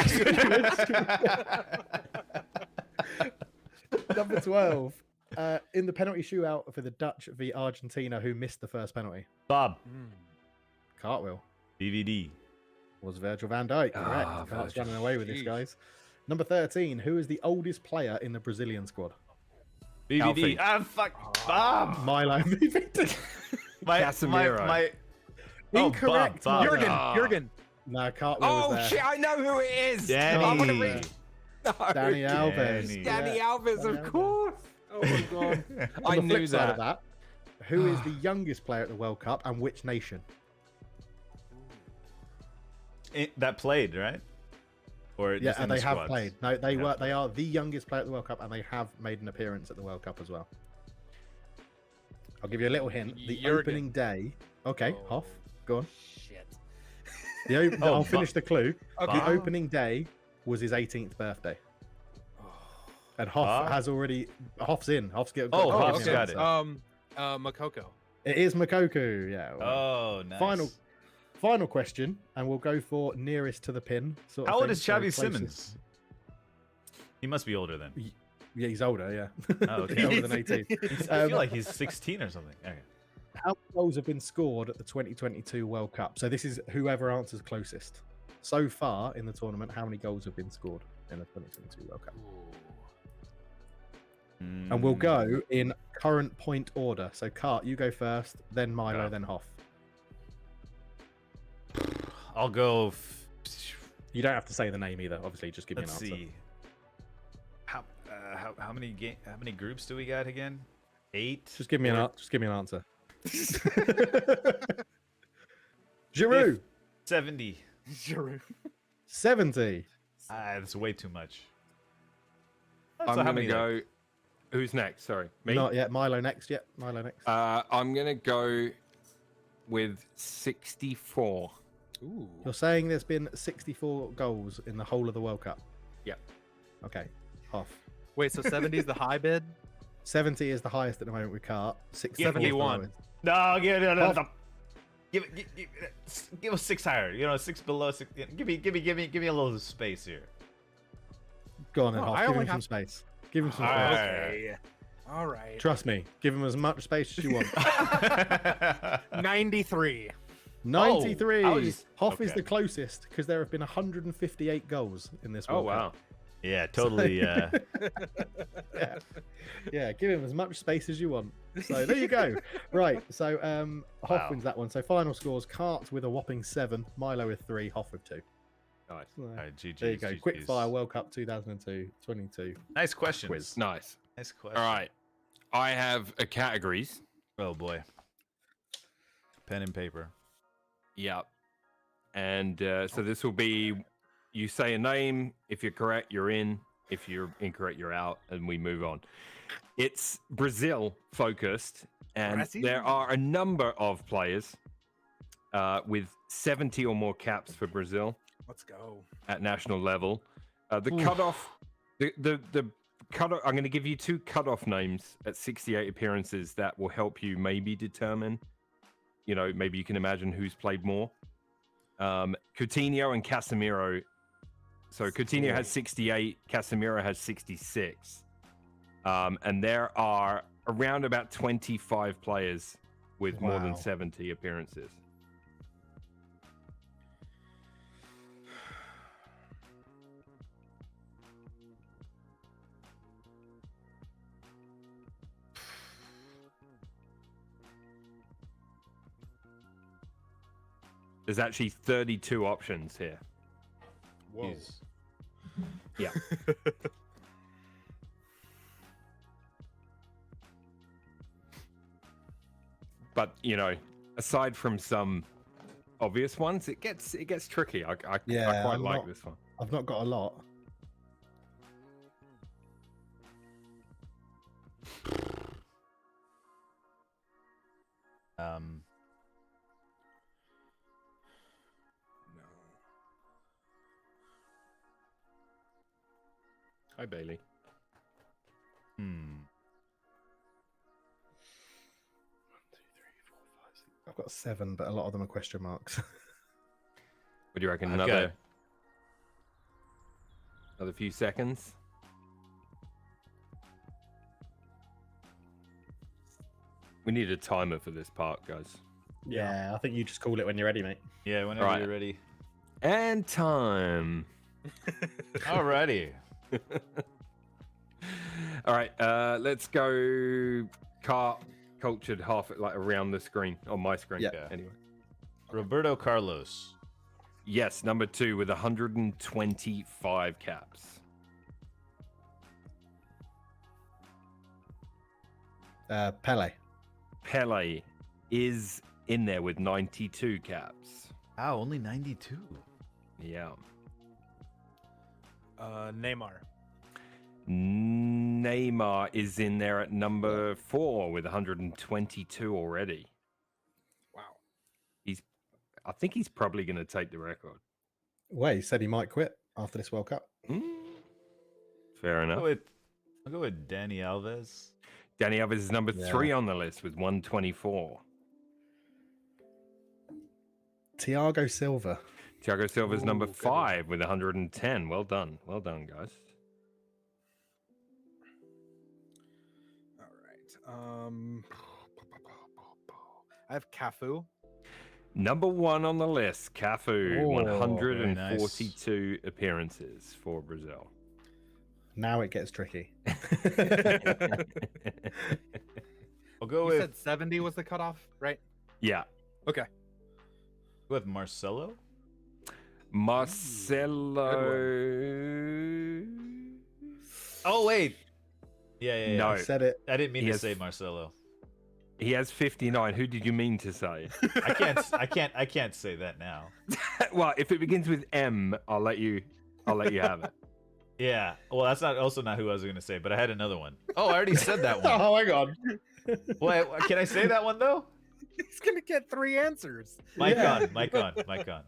Number 12. In the penalty shootout for the Dutch v Argentina, who missed the first penalty? Bob. Cartwheel. DVD. Was Virgil van Dijk, correct. Ah, Cart's Virgil. running away with this, Jeez. guys. Number 13. Who is the oldest player in the Brazilian squad? BBD. Alfie. Fuck. Bob. Milo. Casemiro. Incorrect, Bob. Jurgen. Ah. Jurgen. No, Cartwheel was Oh there. shit! I know who it is. Danny. I'm gonna read- No. Danny Alves. Danny. Danny Yeah. Alves, Danny of Alves. course. Oh my god. On I the knew flip side of that. that, who is the youngest player at the World Cup and which nation? That played, right? Or Yeah, just in and they the have squads? played. No, they are the youngest player at the World Cup, and they have made an appearance at the World Cup as well. I'll give you a little hint. The Jurgen. opening day. Okay, Oh. Hoff, go on. Shit. Oh, I'll finish the clue. Okay. The opening day was his 18th birthday, and Hoff Ah. has already. Hoff's in. Hoff's got. Oh, got Hoff's give me got an it. answer. Makoko. It is Makoku. Yeah. well, Oh, nice. Final question, and we'll go for nearest to the pin. Sort of How old thing, is so Xavi closest. Simmons? He must be older then. Yeah, he's older. Yeah. Oh, okay. He's older than 18. I feel like he's 16 or something. Okay. How many goals have been scored at the 2022 World Cup? So this is whoever answers closest. So far in the tournament, how many goals have been scored in the 2022 World Cup? And we'll go in current point order. So Cart, you go first, then Milo, Yeah. then Hoff. I'll go. You don't have to say the name either. Obviously, just give me Let's an answer. see. How many groups do we got again? 8. Just give me an answer. Giroud, 70. Giroud. 70. That's way too much. I'm So how gonna many, go. Who's next? Sorry, me. Not yet. Milo next. Yep, Milo next. I'm gonna go with 64. Ooh. You're saying there's been 64 goals in the whole of the World Cup? Yep. Okay. Hoff. Wait, so 70 is the high bid? 70 is the highest at the moment with Cart. 71. No, Off. give us 6 higher. 6 below 6. Give me a little space here. Go on then, Oh, Hoff. I Give him only some have- space. Give him some All space. right. Okay. All right. Trust me. Give him as much space as you want. 93. 93. I was- Hoff is okay. the closest because there have been 158 goals in this Oh World Cup. wow. Yeah, totally. Yeah. Yeah, give him as much space as you want. So there you go. Right, so Hoff Wow. wins that one. So final scores: Cart with a whopping 7, Milo with 3, Hoff with 2. Nice. So, All right, GG's, there you go. GG's. Quick fire World Cup 2022. Nice questions. Quiz. Nice. Nice question. All right. I have a categories. Oh boy. Pen and paper. Yep. And so this will be, you say a name. If you're correct, you're in. If you're incorrect, you're out, and we move on. It's Brazil focused, and Brazil. there are a number of players with 70 or more caps for Brazil Let's go. at national level. The cutoff, the cutoff. I'm going to give you 2 cutoff names at 68 appearances that will help you maybe determine. You know, maybe you can imagine who's played more. Coutinho and Casemiro. So Coutinho has 68, Casemiro has 66. And there are around about 25 players with more than Wow. 70 appearances. There's actually 32 options here. Whoa. Jeez. Yeah. But you know, aside from some obvious ones, it gets tricky. I Yeah, quite I'm like not- this one. I've not got a lot. No. Hi Bailey. I've got 7, but a lot of them are question marks. What do you reckon? Okay. Another few seconds. We need a timer for this part, guys. Yeah, I think you just call it when you're ready, mate. Yeah, whenever Right. you're ready. And time. Alrighty. All right, let's go cultured half like around the screen on my screen. Yeah. Anyway. Roberto Carlos. Yes, number 2 with 125 caps. Pele. Pele is in there with 92 caps. Wow, only 92. Yeah. Neymar. Neymar is in there at number 4 with 122 already. Wow. I think he's probably going to take the record. Well, he said he might quit after this World Cup. Fair I'll enough. go with Danny Alves. Danny Alves is number Yeah. 3 on the list with 124. Thiago Silva. Thiago Silva's number Ooh, good 5 with 110. Well done. Well done, guys. All right. I have Cafu. Number 1 on the list, Cafu, Oh, 142 appearances for Brazil. Now it gets tricky. I'll go You with said 70 was the cutoff, right? Yeah. Okay. with Marcelo. Marcelo. Oh wait. Yeah. No. I said it. I didn't mean He to has- say Marcelo. He has 59. Who did you mean to say? I can't say that now. Well, if it begins with M, I'll let you have it. Yeah. Well, that's not who I was going to say, but I had another one. Oh, I already said that one. Oh, hang on. Wait, can I say that one though? He's going to get 3 answers. Mic Yeah. on.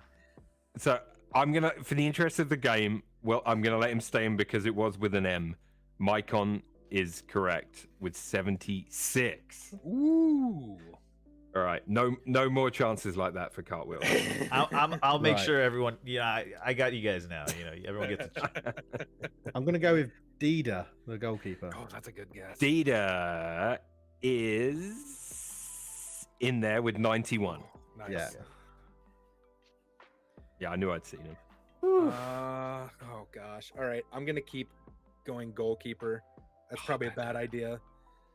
So I'm gonna, for the interest of the game, well, I'm gonna let him stay in because it was with an M. Mycon is correct with 76. Ooh. All right, no more chances like that for Cartwheel. I'll make Right. sure everyone. Yeah, I got you guys now. You know, everyone gets. I'm going to go with Dida, the goalkeeper. Oh, that's a good guess. Dida is in there with 91. Nice. Yeah. Yeah, I knew I'd seen him. Oh gosh. All right, I'm gonna keep going goalkeeper. That's probably a bad idea.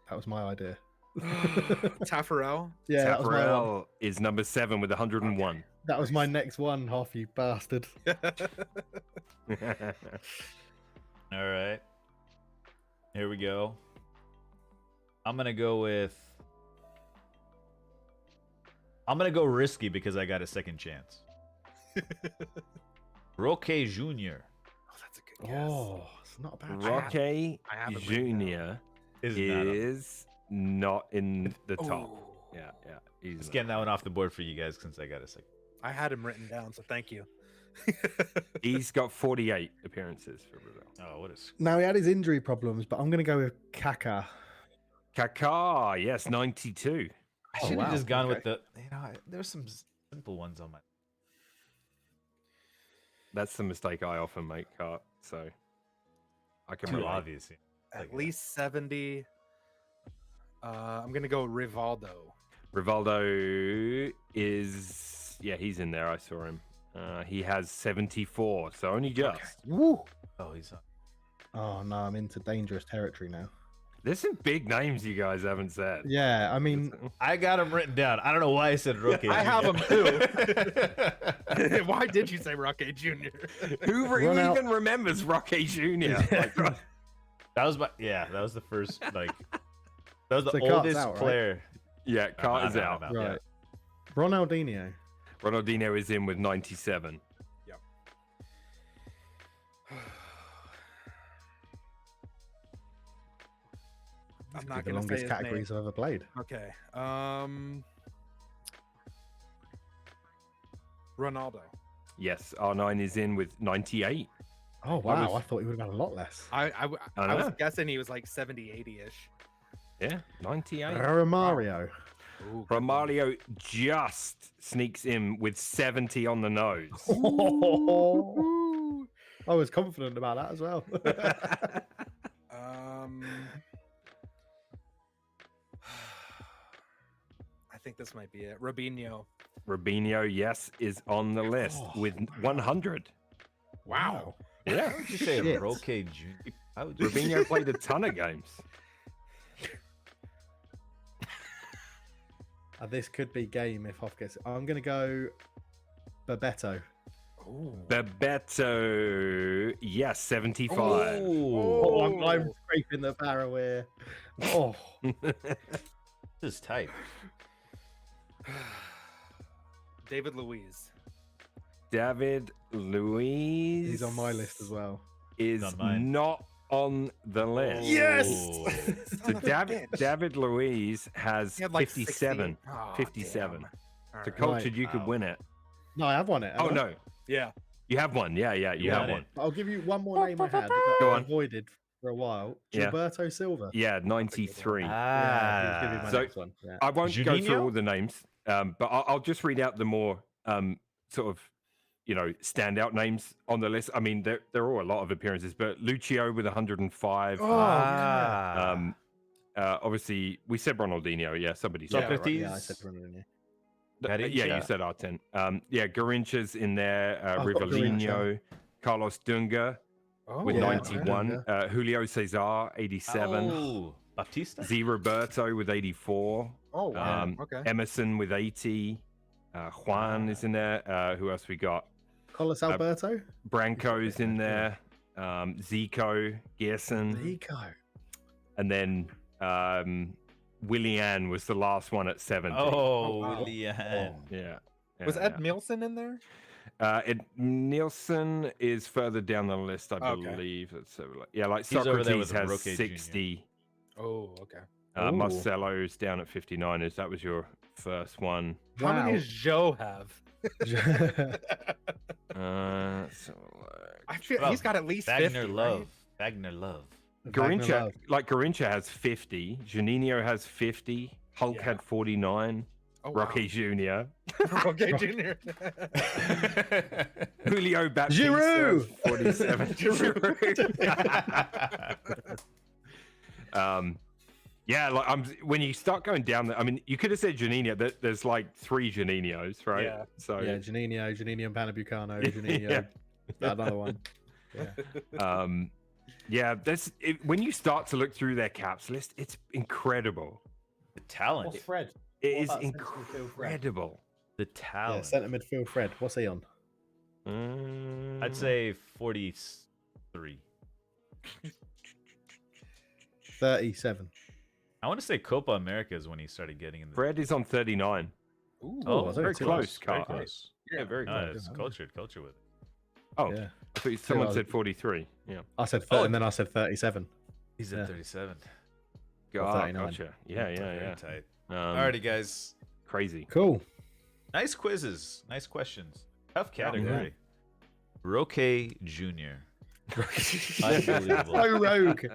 That was my idea. Taffarel. Yeah, that was my one. Taffarel is number 7 with 101. That was my next one, Hoff, you bastard. All right. Here we go. I'm going to go risky because I got a second chance. Roque Jr. Oh, that's a good guess. Oh, it's not a bad Roque I have it written Jr. Is is not in the top. Oh, Yeah. He's Just not. getting that one off the board for you guys since I got a second. I had him written down, so thank you. He's got 48 appearances for Brazil. Oh, what a... Now, he had his injury problems, but I'm going to go with Kaká. Kaká, yes, 92. I Oh, should have wow, just gone with okay. there's some simple ones on my... That's the mistake I often make, Cart. So I can Too relate. obvious. At least 70. I'm gonna go Rivaldo. Rivaldo is, yeah, he's in there. I saw him. He has 74, so only just. Woo! Oh, he's on. Oh, no, I'm into dangerous territory now. There's some big names you guys haven't said. Yeah, I mean, I got him written down. I don't know why I said Roque. I have Jr. him too. Why did you say Roque Jr.? Who Ronald- even remembers Roque Jr.? Like, That was that was the first, like, that was the So Cart's oldest out, right? player. yeah, Cart is I'm out. out. Yeah. right. Ronaldinho. Ronaldinho is in with 97. I'm Could not be the gonna say longest his categories name. I've ever played. Okay. Ronaldo. Yes, R9 is in with 98. Oh, wow. I was- thought he would have had a lot less. I was know. guessing he was like 70, 80-ish. Yeah, 98. Romario. Ooh, Romario just sneaks in with 70 on the nose. I was confident about that as well. I think this might be it. Robinho. Rubinho, yes, is on the list with 100. Wow. Yeah, Why would you say Shit. Roque Jr.? I would just... Rubinho played a ton of games. This could be game if Hoff gets it. I'm going to go Bebeto. Bebeto, yes, 75. Oh, I'm scraping the barrel here. Oh, This is tight. David Luiz. David Luiz. he's on my list as well. Is On mine. not on the list. Yes! So David Luiz has He had like 57. 60. Oh, 57. damn. All So right. Cultured, you could Wow. win it. No, I have won it. Oh haven't I? no, Yeah. you have one. Yeah, you got have it. one. I'll give you one more name I had that Go I on. avoided for a while. Yeah. Gilberto Silva. Yeah, 93. Yeah, he was gonna be my So- next one. Yeah. I won't go through Juninho? all the names, but I'll just read out the more sort of, standout names on the list. I mean, there are all a lot of appearances, but Lucio with 105. Obviously, we said Ronaldinho. Yeah, somebody said that, right? Socrates. Yeah, I said Ronaldinho. Yeah, you Garincha. said R10. Yeah, Garincha's in there. I've got Rivellino, Carlos Dunga Oh, with yeah, 91. Julio Cesar, 87. Oh, Baptista? Z Roberto with 84. Oh, wow. Um, Okay. Emerson with 80. Juan is in there. Who else we got? Carlos Alberto. Branco's in there. Zico, Gerson, Nico. and then Willian was the last one at 70. Oh, wow. Willian. Yeah. Was yeah, Ed Milson in there? Nielsen is further down the list, I Okay. believe. Let's have a look. Yeah, like He's over there Socrates with has Roque Jr. 60. Oh, okay. Ooh. Marcelo's down at 59. That was your first one. How many Wow. does Joe have? Let's have a look. I feel Well, he's got at least Wagner 50, Love. right? Wagner Love. Garincha, has 50. Juninho has 50. Hulk Yeah. had 49. Oh, Rocky Jr. Okay, Junior. Julio Baptista, Giroud! 47. Giroud. Yeah, like when you start going down there, I mean, you could have said Juninho. There's like 3 Juninhos, right? Yeah. So Yeah, Juninho and Panabucano, Juninho, another one. Yeah. Yeah, when you start to look through their caps list, it's incredible. The talent. What's Fred? It What is about centre midfield Fred? incredible. The Yeah, talent. centre midfield Fred. What's he on? I'd say 43. 37. I want to say Copa America is when he started getting in the. Fred is on 39. Ooh, Oh, I was very only close, Very Carl. close. Yeah, very No, close. it's cultured with it. Oh, Yeah. I thought someone I was- said 43. Yeah. I said Oh, and then I said 37. He's Yeah. at 37. God, 39. gotcha. Yeah. Very tight. Um, Alrighty, guys. Crazy. Cool. Nice quizzes. Nice questions. Tough Yeah. category. Roque Jr. Unbelievable. So rogue.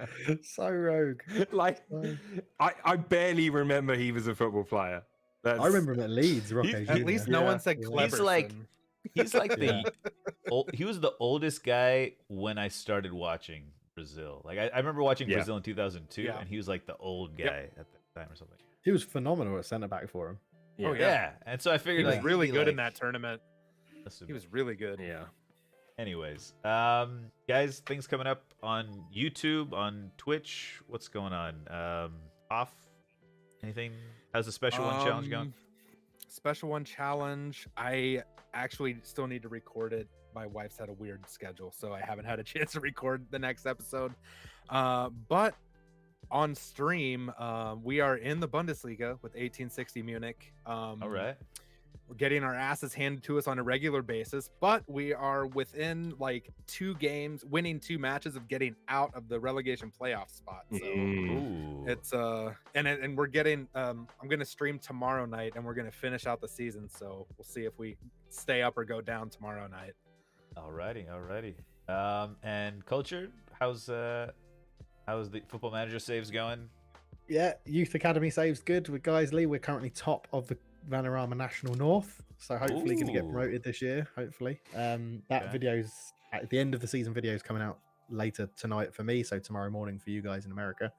So rogue. Like, So- I barely remember he was a football player. That's, I remember him at Leeds. Roque He's- At Jr. least no Yeah. one said He's Cleberson. He's like Yeah. he was the oldest guy when I started watching Brazil. Like I remember watching Yeah. Brazil in 2002, Yeah. and he was like the old guy at the time or something. He was phenomenal at centre back for him. Yeah. Oh, Yeah. And so I He figured was like really he'd be, good in like- that tournament. He was really good. Yeah. Anyways, guys, things coming up on YouTube, on Twitch. What's going on? Off? Anything? How's the special one challenge going? Special one challenge. I actually still need to record it. My wife's had a weird schedule, so I haven't had a chance to record the next episode. But on stream, we are in the Bundesliga with 1860 Munich. All right. We're getting our asses handed to us on a regular basis, but we are within like 2 games, winning 2 matches of getting out of the relegation playoff spot. So Ooh. it's and we're getting I'm gonna stream tomorrow night and we're gonna finish out the season. So we'll see if we stay up or go down tomorrow night. Alrighty. And Cultured, how's the Football Manager saves going? Yeah, Youth Academy saves good with Guiseley. We're currently top of the Vanarama National North, so hopefully going to get Ooh. promoted this year. Hopefully, that Okay. video's at the end of the season. Video's coming out later tonight for me, so tomorrow morning for you guys in America.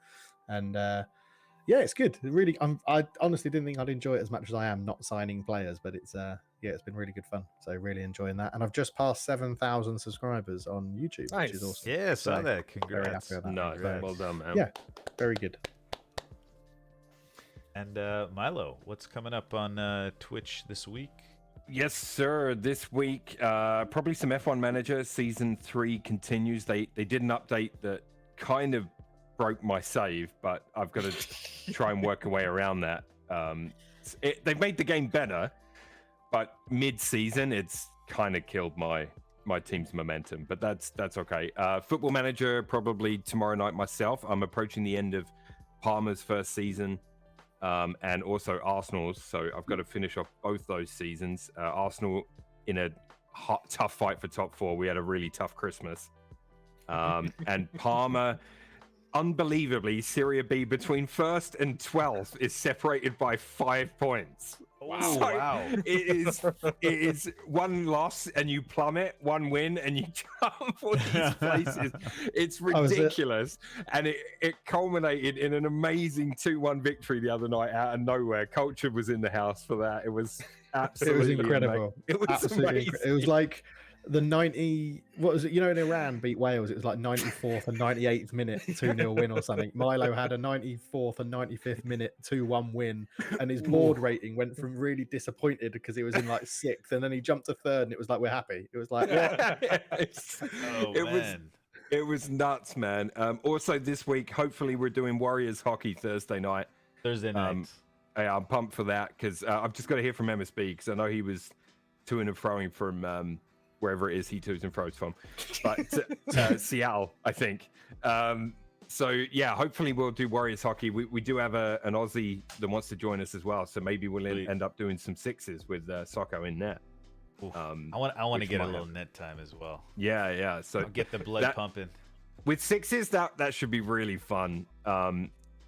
And yeah, it's good. Really, I honestly didn't think I'd enjoy it as much as I am not signing players, but it's yeah, it's been really good fun. So really enjoying that, and I've just passed 7,000 subscribers on YouTube, which is Nice. awesome. Yeah, saw So, that. very Congrats. happy with that. No, Congrats. well done, man. Yeah. Very good. And Milo, what's coming up on Twitch this week? Yes, sir. This week, probably some F1 Manager Season 3 continues. They did an update that kind of broke my save, but I've got to try and work a way around that. They've made the game better, but mid-season, it's kind of killed my team's momentum. But that's okay. Football Manager probably tomorrow night myself. I'm approaching the end of Parma's first season. And also Arsenal's, so I've got to finish off both those seasons. Arsenal in a tough fight for top 4. We had a really tough Christmas. And Parma, unbelievably, Serie B between 1st and 12th is separated by 5 points. Wow. So Wow. it is 1 loss and you plummet, 1 win and you jump all these places. It's Oh, is it? ridiculous. And it culminated in an amazing 2-1 victory the other night out of nowhere. Culture was in the house for that. It was absolutely incredible. It was Absolutely amazing. it was like the 90, what was it, you know, in Iran beat Wales, it was like 94th and 98th minute 2-0 win or something. Milo had a 94th and 95th minute 2-1 win, and his board rating went from really disappointed because he was in like 6th, and then he jumped to 3rd, and it was like, we're happy. It was like, what? Oh, it man. It was nuts, man. Also this week, hopefully we're doing Warriors hockey Thursday night. Thursday night. Yeah, I'm pumped for that because I've just got to hear from MSB because I know he was to-ing and froing from wherever it is he to's and fro's from, but Seattle, I think. So yeah, hopefully we'll do Warriors hockey. We do have an Aussie that wants to join us as well, so maybe we'll end up doing some 6s with Socko in net. I want to which get a might little have- net time as well. Yeah. So I'll get the blood pumping. with 6s, that should be really fun.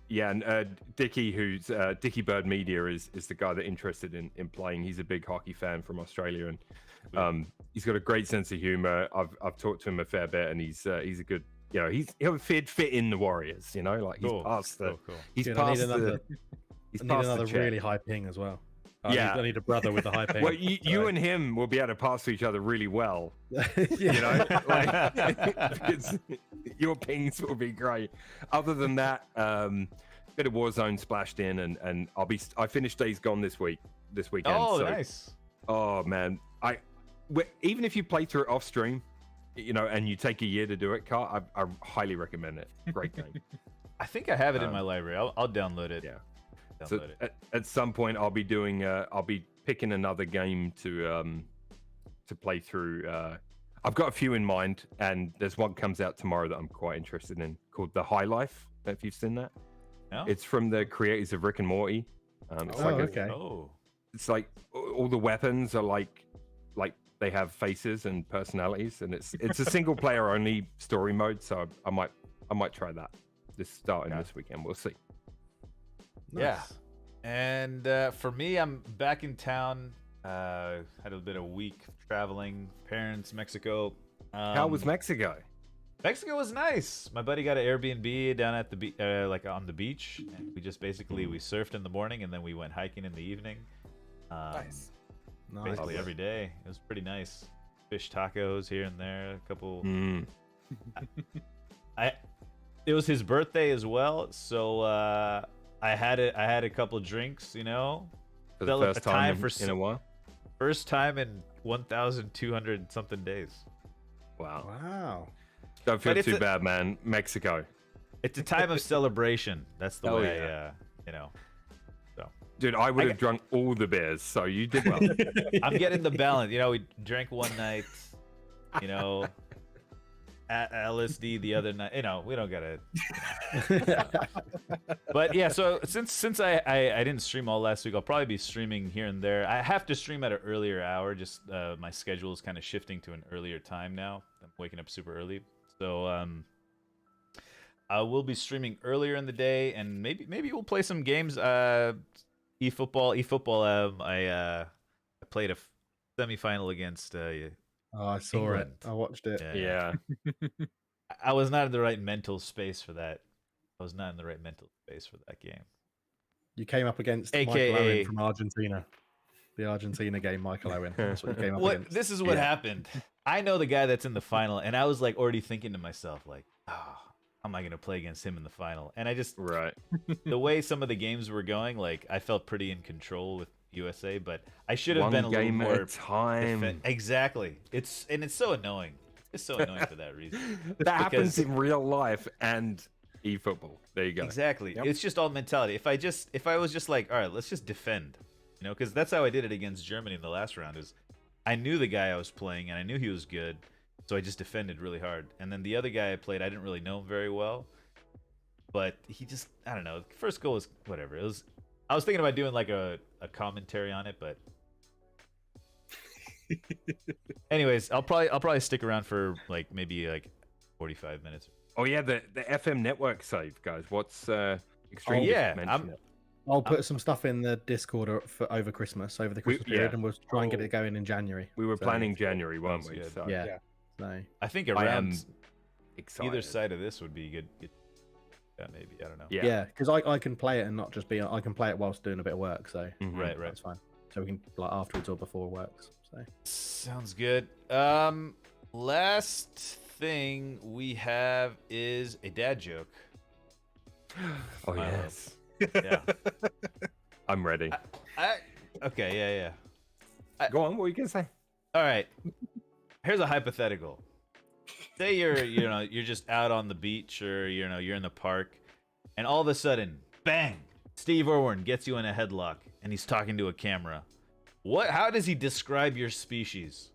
Yeah, and Dickie, who's Dickie Bird Media, is the guy that interested in playing. He's a big hockey fan from Australia, and he's got a great sense of humor. I've talked to him a fair bit, and he's a good you know, he'll fit in the Warriors. You know, like he's Cool. past the Cool. he's Dude, I need past another, the he's I need past the another check. really high ping as well. Yeah. I need a brother with a high ping. Well, you and him will be able to pass to each other really well. yeah. You know, like because your pings will be great. Other than that, bit of Warzone splashed in, and I finished Days Gone this weekend. Oh, so, nice. Oh man, even if you play through it off stream, you know, and you take a year to do it, Cart, I highly recommend it. Great game. I think I have it in my library. I'll download it. Yeah. Download So it. at some point, I'll be picking another game to play through. I've got a few in mind, and there's one comes out tomorrow that I'm quite interested in called The High Life. If you've seen that, No? it's from the creators of Rick and Morty. It's Oh, like okay. Oh. it's like all the weapons are like they have faces and personalities, and it's a single player only story mode. So I might try that. This starting this weekend. We'll see. Yeah. And for me, I'm back in town. Had a bit of a week traveling. Parents, Mexico. How was Mexico? Mexico was nice. My buddy got an Airbnb down at the like on the beach, and we just basically we surfed in the morning and then we went hiking in the evening. Nice. Basically every day. It was pretty nice. Fish tacos here and there. A couple. It was his birthday as well, so I had a couple drinks, you know. For the first time in a while. First time in 1,200 something days. Wow. Wow. Don't feel But it's too a- bad, man. Mexico. It's a time of celebration. That's the Oh, way, yeah. you know. So Dude, I would have drunk all the beers, so you did well. I'm getting the balance. You know, we drank one night. You know, LSD the other night. You know, we don't gotta. But yeah, so since I didn't stream all last week, I'll probably be streaming here and there. I have to stream at an earlier hour. Just my schedule is kind of shifting to an earlier time now. I'm waking up super early, so I will be streaming earlier in the day, and maybe we'll play some games. eFootball. I played a semifinal against. Oh, I saw England. it. I watched it. Yeah. I was not in the right mental space for that. Game. You came up against Michael AKA Owen from Argentina. The Argentina game, Michael Owen. That's what you came up What against. this is what Yeah. happened. I know the guy that's in the final, and I was like already thinking to myself, like, oh, how am I gonna play against him in the final? And I just Right. the way some of the games were going, like I felt pretty in control with USA, but I should have One been a little game more at a time. Exactly. It's so annoying. It's so annoying for that reason. That happens Because- in real life and eFootball. There you go. Exactly. Yep. It's just all mentality. If I was just like, all right, let's just defend, you know, because that's how I did it against Germany in the last round. Is I knew the guy I was playing and I knew he was good, so I just defended really hard. And then the other guy I played, I didn't really know him very well, but he just, I don't know. First goal was whatever. I was thinking about doing like a commentary on it, but anyways, I'll probably stick around for like maybe like 45 minutes. Oh yeah, the FM network save, guys. What's extreme? yeah, mention it. I'll put some stuff in the Discord over the Christmas period, yeah. and we'll try and get it going in January. We were So, planning January, weren't Sounds we? good. So Yeah. Yeah. So I think I am around excited. either side of this would be good. Yeah, maybe, I don't know. Yeah. yeah, because I can play it and not just be. I can play it whilst doing a bit of work. So Mhm. Right. that's fine. So we can like afterwards or before works. So Sounds good. Last thing we have is a dad joke. Oh Milo. yes. Yeah. I'm ready. Okay, yeah. Go on. What were you gonna say? All right. Here's a hypothetical. Say you're just out on the beach, or you're in the park, and all of a sudden, bang! Steve Irwin gets you in a headlock, and he's talking to a camera. How does he describe your species?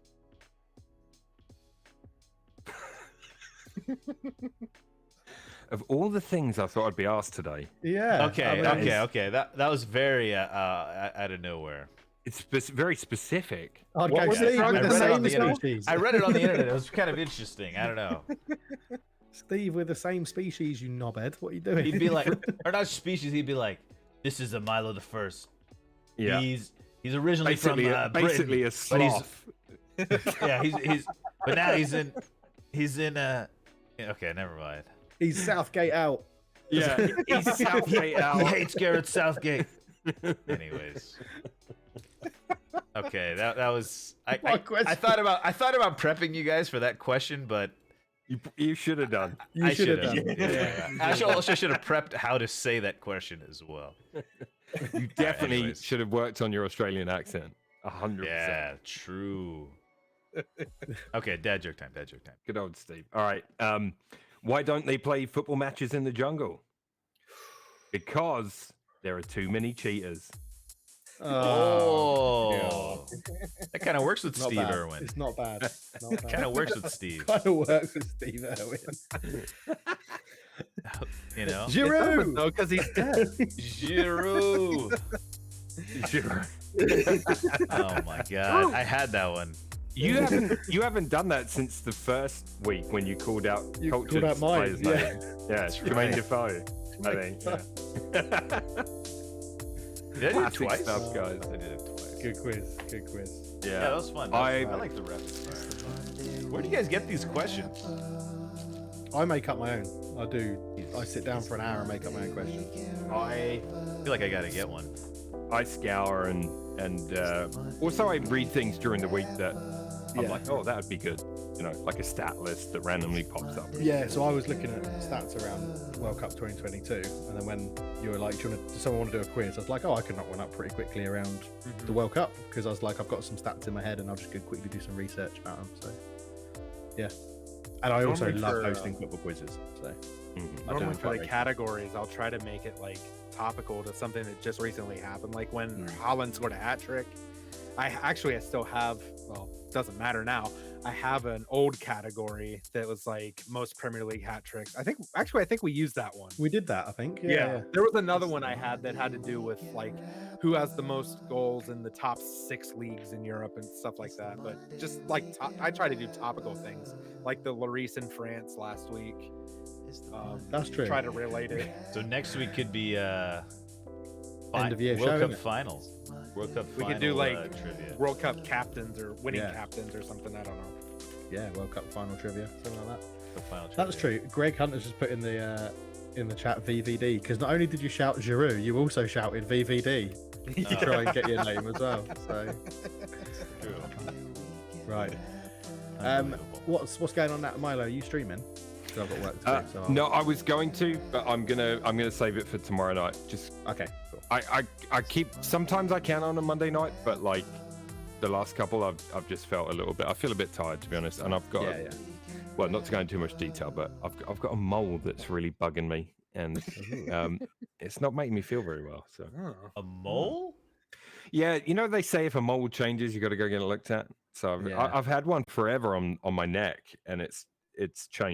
Of all the things I thought I'd be asked today, yeah. Okay. That was very out of nowhere. it's very specific. I'd What go was it? Steve I with read the it same on the internet. species. I read it on the internet. It was kind of interesting. I don't know. Steve with the same species, you knobhead. What are you doing? He'd be like, or not species. He'd be like, "This is a Milo the First. Yeah. He's originally Basically, from basically Britain, a sloth. but he's yeah, he's but now he's in Okay, never mind. He's Southgate out. Yeah, he's Southgate He out. hates Garrett Southgate. Anyways. Okay, that was I thought about prepping you guys for that question, but You should have done. You should have done. Yeah. I also should have prepped how to say that question as well. You definitely anyways. should have worked on your Australian accent. 100%. Yeah, true. Okay, dad joke time. Good old Steve. All right. Why don't they play football matches in the jungle? Because there are too many cheaters. Oh, that kind of works with Not Steve bad. Irwin. It's not bad. Not bad. Kind of works with Steve. Kind of works with Steve Irwin. You know, Giroud. No, because he's dead. Giroud. Oh my god, I had that one. You haven't done that since the first week when you called out You Cultured called out mine, player's yeah. name. Yeah, That's Jermaine right. Defoe. I think. Yeah. Did I do it Classic twice? stuff, guys. I did it twice. Good quiz. Good quiz. Yeah, that was fun. I- I like the rapid fire. Where do you guys get these questions? I make up my own. I do. I sit down for an hour and make up my own questions. I feel like I gotta get one. scour and also I read things during the week that I'm Yeah. like, oh, that would be good. You know, like a stat list that randomly pops up. Yeah, so I was looking at stats around World Cup 2022, and then when you were like, does someone want to do a quiz? I was like, oh, I can knock one up pretty quickly around the World Cup, because I was like, I've got some stats in my head, and I'll just go quickly do some research about them. So, yeah. And I also Normally love for, hosting football quizzes. So, Mhm. I do Normally it for the quite categories, I'll try to make it like topical to something that just recently happened. Like when Haaland scored a hat trick. I still have, well, it doesn't matter now. I have an old category that was like most Premier League hat tricks. I think we used that one. we did that, I think. Yeah. There was another one I had that had to do with like who has the most goals in the top 6 leagues in Europe and stuff like that. But just like I try to do topical things, like the Lloris in France last week. That's true. Try to relate it. So next week could be End of year World show, Cup innit? finals. World Cup We final, could do like trivia. World Cup captains or winning Yeah. captains or something. I don't know. Yeah, World Cup final trivia, something like that. The final That's trivia. true. Greg Hunter's just put in the chat VVD, because not only did you shout Giroud, you also shouted VVD to try and get your name as well. So True. right. Unbelievable. What's going on now, Milo? Are you streaming? 'Cause I've got work to do. So No, I was going to, but I'm gonna save it for tomorrow night. Just Okay. Cool. I keep sometimes I can on a Monday night, but like the last couple I've just felt a little bit. I feel a bit tired, to be honest, and I've got Yeah. well, not to go into too much detail, but I've got a mole that's really bugging me, and it's not making me feel very well. So A mole? yeah, you know they say if a mole changes, you got to go get it looked at. So Yeah. I've had one forever on my neck, and it's changed.